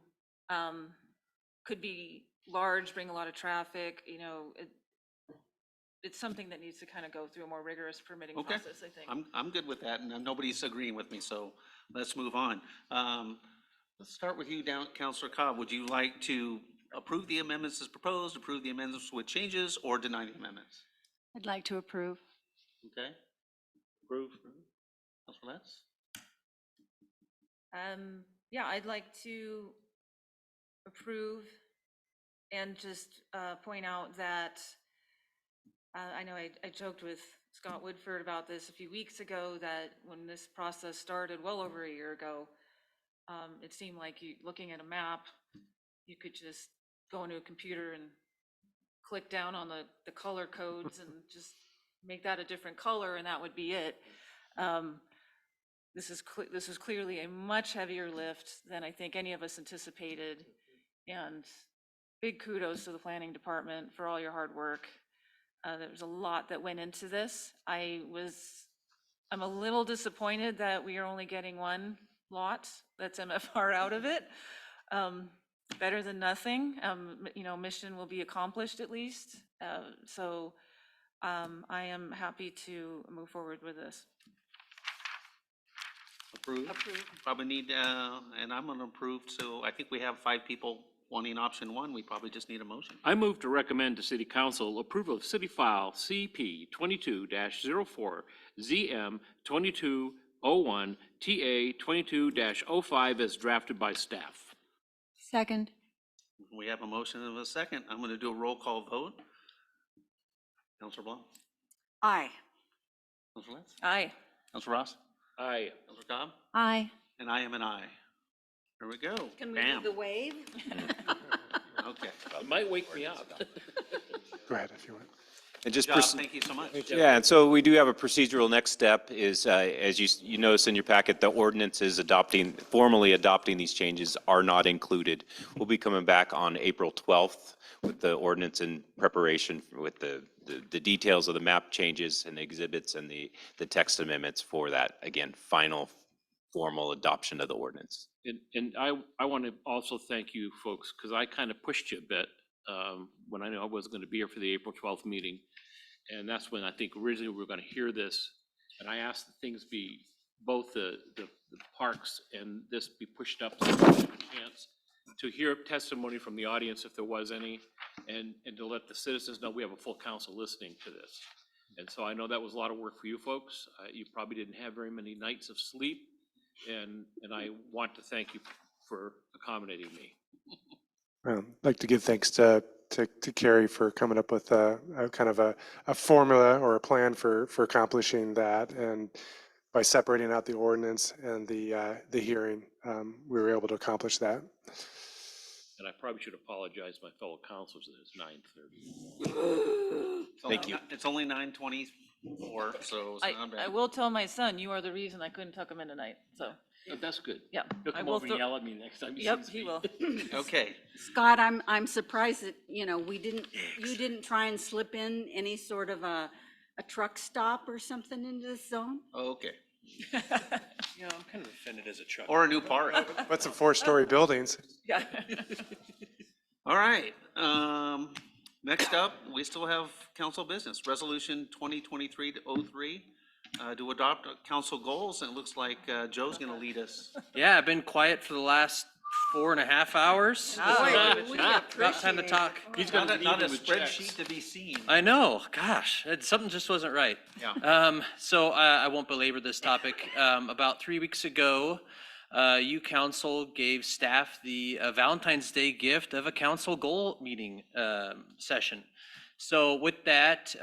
could be large, bring a lot of traffic, you know, it's something that needs to kind of go through a more rigorous permitting Okay. process, I think. I'm good with that, and nobody's agreeing with me, so let's move on. Let's start with you, Councilor Cobb. Would you like to approve the amendments as proposed, approve the amendments with changes, or deny the amendments? I'd like to approve. Okay. Approve. Councilor Letts? Yeah, I'd like to approve and just point out that I know I joked with Scott Woodford about this a few weeks ago, that when this process started well over a year ago, it seemed like looking at a map, you could just go into a computer and click down on the color codes and just make that a different color, and that would be it. This is clearly a much heavier lift than I think any of us anticipated, and big kudos to the planning department for all your hard work. There was a lot that went into this. I'm a little disappointed that we are only getting one lot that's MFR out of it. Better than nothing. You know, mission will be accomplished at least. So I am happy to move forward with this. Approve. Probably need, and I'm gonna approve, so I think we have 5 people wanting option 1. We probably just need a motion. I move to recommend to City Council approval of City File CP 22-04 ZM 2201 TA 22-05 as drafted by staff. Second. We have a motion and a second. I'm gonna do a roll call vote. Councilor Blanc? Aye. Councilor Letts? Aye. Councilor Ross? Aye. Councilor Cobb? Aye. And I am an aye. There we go. Can we Bam. do the wave? Okay. It might wake me up. Go ahead if you want. And just Good job. Thank you so much. Yeah, and so we do have a procedural next step is, as you notice in your packet, the ordinances formally adopting these changes are not included. We'll be coming back on April 12th with the ordinance in preparation with the details of the map changes and the exhibits and the text amendments for that, again, final formal adoption of the ordinance. And I want to also thank you folks, because I kind of pushed you a bit when I knew I wasn't going to be here for the April 12th meeting. And that's when I think originally we were going to hear this. And I asked that things be, both the parks and this be pushed up so we have a chance to hear testimony from the audience if there was any, and to let the citizens know we have a full council listening to this. And so I know that was a lot of work for you folks. You probably didn't have very many nights of sleep. And I want to thank you for accommodating me. I'd like to give thanks to Carrie for coming up with a kind of a formula or a plan for accomplishing that. And by separating out the ordinance and the hearing, we were able to accomplish that. And I probably should apologize to my fellow councilors that it's 9:30. Thank you. It's only 9:20. 4, so it's not I bad. will tell my son, you are the reason I couldn't tuck him in tonight, so, That's good. yeah. He'll I come will over and throw- yell at me next time he Yep, sees he me. will. Okay, Scott, I'm surprised that, you didn't try and slip in any sort of a truck stop or something into this zone? okay. Yeah, I'm kind of offended as a truck. Or a new park. What's some 4-story buildings? Yeah. All right, next up, we still have council business, resolution 2023-03, to adopt council goals, and it looks like Joe's gonna lead us. Yeah, I've been quiet for the last 4.5 hours. Oh, Boy, so we about time to appreciate it. talk. He's Not gonna a, not a lead with checks. spreadsheet to be seen. I know, gosh, something just wasn't right. Yeah. So I won't belabor this topic. About 3 weeks ago, you council gave staff the Valentine's Day gift of a council goal meeting session. So with that,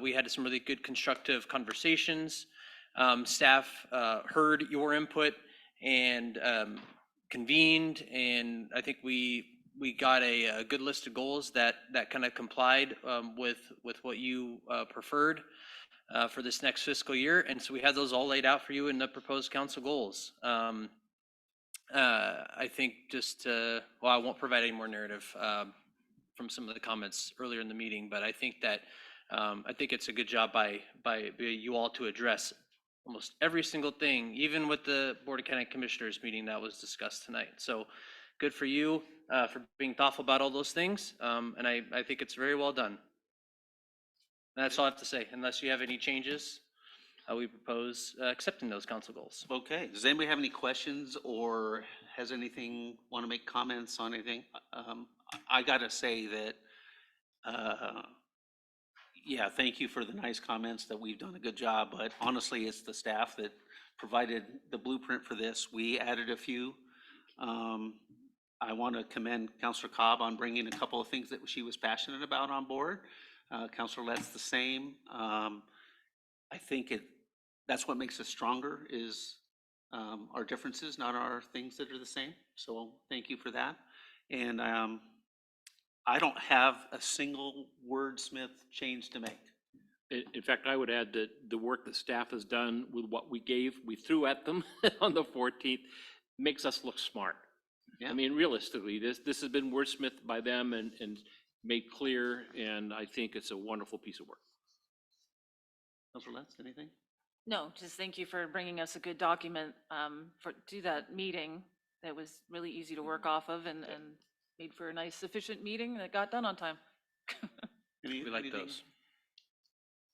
we had some really good constructive conversations. Staff heard your input and convened, and I think we got a good list of goals that kind of complied with what you preferred for this next fiscal year. And so we had those all laid out for you in the proposed council goals. I think well, I won't provide any more narrative from some of the comments earlier in the meeting, but I think that I think it's a good job by you all to address almost every single thing, even with the Board of County Commissioners meeting that was discussed tonight. So good for you for being thoughtful about all those things. And I think it's very well done. And that's all I have to say, unless you have any changes. We propose accepting those council goals. Okay, does anybody have any questions or has anything, want to make comments on anything? I gotta say that, yeah, thank you for the nice comments that we've done a good job, but honestly, it's the staff that provided the blueprint for this. We added a few. I want to commend Councilor Cobb on bringing a couple of things that she was passionate about on board. Councilor Lett's the same. I think that's what makes us stronger is our differences, not our things that are the same. So thank you for that. And I don't have a single wordsmith change to make. In fact, I would add that the work that staff has done with what we threw at them on the 14th, makes us look smart. Yeah. I mean, realistically, this has been wordsmithed by them and made clear, and I think it's a wonderful piece of work. Councilor Letts, anything? No, just thank you for bringing us a good document to that meeting that was really easy to work off of and made for a nice, efficient meeting that got done on time. We like Anything those.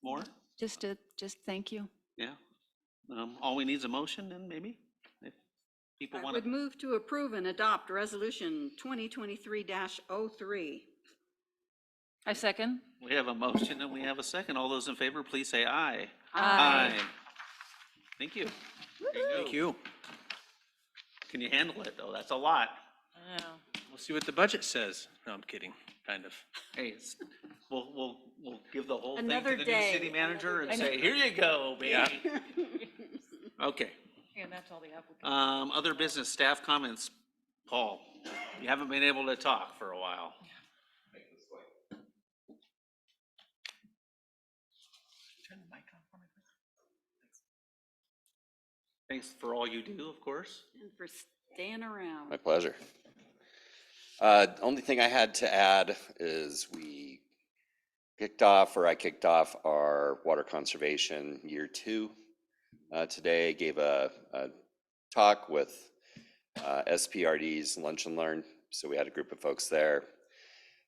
more? Just thank you. Yeah. All we need is a motion then maybe? If people I want would to. move to approve and adopt resolution 2023-03. I second. We have a motion and we have a second. All those in favor, please say aye. Aye. Thank you. There you go. Thank you. Can you handle it though? That's a lot. Yeah. We'll see what the budget says. No, I'm kidding, kind of. Hey, we'll give the whole thing Another to the new day, city manager and another say, here you go, baby. Yeah. Okay. And that's all the applicants. Other business staff comments. Paul, you haven't been able to talk for a while. Turn the mic on for me, please. Thanks for all you do, of course. And for staying around. My pleasure. Only thing I had to add is I kicked off our water conservation year 2. Today gave a talk with SPRD's Lunch and Learn. So we had a group of folks there.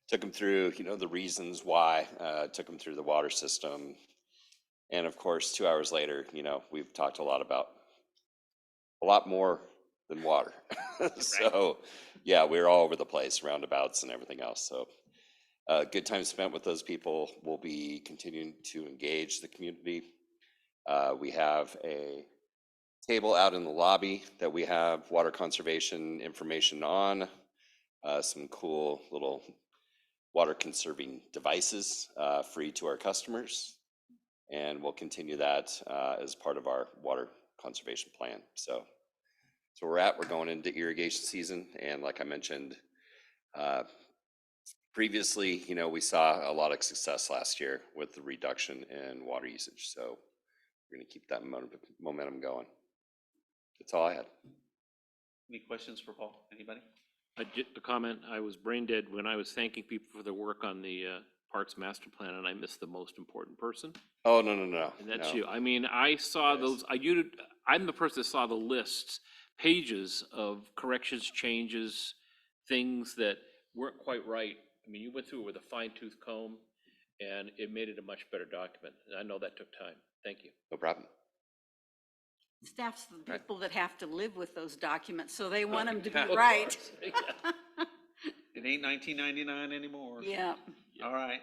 Took them through, the reasons why, took them through the water system. And of course, 2 hours later, we've talked a lot more than water. So yeah, we're all over the place, roundabouts and everything else. So good time spent with those people. We'll be continuing to engage the community. We have a table out in the lobby that we have water conservation information on, some cool little water conserving devices free to our customers. And we'll continue that as part of our water conservation plan. So we're going into irrigation season. And like I mentioned, previously, we saw a lot of success last year with the reduction in water usage. So we're going to keep that momentum going. That's all I had. Any questions for Paul? Anybody? A comment, I was brain dead when I was thanking people for their work on the Parks Master Plan, and I missed the most important person. Oh, no. And that's no. you. I mean, I saw those, I'm the person that saw the lists, pages of corrections, changes, things that weren't quite right. I mean, you went through it with a fine tooth comb, and it made it a much better document. And I know that took time. Thank you. No problem. Staff's the people that have to live with those documents, so they want them to Yeah, be of right. course. Yeah. It ain't 1999 anymore. Yeah. All right,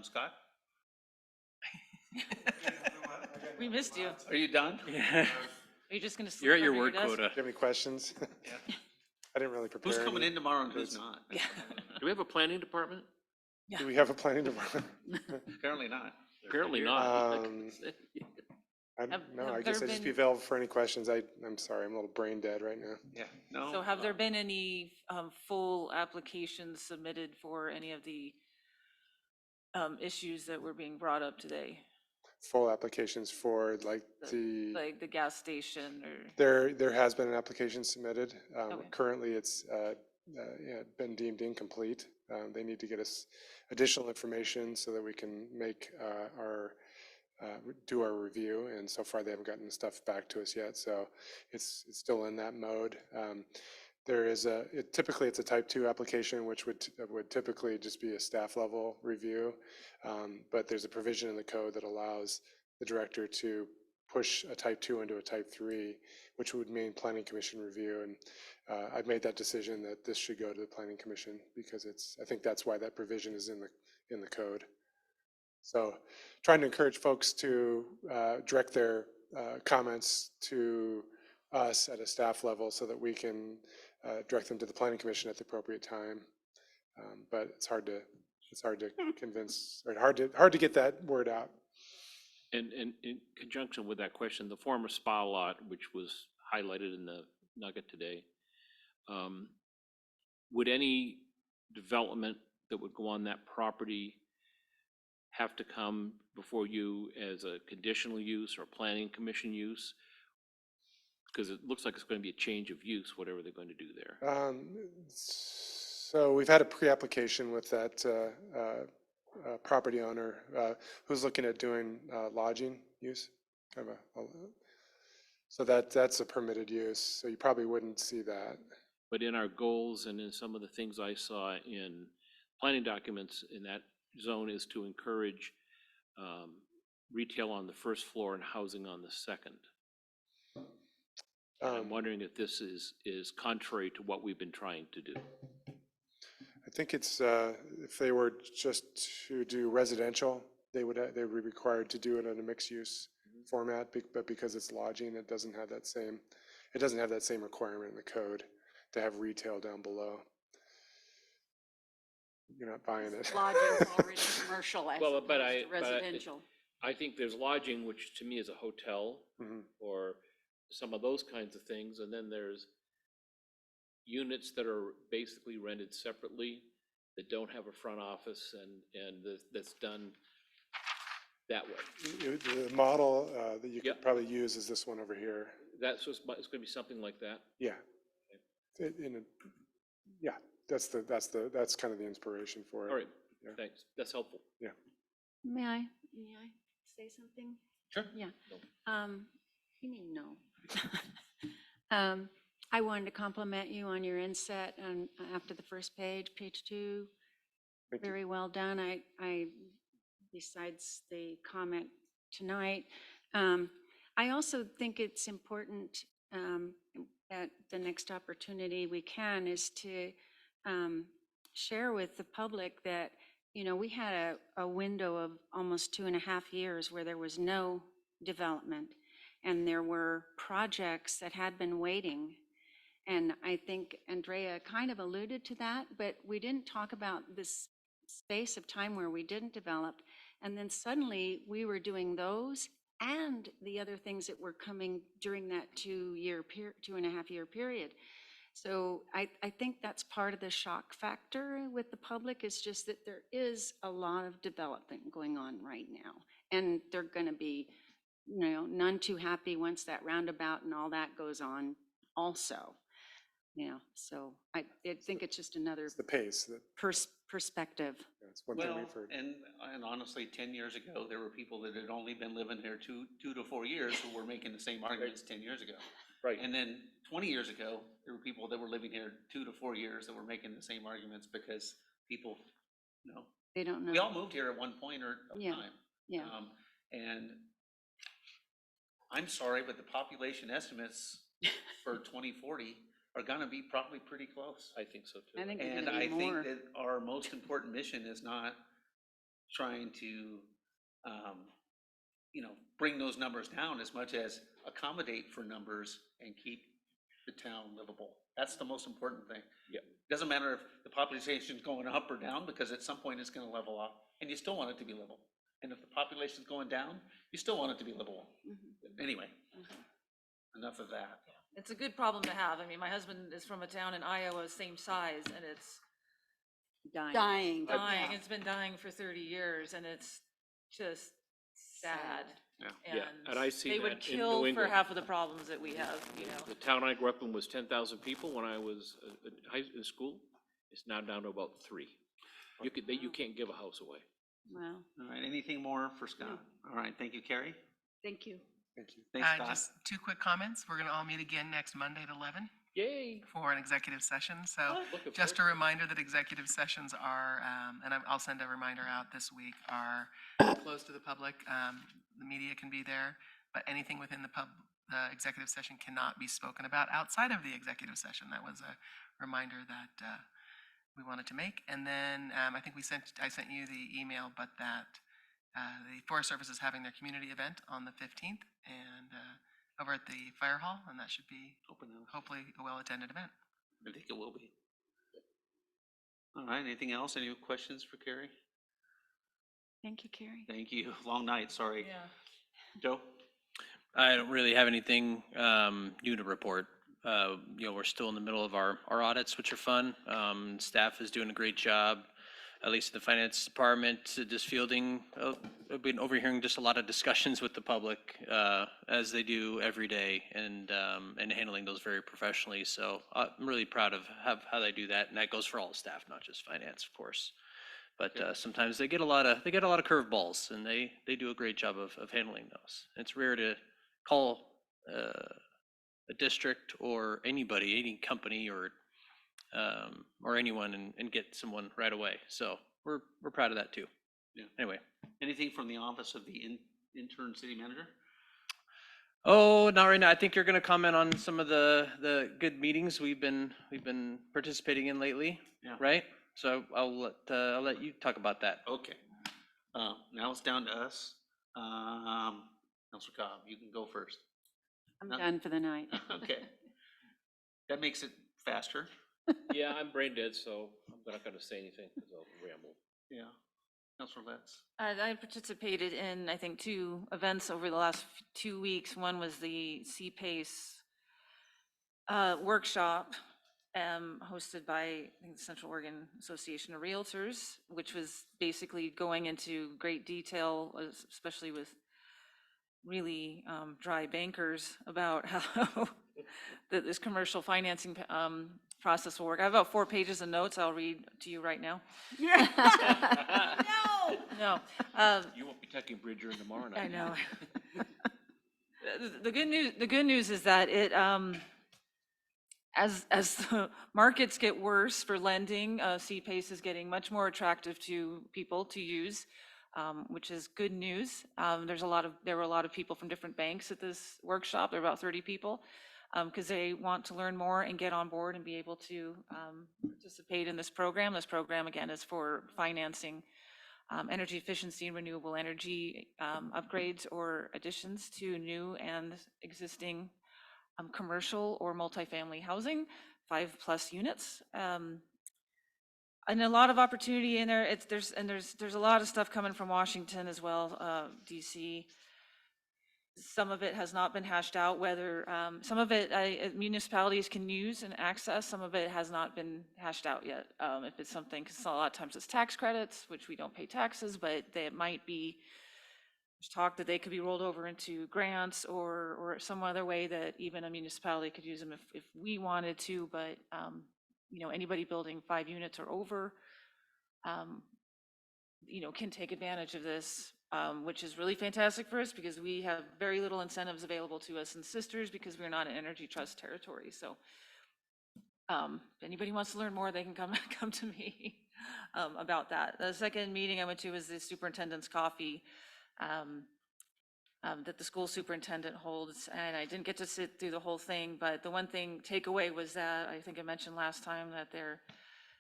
Scott? We missed you. Are you done? Yeah. Are you just gonna? You're at sleep your under word desk? quota. Do you have any questions? Yeah. I didn't really prepare. Who's coming any. in tomorrow and who's It's- not? Do we have a planning department? Do we have a planning department? Apparently not. Apparently not. No, I have guess there I'd just be been- available for any questions. I'm sorry, I'm a little brain dead right now. Yeah, no. So have there been any full applications submitted for any of the issues that were being brought up today? Full applications for like Like the gas station or? there has been an application submitted. Okay. Currently, it's been deemed incomplete. They need to get us additional information so that we can make do our review, and so far they haven't gotten the stuff back to us yet, so it's still in that mode. There is typically it's a type 2 application, which would typically just be a staff level review, but there's a provision in the code that allows the director to push a type 2 into a type 3, which would mean planning commission review, and I've made that decision that this should go to the planning commission because I think that's why that provision is in the code. So trying to encourage folks to direct their comments to us at a staff level so that we can direct them to the planning commission at the appropriate time. But it's hard to convince, or hard to get that word out. And in conjunction with that question, the former spa lot, which was highlighted in the nugget today, would any development that would go on that property have to come before you as a conditional use or planning commission use? Because it looks like it's going to be a change of use, whatever they're going to do there. So we've had a pre-application with that property owner who's looking at doing lodging use. So that's a permitted use, so you probably wouldn't see that. But in our goals and in some of the things I saw in planning documents in that zone is to encourage retail on the first floor and housing on the second. And I'm wondering if this is contrary to what we've been trying to do. I think it's, if they were just to do residential, they would be required to do it in a mixed use format, but because it's lodging, it doesn't have that same requirement in the code to have retail down below. You're not buying it. Lodging's already commercial as Well, opposed to residential. I think there's lodging, which to me is a hotel or some of those kinds of things, and then there's units that are basically rented separately that don't have a front office and that's done that way. The model that you could probably use is this one over here. It's going to be something like that? Yeah. That's kind of the inspiration for it. All right, Yeah. thanks. That's helpful. Yeah. May I say something? Sure. Yeah. You need to know. I wanted to compliment you on your inset and after the first page, page 2. Very well done. I besides the comment tonight, I also think it's important at the next opportunity we can is to share with the public that, we had a window of almost 2.5 years where there was no development and there were projects that had been waiting. And I think Andrea kind of alluded to that, but we didn't talk about this space of time where we didn't develop. And then suddenly we were doing those and the other things that were coming during that 2.5 year period. So I think that's part of the shock factor with the public, is just that there is a lot of development going on right now. And they're going to be, none too happy once that roundabout and all that goes on also. So I think it's just another It's the pace that, perspective. that's one thing Well, we've heard. and honestly, 10 years ago, there were people that had only been living here 2 to 4 years who were making the same arguments 10 years ago. Right. And then 20 years ago, there were people that were living here 2 to 4 years that were making the same arguments because people, They don't know. we all moved here at one point or of Yeah. time. Yeah. And I'm sorry, but the population estimates for 2040 are gonna be probably pretty close. I think so too. I think they're And gonna I be think more. that our most important mission is not trying to, bring those numbers down as much as accommodate for numbers and keep the town livable. That's the most important thing. Yeah. Doesn't matter if the population's going up or down, because at some point it's gonna level off, and you still want it to be livable. And if the population's going down, you still want it to be livable. Anyway, enough of that. It's a good problem to have. I mean, my husband is from a town in Iowa, same size, and it's Dying. dying. Yeah. It's been dying for 30 years, and it's just sad. Yeah. Yeah, and I see they that would in kill New for England. half of the problems that we have, The town I grew up in was 10,000 people when I was in school. It's now down to about 3. You can't give a house away. Wow. All right, anything more for Scott? All right, thank you, Carrie. Thank you. Thank you. Thanks, Scott. Just 2 quick comments. We're going to all meet again next Monday at 11 Yay. for an executive session. So Looking just a forward reminder that executive sessions are, and I'll send a reminder out this week, are closed to the public. The media can be there, but anything within the executive session cannot be spoken about outside of the executive session. That was a reminder that we wanted to make. And then I think I sent you the email, but that the Forest Service is having their community event on the 15th and over at the fire hall, and that should be hopefully a well-attended event. I think it will be. All right, anything else? Any questions for Carrie? Thank you, Carrie. Thank you. Long night, sorry. Yeah. Joe? I don't really have anything new to report. We're still in the middle of our audits, which are fun. Staff is doing a great job, at least in the finance department, just fielding. I've been overhearing just a lot of discussions with the public as they do every day, and handling those very professionally. So I'm really proud of how they do that, and that goes for all staff, not just finance, of course. But sometimes they get a lot of curveballs, and they do a great job of handling those. It's rare to call a district or anybody, any company or anyone and get someone right away. So we're proud of that too. Yeah. Anyway. Anything from the office of the intern city manager? Oh, not right now. I think you're going to comment on some of the good meetings we've been participating in lately, Yeah. right? So I'll let you talk about that. Okay. Now it's down to us. Councilor Cobb, you can go first. I'm done for the night. Okay. That makes it faster. Yeah, I'm brain dead, so I'm not going to say anything because I'll ramble. Yeah. Councilor Letts. I participated in, I think, 2 events over the last 2 weeks. One was the CPACE workshop hosted by, I think, the Central Oregon Association of Realtors, which was basically going into great detail, especially with really dry bankers, about how this commercial financing process will work. I have about 4 pages of notes I'll read to you right now. No. You won't be taking Bridger in tomorrow night. I know. The good news is that it, as the markets get worse for lending, CPACE is getting much more attractive to people to use, which is good news. There were a lot of people from different banks at this workshop. There were about 30 people, because they want to learn more and get on board and be able to participate in this program. This program, again, is for financing energy efficiency and renewable energy upgrades or additions to new and existing commercial or multifamily housing, 5+ units. And a lot of opportunity in there. There's a lot of stuff coming from Washington as well, DC. some of it has not been hashed out, whether, some of it municipalities can use and access, some of it has not been hashed out yet. If it's something, because a lot of times it's tax credits, which we don't pay taxes, but they might be, there's talk that they could be rolled over into grants or some other way that even a municipality could use them if we wanted to, but, you know, anybody building 5 units or over, you know, can take advantage of this, which is really fantastic for us because we have very little incentives available to us and sisters because we're not an energy trust territory. So if anybody wants to learn more, they can come to me about that. The second meeting I went to was the superintendent's coffee that the school superintendent holds, and I didn't get to sit through the whole thing, but the one thing takeaway was that I think I mentioned last time that they're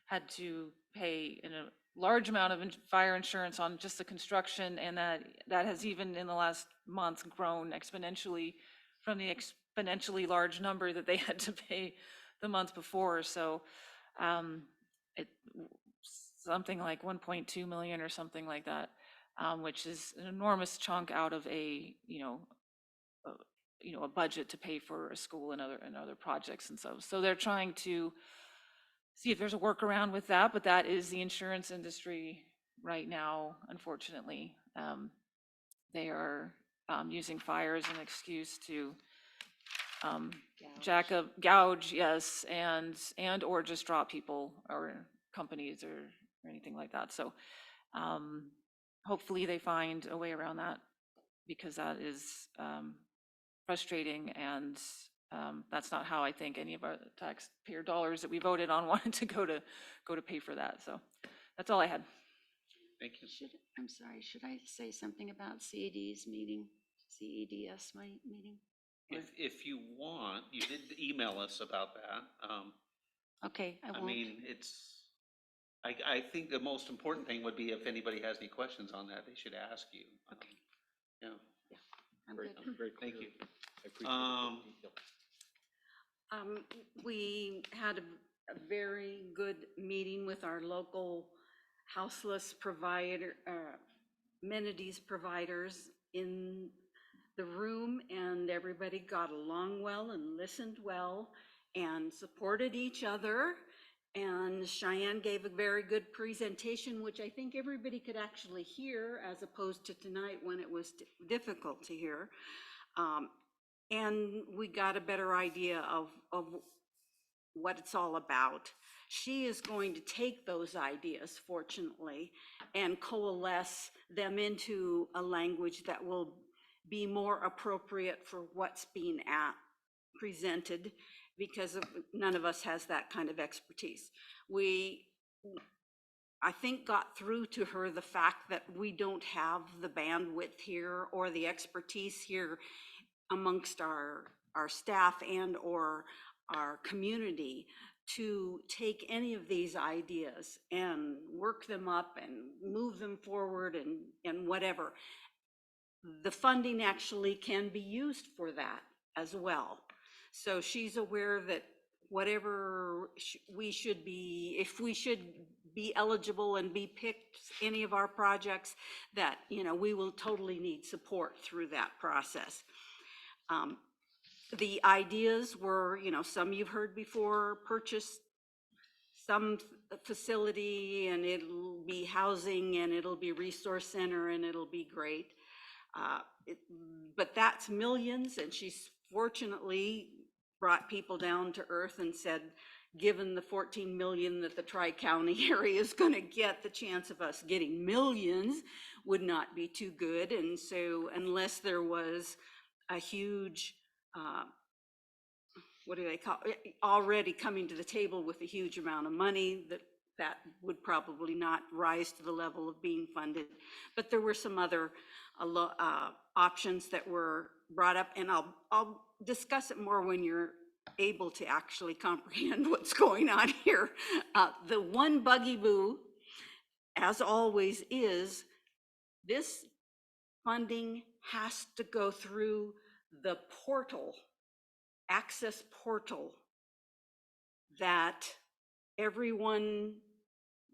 had to pay a large amount of fire insurance on just the construction, and that has even in the last month grown exponentially from the exponentially large number that they had to pay the month before. So it something like 1.2 million or something like that, which is an enormous chunk out of a a budget to pay for a school and other projects. And so they're trying to see if there's a workaround with that, but that is the insurance industry right now, unfortunately. They are using fire as an excuse to gouge, yes, and or just drop people or companies or anything like that. So hopefully they find a way around that, because that is frustrating, and that's not how I think any of our taxpayer dollars that we voted on wanted to go to pay for that. So that's all I had. Thank you. I'm sorry, should I say something about CED's meeting, CEDS meeting? If you want, you did email us about that. Okay, I I won't. mean, I think the most important thing would be if anybody has any questions on that, they should ask you. Okay. Yeah. I'm good. Thank you. We had a very good meeting with our local houseless provider, amenities providers in the room, and everybody got along well and listened well and supported each other. And Cheyenne gave a very good presentation, which I think everybody could actually hear, as opposed to tonight when it was difficult to hear. And we got a better idea of what it's all about. She is going to take those ideas, fortunately, and coalesce them into a language that will be more appropriate for what's being presented, because none of us has that kind of expertise. We, I think, got through to her the fact that we don't have the bandwidth here or the expertise here amongst our staff and or our community to take any of these ideas and work them up and move them forward and whatever. The funding actually can be used for that as well. So she's aware that whatever we should be, if we should be eligible and be picked any of our projects, that, you know, we will totally need support through that process. The ideas were, you know, some you've heard before: purchase some facility and it'll be housing and it'll be resource center and it'll be great. But that's millions, and she's fortunately brought people down to earth and said, given the 14 million that the Tri-County area is going to get, the chance of us getting millions would not be too good. And so unless there was a huge, what do they call it, already coming to the table with a huge amount of money, that would probably not rise to the level of being funded. But there were some other options that were brought up, and I'll discuss it more when you're able to actually comprehend what's going on here. The one buggy-boo, as always, is this funding has to go through the portal, access portal, that everyone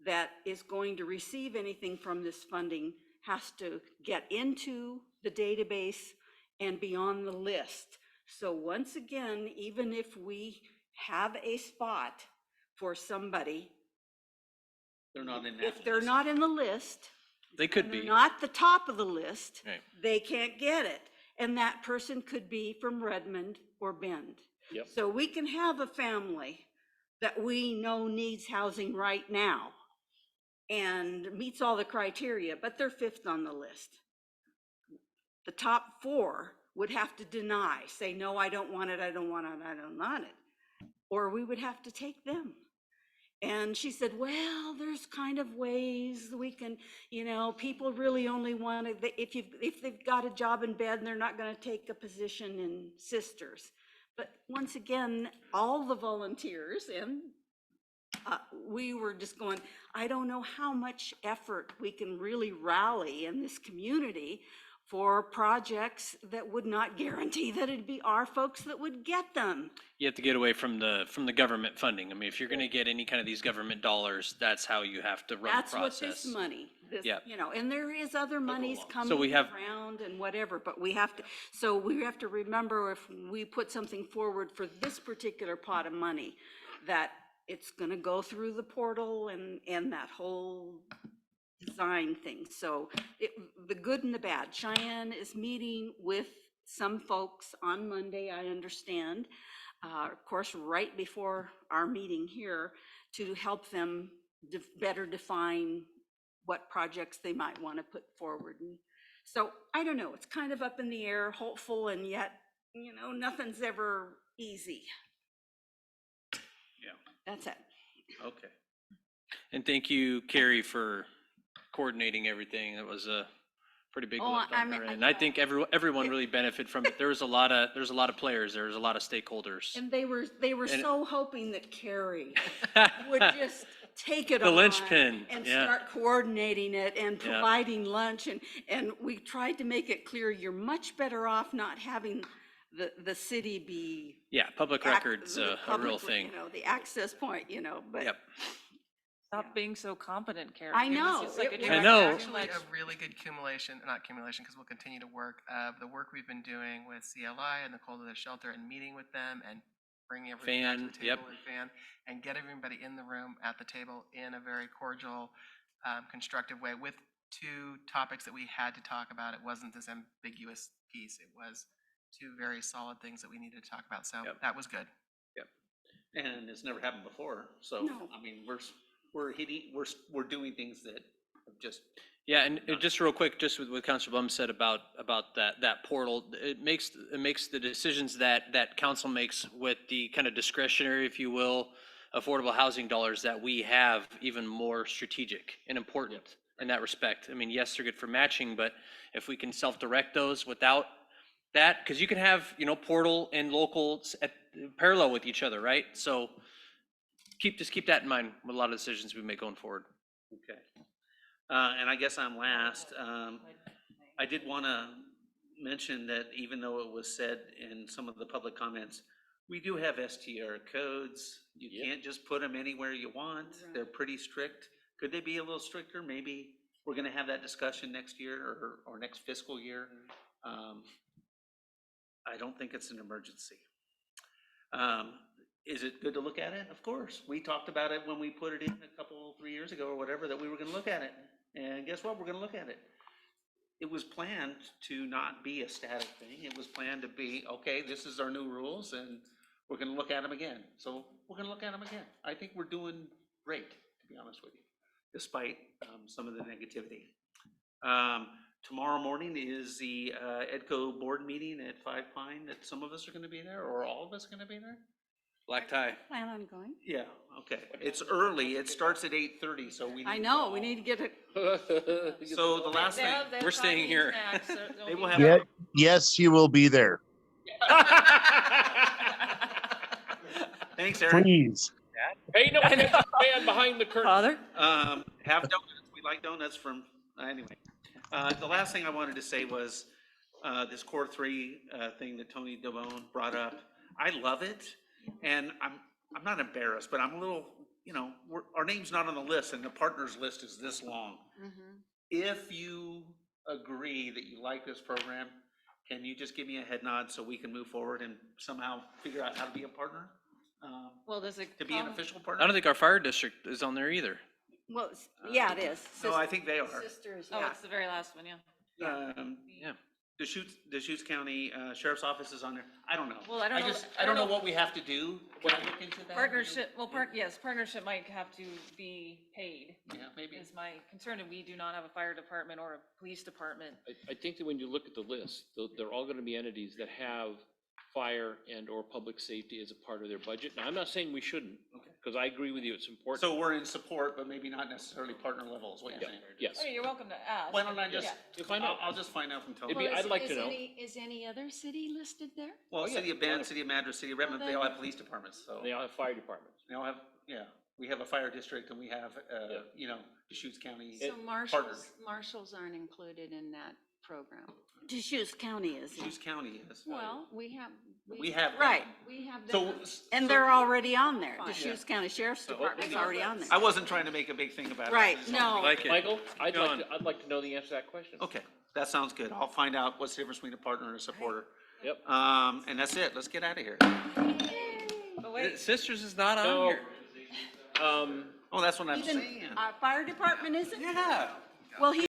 that is going to receive anything from this funding has to get into the database and be on the list. So once again, even if we have a spot for somebody, They're not in that if they're list. not in the list, They could and they're be. not the top of the list, Right. they can't get it. And that person could be from Redmond or Bend. Yep. So we can have a family that we know needs housing right now and meets all the criteria, but they're fifth on the list. The top four would have to deny, say, no, I don't want it, I don't want it, I don't want it. Or we would have to take them. And she said, well, there's kind of ways we can, you know, people really only want to, if they've got a job in bed, they're not going to take a position in Sisters. But once again, all the volunteers and we were just going, I don't know how much effort we can really rally in this community for projects that would not guarantee that it'd be our folks that would get them. You have to get away from the government funding. I mean, if you're gonna get any kind of these government dollars, that's how you have to run the That's process. what this money, Yep. you know, and there is other monies So coming we have- around and whatever, but we have to remember if we put something forward for this particular pot of money, that it's gonna go through the portal and that whole design thing. So the good and the bad. Cheyenne is meeting with some folks on Monday, I understand. Of course, right before our meeting here, to help them better define what projects they might want to put forward. And so I don't know, it's kind of up in the air, hopeful, and yet, you know, nothing's ever easy. Yeah. That's it. Okay. And thank you, Carrie, for coordinating everything. That was a pretty big Oh, lift I on mean, her I end. I know. think everyone really benefited from it. There was a lot of players. There was a lot of stakeholders. And they were And- so hoping that Carrie would just take it The on linchpin, and yeah. start coordinating it and Yeah. providing lunch. And we tried to make it clear, you're much better off not having the city be. Yeah, public records, a real public, thing. You know, the access point, you know, but. Yep. Stop being so competent, Karen. I It was know, just like it a was I direct know. action, Actually, like- a really good not accumulation, because we'll continue to work, the work we've been doing with CLI and the Cold Weather Shelter and meeting with them and bringing everybody back to Fan, the yep. table and fan, and get everybody in the room at the table in a very cordial, constructive way with two topics that we had to talk about. It wasn't this ambiguous piece. It was two very solid things that we needed to talk about. So Yep. that was good. And it's never happened before, so, No. I mean, we're doing things that have just. Yeah, and just real quick, just with what Councilor Blum said about that portal, it makes the decisions that council makes with the kind of discretionary, if you will, affordable housing dollars that we have even more strategic and important in that respect. I mean, yes, they're good for matching, but if we can self-direct those without that, because you can have, you know, portal and local at parallel with each other, right? So just keep that in mind with a lot of decisions we make going forward. Okay. And I guess I'm last. I did want to mention that even though it was said in some of the public comments, we do have STR codes. You can't just put them anywhere you want. They're pretty strict. Could they be a little stricter? Maybe we're going to have that discussion next year or next fiscal year. I don't think it's an emergency. Is it good to look at it? Of course. We talked about it when we put it in 3 years ago or whatever, that we were gonna look at it. And guess what? We're gonna look at it. It was planned to not be a static thing. It was planned to be, okay, this is our new rules and we're gonna look at them again. So we're gonna look at them again. I think we're doing great, to be honest with you, despite some of the negativity. Tomorrow morning is the EDCO board meeting at 5 Pine that some of us are gonna be there, or all of us are gonna be there? Black tie. Plan on going. Yeah, okay. It's early. It starts at 8:30, so we. I need know, to we all- need to get it. So the last thing, We're staying here. they will have. Yeah, yes, you will be there. Thanks, Eric. Please. Hey, no attention, man behind the curtain. Father? Have donuts. We like donuts from, anyway. The last thing I wanted to say was, this core 3 thing that Tony Devone brought up. I love it. And I'm not embarrassed, but I'm a little, you know, our name's not on the list and the partners list is this long. If you agree that you like this program, Can you just give me a head nod so we can move forward and somehow figure out how to be a partner? Well, does it To be an come- official I partner? don't think our fire district is on there either. Well, yeah, it is. No, I think they are. Sisters, Oh, yeah. it's the very last one, yeah. Yeah. Deschutes County Sheriff's Office is on there. I don't know. Well, I don't know- I don't know what we have to do. Can I look into that? Partnership, well, yes, partnership might have to be paid. Yeah, maybe. Is my concern, and we do not have a fire department or a police department. I think that when you look at the list, they're all gonna be entities that have fire and or public safety as a part of their budget. Now, I'm not saying we shouldn't, because I agree with you, it's important. So we're in support, but maybe not necessarily partner level is what you're saying? Yes. I mean, you're welcome to ask. Why don't I just, Yeah. You'll find out. I'll just find out from Tony. It'd be- I'd like to know. Is any other city listed there? Well, Oh, yeah. City of Bend, City of Madras, City of Redmond, they all have police departments, so. They all have fire departments. They all have, yeah, we have a fire district and we have, you know, Deschutes County So partners. marshals aren't included in that program. Deschutes County is. Deschutes County is. Well, we have. We have. Right. We have. So. them. And so- they're already on there. Fine. Deschutes County Sheriff's So- Department's already on there. I wasn't trying to make a big thing about it. Right, I just no. wanted to make- Like it. Michael, John. I'd like to know the answer to that question. Okay, that sounds good. I'll find out what's the difference between a partner and a supporter. Yep. And that's it. Let's get out of here. But wait, Sisters is not on No. here. Oh, that's what I'm Even saying. our fire department isn't? Yeah. Well, he